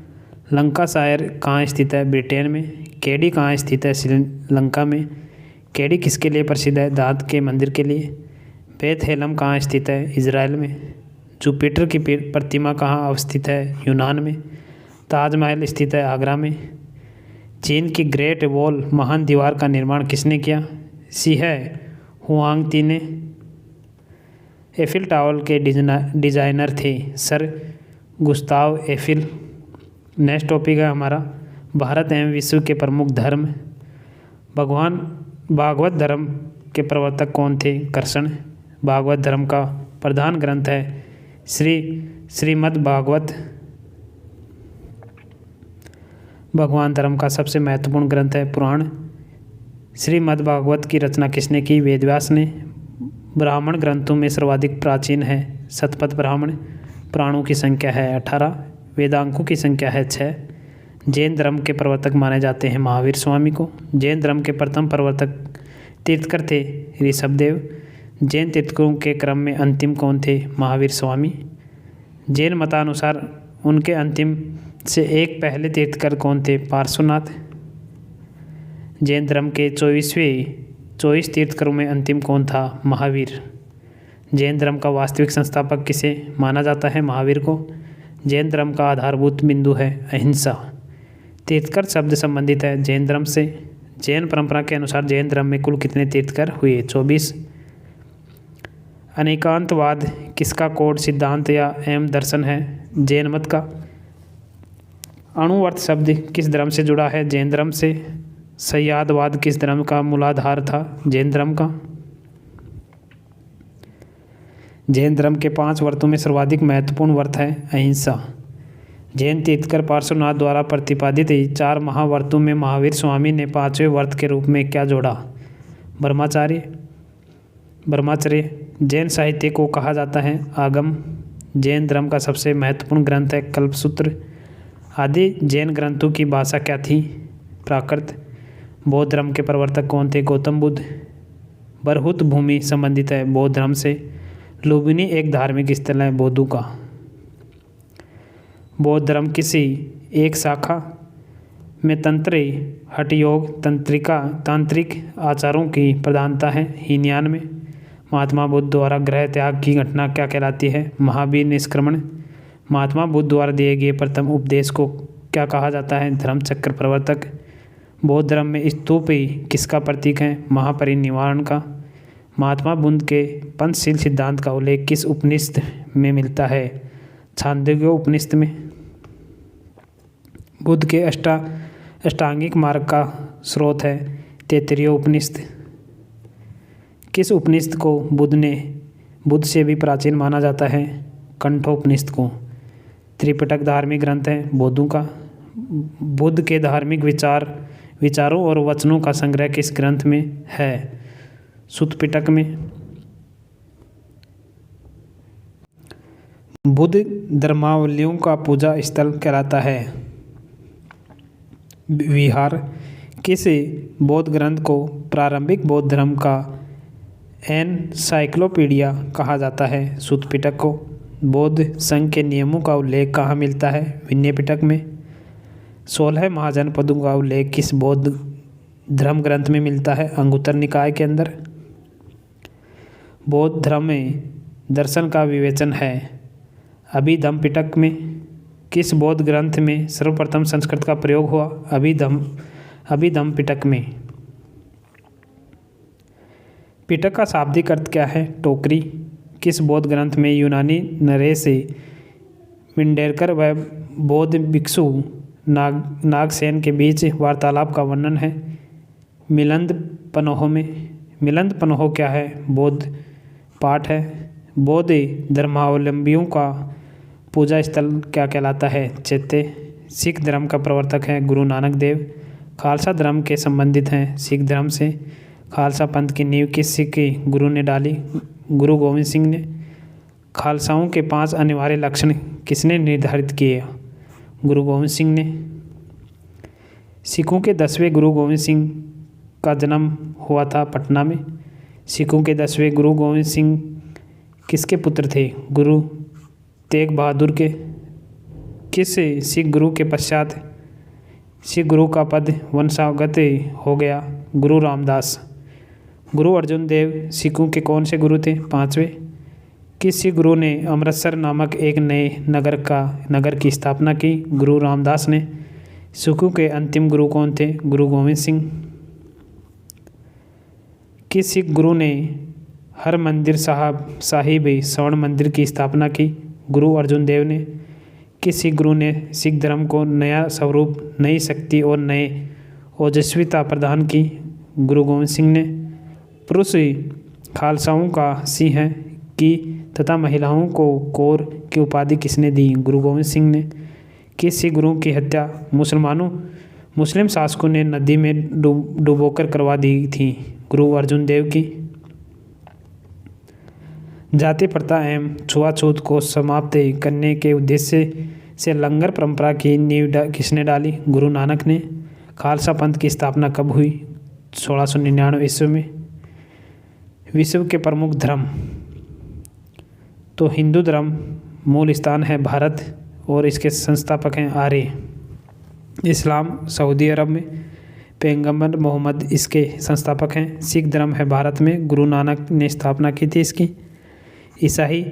[SPEAKER 1] लंकाशायर कहाँ स्थित है? ब्रिटेन में। केडी कहाँ स्थित है? श्रीलंका में। केडी किसके लिए प्रसिद्ध है? दांत के मंदिर के लिए। बेथलेहम कहाँ स्थित है? इजराइल में। जुपिटर की प्रतिमा कहाँ अवस्थित है? यूनान में। ताजमहल स्थित है आगरा में। चीन की ग्रेट वॉल महान दीवार का निर्माण किसने किया? शी हुआंगती ने। एफिल टावर के डिजाइनर थे sir Gustav Eiffel. Next topic है हमारा भारत एवं विश्व के प्रमुख धर्म। भगवान भागवत धर्म के प्रवर्तक कौन थे? कृष्ण। भागवत धर्म का प्रधान ग्रंथ है श्रीमद् भागवत। भगवान धर्म का सबसे महत्वपूर्ण ग्रंथ है पुराण। श्रीमद् भागवत की रचना किसने की? वेदव्यास ने। ब्राह्मण ग्रंथों में सर्वाधिक प्राचीन है शतपथ ब्राह्मण। पुराणों की संख्या है 18। वेदांकों की संख्या है 6। जैन धर्म के प्रवर्तक माने जाते हैं महावीर स्वामी को। जैन धर्म के प्रथम प्रवर्तक तीर्थकर थे ऋषभदेव। जैन तीर्थकरों के क्रम में अंतिम कौन थे? महावीर स्वामी। जैन मतानुसार उनके अंतिम से एक पहले तीर्थकर कौन थे? पार्श्वनाथ। जैन धर्म के 24 तीर्थकरों में अंतिम कौन था? महावीर। जैन धर्म का वास्तविक संस्थापक किसे माना जाता है? महावीर को। जैन धर्म का आधारभूत बिंदु है अहिंसा। तीर्थकर शब्द संबंधित है जैन धर्म से। जैन परंपरा के अनुसार जैन धर्म में कुल कितने तीर्थकर हुए? 24। अनेकांतवाद किसका कोड सिद्धांत या एवं दर्शन है? जैन मत का। अणुवर्त शब्द किस धर्म से जुड़ा है? जैन धर्म से। सय्यादवाद किस धर्म का मूलाधार था? जैन धर्म का। जैन धर्म के 5 वर्तों में सर्वाधिक महत्वपूर्ण वर्त है अहिंसा। जैन तीर्थकर पार्श्वनाथ द्वारा प्रतिपादित 4 महावर्तों में महावीर स्वामी ने 5वें वर्त के रूप में क्या जोड़ा? ब्रह्मचर्य। जैन साहित्य को कहा जाता है आगम। जैन धर्म का सबसे महत्वपूर्ण ग्रंथ है कल्पसूत्र। आदि जैन ग्रंथों की भाषा क्या थी? प्राकृत। बौद्ध धर्म के प्रवर्तक कौन थे? गौतम बुद्ध। बरहुत भूमि संबंधित है बौद्ध धर्म से। लुम्बिनी एक धार्मिक स्थल है बौद्धों का। बौद्ध धर्म किसी एक शाखा में तंत्र हठ योग तांत्रिक आचारों की प्रधानता है। हीनयान में महात्मा बुद्ध द्वारा गृह त्याग की घटना क्या कहलाती है? महावीर निष्क्रमण। महात्मा बुद्ध द्वारा दिए गए प्रथम उपदेश को क्या कहा जाता है? धर्म चक्र प्रवर्तक। बौद्ध धर्म में स्तूप ही किसका प्रतीक है? महापरिनिर्वाण का। महात्मा बुद्ध के पंचशील सिद्धांत का उल्लेख किस उपनिषद में मिलता है? छांदोग्य उपनिषद में। बुद्ध के अष्टांगिक मार्ग का स्रोत है तैत्तिरीय उपनिषद। किस उपनिषद को बुद्ध से भी प्राचीन माना जाता है? कंठोपनिषद को। त्रिपिटक धार्मिक ग्रंथ है बौद्धों का। बुद्ध के धार्मिक विचारों और वचनों का संग्रह किस ग्रंथ में है? सुत्त पिटक में। बुद्ध धर्मावलंबियों का पूजा स्थल कहलाता है विहार। किस बौद्ध ग्रंथ को प्रारंभिक बौद्ध धर्म का एनसाइक्लोपीडिया कहा जाता है? सुत्त पिटक को। बौद्ध संघ के नियमों का उल्लेख कहाँ मिलता है? विनय पिटक में। 16 महाजनपदों का उल्लेख किस बौद्ध धर्म ग्रंथ में मिलता है? अंगुत्तर निकाय के अंदर। बौद्ध धर्म में दर्शन का विवेचन है अभिधम्म पिटक में। किस बौद्ध ग्रंथ में सर्वप्रथम संस्कृत का प्रयोग हुआ? अभिधम्म पिटक में। पिटक का शाब्दिक अर्थ क्या है? टोकरी। किस बौद्ध ग्रंथ में यूनानी नरेश मिंडेरकर व बौद्ध भिक्षु नागसेन के बीच वार्तालाप का वर्णन है? मिलिंद पन्हो में। मिलिंद पन्हो क्या है? बौद्ध पाठ है। बौद्ध धर्मावलंबियों का पूजा स्थल क्या कहलाता है? चैत्य। सिख धर्म का प्रवर्तक है गुरु नानक देव। खालसा धर्म के संबंधित हैं सिख धर्म से। खालसा पंथ की नींव किस सिख गुरु ने डाली? गुरु गोविंद सिंह ने। खालसाओं के 5 अनिवार्य लक्षण किसने निर्धारित किए? गुरु गोविंद सिंह ने। सिखों के 10वें गुरु गोविंद सिंह का जन्म हुआ था पटना में। सिखों के 10वें गुरु गोविंद सिंह किसके पुत्र थे? गुरु तेग बहादुर के। किस सिख गुरु के पश्चात सिख गुरु का पद वंशागत हो गया? गुरु रामदास। गुरु अर्जुन देव सिखों के कौन से गुरु थे? 5वें। किस सिख गुरु ने अमृतसर नामक एक नए नगर की स्थापना की? गुरु रामदास ने। सिखों के अंतिम गुरु कौन थे? गुरु गोविंद सिंह। किस सिख गुरु ने हरमंदिर साहिब स्वर्ण मंदिर की स्थापना की? गुरु अर्जुन देव ने। किस सिख गुरु ने सिख धर्म को नया स्वरूप, नई शक्ति और नए ओजस्विता प्रदान की? गुरु गोविंद सिंह ने। पुरुष खालसाओं का सिंह की तथा महिलाओं को कौर की उपाधि किसने दी? गुरु गोविंद सिंह ने। किस सिख गुरु की हत्या मुस्लिम शासकों ने नदी में डुबोकर करवा दी थी? गुरु अर्जुन देव की। जाति प्रथा एवं छुआछूत को समाप्त करने के उद्देश्य से लंगर परंपरा की नींव किसने डाली? गुरु नानक ने। खालसा पंथ की स्थापना कब हुई? 1699 ईस्वी में। विश्व के प्रमुख धर्म तो हिंदू धर्म मूल स्थान है भारत और इसके संस्थापक हैं आर्य। इस्लाम सऊदी अरब में, पैगंबर मोहम्मद इसके संस्थापक हैं। सिख धर्म है भारत में, गुरु नानक ने स्थापना की थी इसकी। ईसाई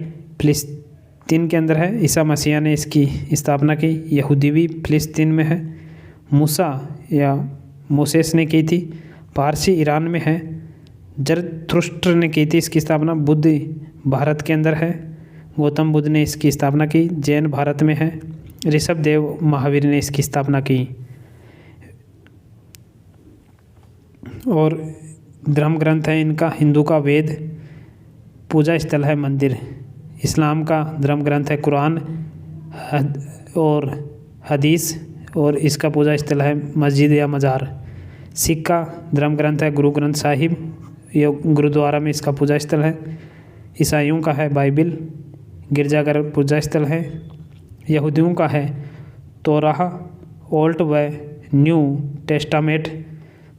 [SPEAKER 1] फिलिस्तीन के अंदर है, ईसा मसीह ने इसकी स्थापना की। यहूदी भी फिलिस्तीन में है, मूसा या मोसेस ने की थी। पारसी ईरान में है, जरथुस्त्र ने की थी इसकी स्थापना। बुद्ध भारत के अंदर है, गौतम बुद्ध ने इसकी स्थापना की। जैन भारत में है, ऋषभ देव महावीर ने इसकी स्थापना की। और धर्म ग्रंथ है इनका हिंदू का वेद, पूजा स्थल है मंदिर। इस्लाम का धर्म ग्रंथ है कुरान और हदीस और इसका पूजा स्थल है मस्जिद या मज़ार। सिख का धर्म ग्रंथ है गुरु ग्रंथ साहिब, ये गुरुद्वारा में इसका पूजा स्थल है। ईसाइयों का है बाइबिल, गिरजाघर पूजा स्थल है। यहूदियों का है तौराह, ओल्ड व न्यू टेस्टामेंट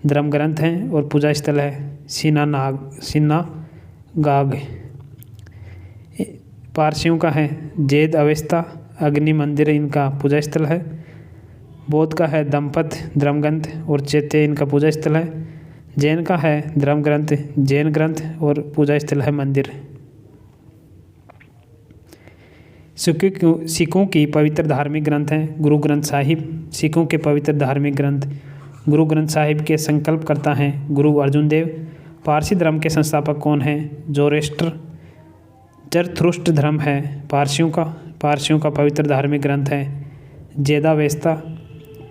[SPEAKER 1] धर्म ग्रंथ हैं और पूजा स्थल है सिनागाग। पारसियों का है जैद अवेस्ता, अग्नि मंदिर इनका पूजा स्थल है। बौद्ध का है दंपत धर्म ग्रंथ और चैत्य इनका पूजा स्थल है। जैन का है धर्म ग्रंथ जैन ग्रंथ और पूजा स्थल है मंदिर। सिखों की पवित्र धार्मिक ग्रंथ हैं गुरु ग्रंथ साहिब। सिखों के पवित्र धार्मिक ग्रंथ गुरु ग्रंथ साहिब के संकल्पकर्ता हैं गुरु अर्जुन देव। पारसी धर्म के संस्थापक कौन हैं? जोरोस्ट्र। जरथुस्त्र धर्म है पारसियों का पवित्र धार्मिक ग्रंथ है वेदावेस्ता।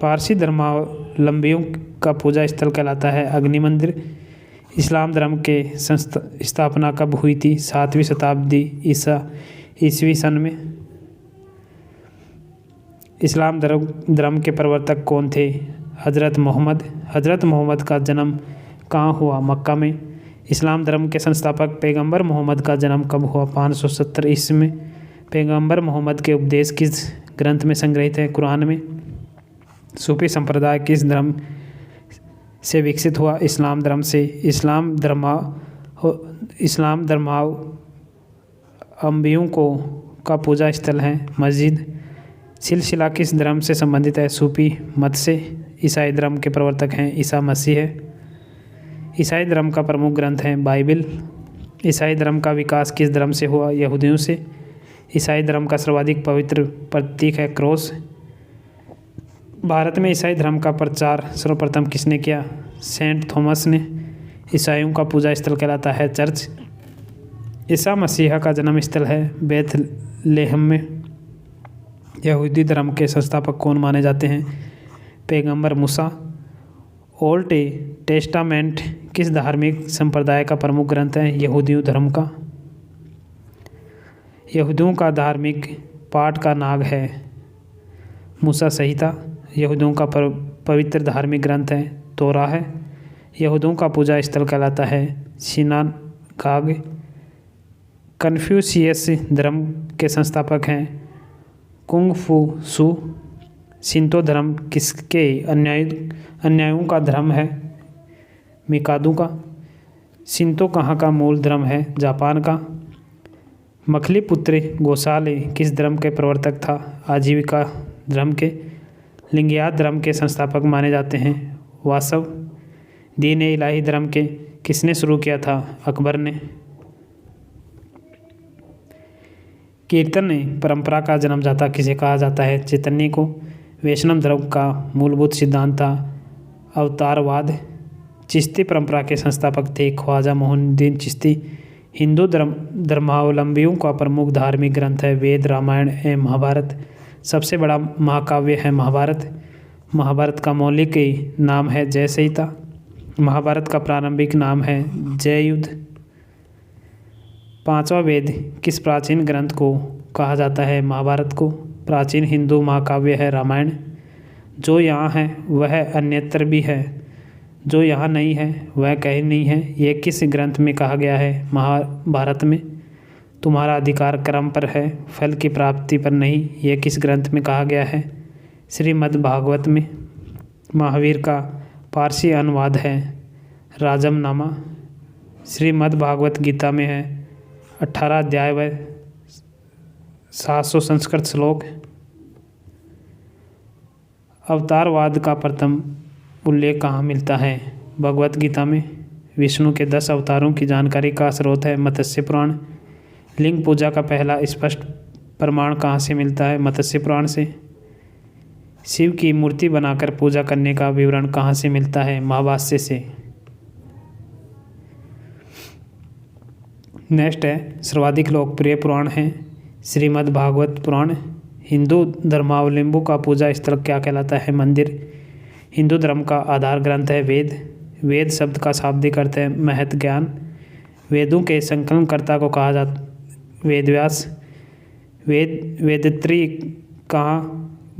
[SPEAKER 1] पारसी धर्मावलंबियों का पूजा स्थल कहलाता है अग्नि मंदिर। इस्लाम धर्म के स्थापना कब हुई थी? 7वीं शताब्दी ईसवी सन में। इस्लाम धर्म के प्रवर्तक कौन थे? हज़रत मोहम्मद। हज़रत मोहम्मद का जन्म कहाँ हुआ? मक्का में। इस्लाम धर्म के संस्थापक पैगंबर मोहम्मद का जन्म कब हुआ? 570 ईस्वी में। पैगंबर मोहम्मद के उपदेश किस ग्रंथ में संग्रहित है? कुरान में। सूफी संप्रदाय किस धर्म से विकसित हुआ? इस्लाम धर्म से। इस्लाम धर्मावलंबियों का पूजा स्थल है मस्जिद। सिलसिला किस धर्म से संबंधित है? सूफी मत से। ईसाई धर्म के प्रवर्तक हैं ईसा मसीह है। ईसाई धर्म का प्रमुख ग्रंथ है बाइबिल। ईसाई धर्म का विकास किस धर्म से हुआ? यहूदियों से। ईसाई धर्म का सर्वाधिक पवित्र प्रतीक है क्रॉस। भारत में ईसाई धर्म का प्रचार सर्वप्रथम किसने किया? सेंट थॉमस ने। ईसाइयों का पूजा स्थल कहलाता है चर्च। ईसा मसीह का जन्म स्थल है बेथलेहम में। यहूदी धर्म के संस्थापक कौन माने जाते हैं? पैगंबर मूसा। ओल्ड टेस्टामेंट किस धार्मिक संप्रदाय का प्रमुख ग्रंथ है? यहूदियों धर्म का। यहूदियों का धार्मिक पाठ का नाग है मूसा संहिता। यहूदियों का पवित्र धार्मिक ग्रंथ है तोरा है। यहूदियों का पूजा स्थल कहलाता है सिनागाग। कन्फ्यूशियस धर्म के संस्थापक हैं कुंग-फू-सू। शिंतो धर्म किसके अनुयायियों का धर्म है? मिकादो का। शिंतो कहाँ का मूल धर्म है? जापान का। मखलीपुत्र गोसाले किस धर्म के प्रवर्तक था? आजीविका धर्म के। लिंगायत धर्म के संस्थापक माने जाते हैं वासव। दीन इलाही धर्म के किसने शुरू किया था? अकबर ने। कीर्तन परंपरा का जन्मदाता किसे कहा जाता है? चैतन्य को। वैष्णव धर्म का मूलभूत सिद्धांत था अवतारवाद। चिश्ती परंपरा के संस्थापक थे ख्वाजा मोइनुद्दीन चिश्ती। हिंदू धर्मावलंबियों का प्रमुख धार्मिक ग्रंथ है वेद, रामायण एवं महाभारत। सबसे बड़ा महाकाव्य है महाभारत। महाभारत का मौलिक नाम है जय संहिता। महाभारत का प्रारंभिक नाम है जय युद्ध। 5वां वेद किस प्राचीन ग्रंथ को कहा जाता है? महाभारत को। प्राचीन हिंदू महाकाव्य है रामायण। जो यहाँ है वह अन्यत्र भी है, जो यहाँ नहीं है वह कहीं नहीं है। यह किस ग्रंथ में कहा गया है? महाभारत में। तुम्हारा अधिकार कर्म पर है, फल की प्राप्ति पर नहीं। यह किस ग्रंथ में कहा गया है? श्रीमद् भागवत में। महावीर का पारसी अनुवाद है राजमनामा। श्रीमद् भागवत गीता में है 18 अध्याय व 700 संस्कृत श्लोक। अवतारवाद का प्रथम उल्लेख कहाँ मिलता है? भगवत गीता में। विष्णु के 10 अवतारों की जानकारी का स्रोत है मत्स्य पुराण। लिंग पूजा का पहला स्पष्ट प्रमाण कहाँ से मिलता है? मत्स्य पुराण से। शिव की मूर्ति बनाकर पूजा करने का विवरण कहाँ से मिलता है? महाभाष्य से। नेक्स्ट है सर्वाधिक लोकप्रिय पुराण है श्रीमद् भागवत पुराण। हिंदू धर्मावलंबियों का पूजा स्थल क्या कहलाता है? मंदिर। हिंदू धर्म का आधार ग्रंथ है वेद। वेद शब्द का शाब्दिक अर्थ है महत ज्ञान। वेदों के संकलनकर्ता को कहा जाता वेदव्यास। वेदत्री कहाँ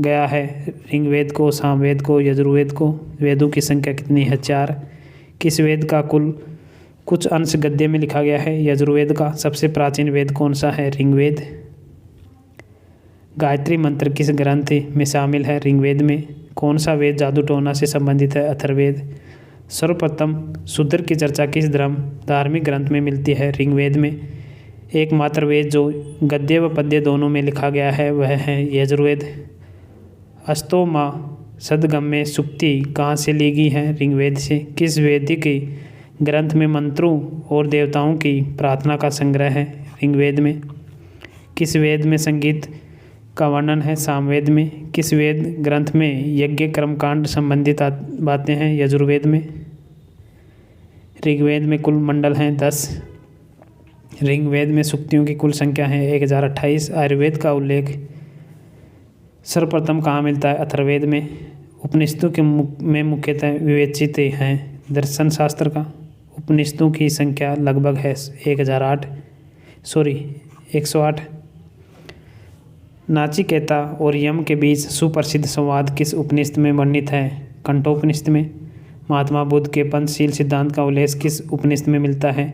[SPEAKER 1] गया है? ऋग्वेद को, सामवेद को, यजुर्वेद को। वेदों की संख्या कितनी है? 4। किस वेद का कुछ अंश गद्य में लिखा गया है? यजुर्वेद का। सबसे प्राचीन वेद कौन सा है? ऋग्वेद। गायत्री मंत्र किस ग्रंथ में शामिल है? ऋग्वेद में। कौन सा वेद जादू टोना से संबंधित है? अथर्ववेद। सर्वप्रथम शूद्र की चर्चा किस धार्मिक ग्रंथ में मिलती है? ऋग्वेद में। एकमात्र वेद जो गद्य व पद्य दोनों में लिखा गया है वह है यजुर्वेद। अष्टोमा सदगम्य सुक्ति कहाँ से ली गई है? ऋग्वेद से। किस वैदिक ग्रंथ में मंत्रों और देवताओं की प्रार्थना का संग्रह है? ऋग्वेद में। किस वेद में संगीत का वर्णन है सामवेद में। किस वेद ग्रंथ में यज्ञ कर्मकांड संबंधित बातें हैं? यजुर्वेद में। ऋग्वेद में कुल मंडल हैं 10। ऋग्वेद में सूक्तियों की कुल संख्या है 1028। आयुर्वेद का उल्लेख सर्वप्रथम कहाँ मिलता है? अथर्ववेद में। उपनिषदों के में मुख्यतः विवेचित हैं दर्शन शास्त्र का। उपनिषदों की संख्या लगभग है 108। नाचिकेता और यम के बीच सुप्रसिद्ध संवाद किस उपनिषद में वर्णित है? कंठोपनिषद में। महात्मा बुद्ध के पंचशील सिद्धांत का उल्लेख किस उपनिषद में मिलता है?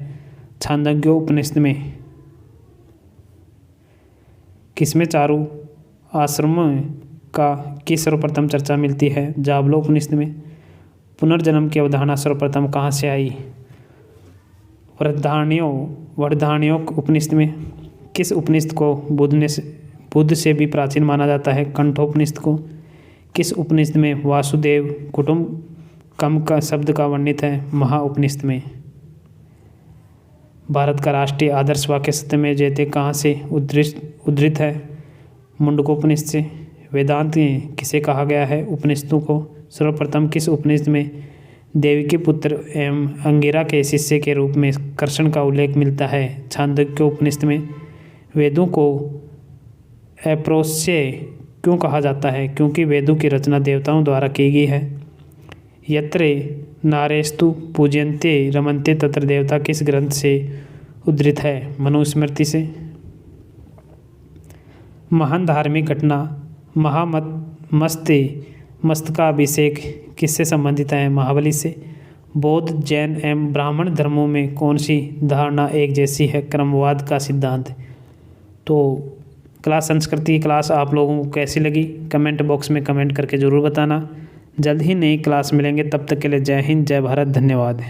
[SPEAKER 1] छांदोग्य उपनिषद में। किसमें चारु आश्रम का की सर्वप्रथम चर्चा मिलती है? जाबलोपनिषद में। पुनर्जन्म की अवधारणा सर्वप्रथम कहाँ से आई? वरदान्यों उपनिषद में। किस उपनिषद को बुद्ध से भी प्राचीन माना जाता है? कंठोपनिषद को। किस उपनिषद में वासुदेव कुटुंबकम का शब्द का वर्णित है? महाउपनिषद में। भारत का राष्ट्रीय आदर्श वाक्य सत्यमेव जयते कहाँ से उद्धृत है? मुंडकोपनिषद से। वेदांत किसे कहा गया है? उपनिषदों को। सर्वप्रथम किस उपनिषद में देवकी पुत्र एवं अंगिरा के शिष्य के रूप में कृष्ण का उल्लेख मिलता है? छांदोग्य उपनिषद में। वेदों को अपौरुषेय क्यों कहा जाता है? क्योंकि वेदों की रचना देवताओं द्वारा की गई है। यत्रे नारेस्तु पूज्यन्ते रमन्ते तत्र देवता किस ग्रंथ से उद्धृत है? मनुस्मृति से। महान धार्मिक घटना मस्तकाभिषेक किससे संबंधित है? महाबली से। बौद्ध, जैन एवं ब्राह्मण धर्मों में कौन सी धारणा एक जैसी है? क्रमवाद का सिद्धांत। तो संस्कृति की क्लास आप लोगों को कैसी लगी? कमेंट बॉक्स में कमेंट करके ज़रूर बताना। जल्द ही नई क्लास मिलेंगे, तब तक के लिए जय हिंद, जय भारत, धन्यवाद।